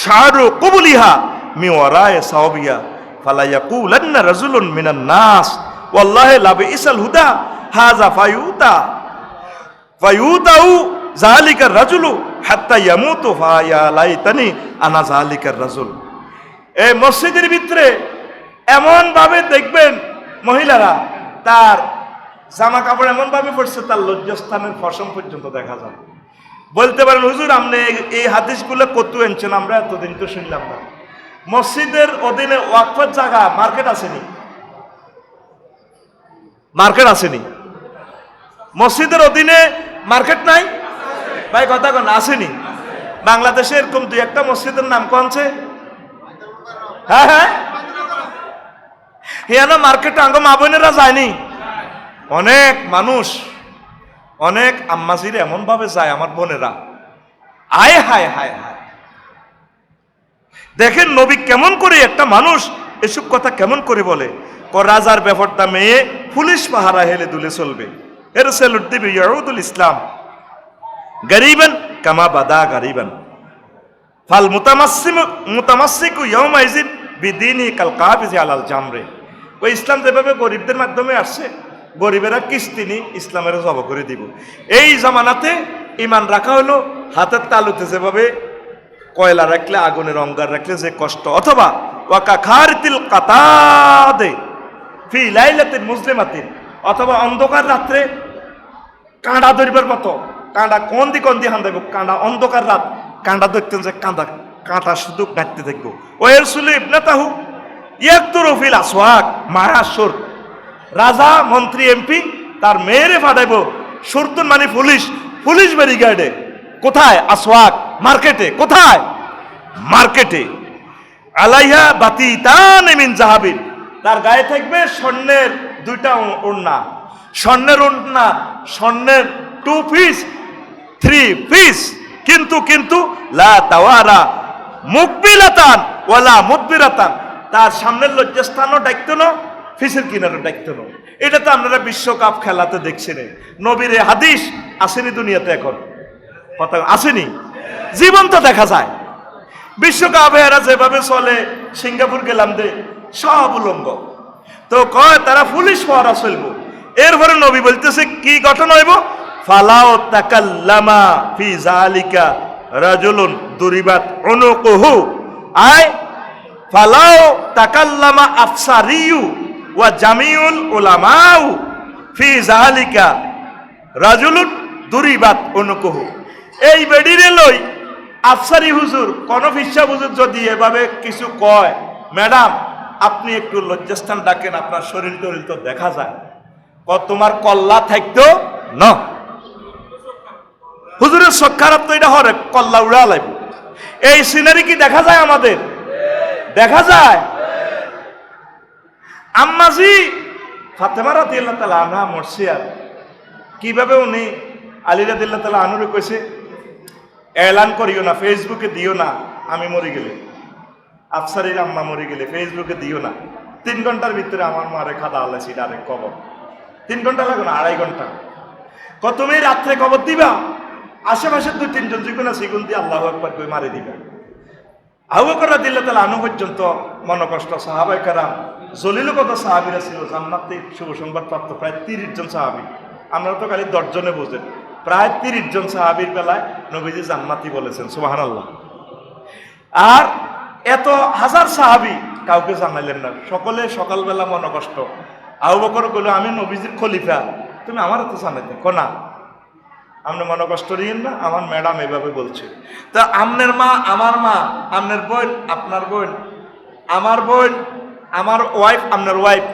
شعر قبلها من وراء ثوبها فلا يقولن رجل من الناس والله لا بئس الهدى هذا فيؤتى ذلك الرجل حتى يموت فيا ليتني انا ذلك الرجل। এই মসজিদের ভিতরে এমন ভাবে দেখবেন মহিলারা, তার জামা কাপড় এমন ভাবে পড়ছে তার লজ্জাস্থানের ফসম পর্যন্ত দেখা যায়। বলতে পারেন হুজুর আপনি এই হাদিসগুলো কত এনেছেন, আমরা এতদিন তো শুনলাম না। মসজিদের অধীনে ওয়াকফের জায়গা মার্কেট আসেনি? মার্কেট আসেনি? মসজিদের অধীনে মার্কেট নাই ভাই? কথা কোন আসেনি? বাংলাদেশে এরকম 2-1টা মসজিদের নাম কোনছে? হ্যাঁ হ্যাঁ, হিয়ানো মার্কেটে আঙ্গ মা বোনেরা যায়নি? অনেক মানুষ, অনেক আম্মাজির এমন ভাবে যায় আমার বোনেরা, আয় হায় হায় হায়। দেখেন নবী কেমন করে, একটা মানুষ এসব কথা কেমন করে বলে। রাজার ব্যাপারটা মেয়ে পুলিশ পাহারা হেলে দুলে চলবে, এর সেলুট দিবে ইয়াউদুল ইসলাম গরিবান কামা বাদা গরিবান ফাল মুতামাসসিকু ইয়াউমাইজিন বিদিনি কাল কাবিজি আলাল জামরে। ওই ইসলাম যেভাবে গরিবদের মাধ্যমে আসছে, গরিবেরা কিস্তি নি ইসলামের জব করে দিব। এই জামানাতে ইমান রাখা হলো হাতের তালুতে যেভাবে কয়লা রাখলে, আগুনের অঙ্গার রাখলে যে কষ্ট, অথবা ওয়াকা খারিতিল কাতাদে ফি লাইলাতিন মুসলিমাতিন, অথবা অন্ধকার রাত্রে কাঁডা ধরিবার মতো, কাঁডা কোন দি হান্দাইব, কাঁডা অন্ধকার রাত, কাঁডা দেখতেন যে কাঁটা শুধু কাটতে দেখবো। ওয়ের সুলি ইবনাতাহু ইয়াকতুরু ফিল আসওয়াক মায়াসুর, রাজা মন্ত্রী এমপি তার মেয়েরে ফাটাইব সুরতুন মানে পুলিশ ব্যারিকেডে। কোথায়? আসওয়াক মার্কেটে। কোথায়? মার্কেটে। আলাইহা বাতিতান মিন জাহাবিন, তার গায়ে থাকবে স্বর্ণের 2টা ওড়না, স্বর্ণের ওড়না, স্বর্ণের 2 পিস থ্রি পিস, কিন্তু লা তাওয়ারা মুকবিলাতান ওয়ালা মুদবিরাতান, তার সামনের লজ্জাস্থানও ডাকতো না, ফিসের কিনারও ডাকতো না। এটা তো আপনারা বিশ্বকাপ খেলাতে দেখছেন। নবীর হাদিস আসেনি দুনিয়াতে, এখন কথা আসেনি, জীবন্ত দেখা যায়। বিশ্বকাপে এরা যেভাবে চলে, সিঙ্গাপুর গেলাম দে সব উলঙ্গ, তো কয় তারা পুলিশ পহরা চলবো। এরপরে নবী বলতেছে কি ঘটনা হইব, ফালাও তাকাল্লামা ফি জালিকা রাজুলুন দুরিবাত উনুকুহু, আয় ফালাও তাকাল্লামা আফসারিয়ু ওয়া জামিউল উলামাউ ফি জালিকা রাজুলুন দুরিবাত উনুকুহু। এই বেডিরে লই আফসারি হুজুর, কোন ফিসা হুজুর যদি এভাবে কিছু কয়, ম্যাডাম আপনি একটু লজ্জাস্থান ডাকেন, আপনার শরীর টরিল তো দেখা যায়, তোমার কল্লা থাকতো না। হুজুরের চোখ খারাপ তো এটা হরে, কল্লা উড়া লাগবে। এই সিনারি কি দেখা যায় আমাদের? দেখা যায়। আম্মাজি ফাতেমা রাদিয়াল্লাহু তাআলা আনহা মরসিয়ার কিভাবে উনি আলী রাদিয়াল্লাহু তাআলা আনহুরে কইছে, এলান করিও না, ফেসবুকে দিও না আমি মরে গেলে, আফসারির আম্মা মরে গেলে ফেসবুকে দিও না। 3 ঘন্টার ভিতরে আমার মারে খাদা আল্লাছি ডাইরেক্ট কবর। 3 ঘন্টা লাগবে না, 2.5 ঘন্টা। তুমি রাত্রে কবর দিবা, আশেপাশে 2-3 জন যেগুলো আছে সেগুন দিয়ে আল্লাহু আকবার কই মারে দিবা। আবু বকর রাদিয়াল্লাহু তাআলা আনহু পর্যন্ত মনকষ্ট, সাহাবায়ে কেরাম জলিলও কত সাহাবীরা ছিল জান্নাতে শুভ সংবাদ প্রাপ্ত, প্রায় 30 জন সাহাবী। আমরা তো খালি 10 জনে বোঝেন, প্রায় 30 জন সাহাবীর বেলায় নবীজি জান্নাতি বলেছেন, সুবহানাল্লাহ। আর এত হাজার সাহাবী কাউকে জানাইলেন না, সকলে সকালবেলা মনকষ্ট। আবু বকর কইল, আমি নবীজির খলিফা, তুমি আমার তো জানাইতে কোনা, আপনি মনে কষ্ট নিয়েন না, আমার ম্যাডাম এভাবে বলছে। তা আপনার মা, আমার মা, আপনার বোন, আপনার বোন, আমার বোন, আমার ওয়াইফ, আপনার ওয়াইফ,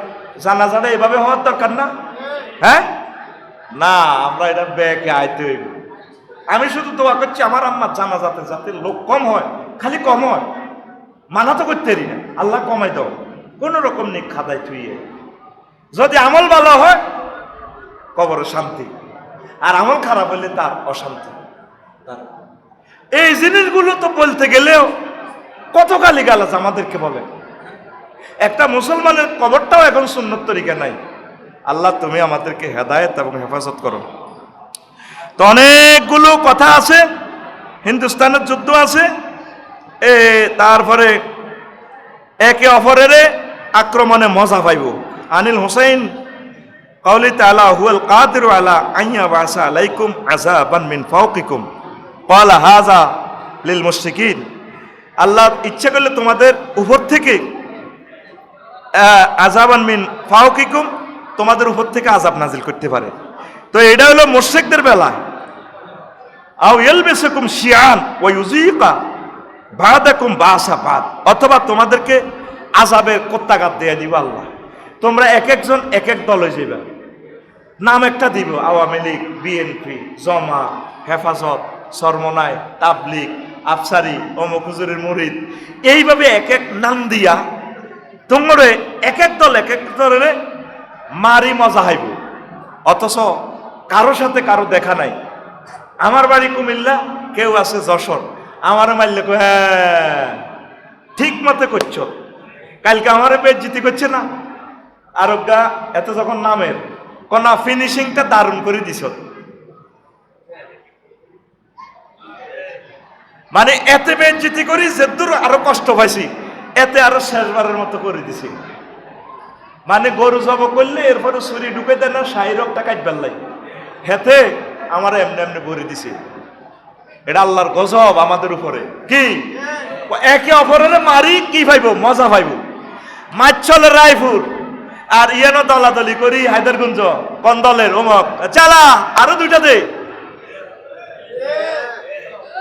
জানাজাটা এভাবে হওয়ার দরকার না? হ্যাঁ না, আমরা এটা ব্যাগে আইতে হইব। আমি শুধু দোয়া করছি আমার আম্মা জানাজাতে যাতে লোক কম হয়, খালি কম হয়, মানা তো করতে পারি না, আল্লাহ কমাই দাও, কোন রকম নেই খাদাই থুইয়ে। যদি আমল ভালো হয় কবর শান্তি, আর আমল খারাপ হলে তার অশান্তি। এই জিনিসগুলো তো বলতে গেলেও কত গালিগালাজ আমাদেরকে বলে। একটা মুসলমানের কবরটাও এখন সুন্নত তরিকা নাই। আল্লাহ তুমি আমাদেরকে হেদায়েত এবং হেফাজত করো। তো অনেকগুলো কথা আছে, হিন্দুস্তানের যুদ্ধ আছে, তারপরে একে অপরের আক্রমণে মজা পাইব। আনিল হুসাইন কাউলি তাআলা হুয়াল কাদিরু আলা আইয়া বাসা আলাইকুম আযাবান মিন ফাওকিকুম ক্বালা হাযা লিল মুশরিকিন। আল্লাহ ইচ্ছা করলে তোমাদের উপর থেকে আযাবান মিন ফাওকিকুম, তোমাদের উপর থেকে আযাব নাজিল করতে পারে। তো এটা হলো মুশরিকদের বেলা। আও ইয়ালবিসুকুম শিয়ান ওয়া ইউযীকা বাদাকুম বাসা বাদ, অথবা তোমাদেরকে আযাবের কত্তাঘাত দিয়ে দিব আল্লাহ। তোমরা এক একজন এক এক দলে যাবে, নাম একটা দিব, আওয়ামী লীগ, বিএনপি, জমা, হেফাজত, সরমনাই, তাবলিগ, আফসারি, অমুক হুজুরের মুরিদ, এইভাবে এক এক নাম দিয়া তোমরে এক এক দল এক এক দলে মারি মজা হাইব। অথচ কারো সাথে কারো দেখা নাই। আমার বাড়ি কুমিল্লা, কেউ আছে যশোর, আমার মারলে হ্যাঁ ঠিক মতো করছো, কালকে আমার বেজ্জিতি করছে না, আরোগ্যা এত যখন নামের কোনা ফিনিশিংটা দারুণ করে দিছ, মানে এতে বেজ্জিতি করি যে দূর আরো কষ্ট পাইছি, এতে আরো শেষবারের মতো করে দিছি। মানে গরু জব করলে এরপরে ছুরি ঢুকে দেয় না, শাহী রক্তটা কাটবার লাই, হেতে আমার এমনি এমনি ভরে দিছে। এটা আল্লাহর গজব আমাদের উপরে। কি একে অপরের মারি কি পাইব, মজা পাইব। মাছ চলে রায়পুর আর ইয়ানো দলাদলি করি হায়দারগঞ্জ, কোন দলের অমক চালা আরো 2টা দে।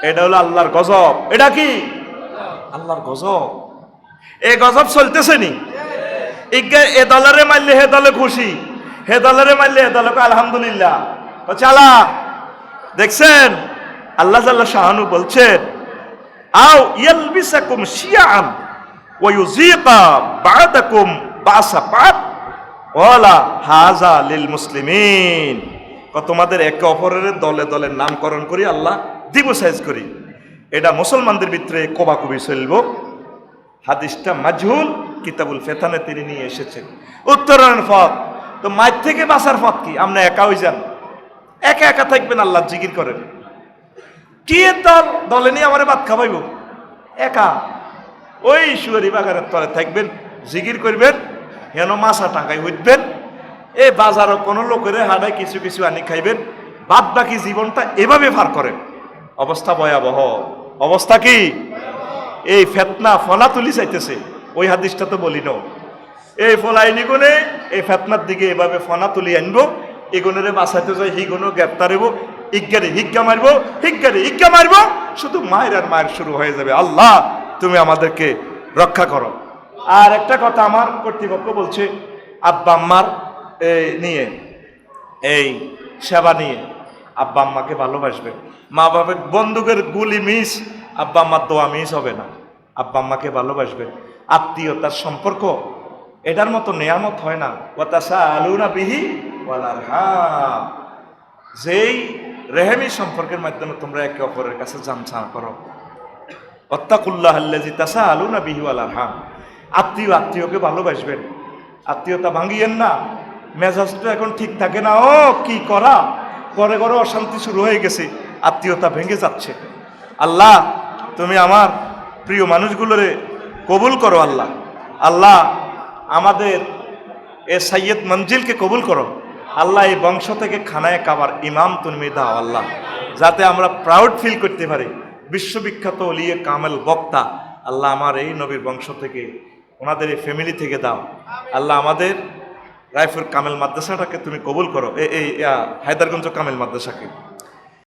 এটা হলো আল্লাহর গজব। এটা কি আল্লাহর গজব? এই গজব চলতেছে নি? এ দলের মারলে হে দলে খুশি, হে দলের মারলে হে দলে আলহামদুলিল্লাহ, চালা। দেখছেন আল্লাহ জাল্লা শাহানু বলছেন, আও ইয়ালবিসাকুম শিয়াআন ওয়া ইউযীকা বা'দাকুম বাসা বা'দ ওয়ালা হাযা লিল মুসলিমিন। তোমাদের একে অপরের দলে দলে নামকরণ করি আল্লাহ দিব সাইজ করি। এটা মুসলমানদের ভিতরে কোবাকুবি চলব। হাদিসটা মাজহুল, কিতাবুল ফেতানে তিনি নিয়ে এসেছেন। উত্তরণের পথ তো মায়ের থেকে বাঁচার পথ কি? আপনি একা হয়ে যান, একা একা থাকবেন, আল্লাহ জিকির করেন। কি দল দলে নিয়ে আমার ভাত খাওয়াইব? একা ওই সুয়ারি বাগানের তলে থাকবেন, জিকির করবেন, হেন মাছা টাকায় উঠবেন, এ বাজারও কোনো লোকের হাডায় কিছু কিছু আনি খাইবেন, বাদ বাকি জীবনটা এভাবে পার করেন। অবস্থা ভয়াবহ। অবস্থা কি? এই ফেতনা ফলা তুলি চাইতেছে। ওই হাদিসটা তো বলি না, এই ফলাই নিগুনে এই ফেতনার দিকে এভাবে ফনা তুলি আনবো, এগুনের বাঁচাইতে যাই হিগুনও গ্রেপ্তার হইব, ইজ্ঞারে হিজ্ঞা মারবো, হিজ্ঞারে হিজ্ঞা মারবো, শুধু মায়ের আর মায়ের শুরু হয়ে যাবে। আল্লাহ তুমি আমাদেরকে রক্ষা করো। আর একটা কথা আমার কর্তৃপক্ষ বলছে, আব্বা আম্মার নিয়ে এই সেবা নিয়ে আব্বা আম্মাকে ভালোবাসবে। মা বাবার বন্দুকের গুলি মিস, আব্বা আম্মার দোয়া মিস হবে না। আব্বা আম্মাকে ভালোবাসবে। আত্মীয়তার সম্পর্ক এটার মতো নেয়ামত হয় না। ওয়াতাসাআলুনা বিহি ওয়াল আরহাম, যেই রেহেমি সম্পর্কের মাধ্যমে তোমরা একে অপরের কাছে জামছা করো। ওয়াত্তাকুল্লাহাল্লাযী তাসাআলুনা বিহি ওয়াল আরহাম, আত্মীয় আত্মীয়কে ভালোবাসবেন। আত্মীয়তা ভাঙিয়েন না। মেজাজটা এখন ঠিক থাকে না, ও কি করা, ঘরে ঘরে অশান্তি শুরু হয়ে গেছে, আত্মীয়তা ভেঙে যাচ্ছে। আল্লাহ তুমি আমার প্রিয় মানুষগুলোরে কবুল করো। আল্লাহ আল্লাহ আমাদের এ সৈয়দ মঞ্জিলকে কবুল করো। আল্লাহ এই বংশ থেকে খানায় কাবার ইমাম তুমি দাও আল্লাহ, যাতে আমরা প্রাউড ফিল করতে পারি। বিশ্ববিখ্যাত ওলিয়ে কামেল বক্তা আল্লাহ আমার এই নবীর বংশ থেকে, ওনাদের এই ফ্যামিলি থেকে দাও আল্লাহ। আমাদের রায়পুর কামেল মাদ্রাসাটাকে তুমি কবুল করো, এই হায়দারগঞ্জ কামেল মাদ্রাসাকে।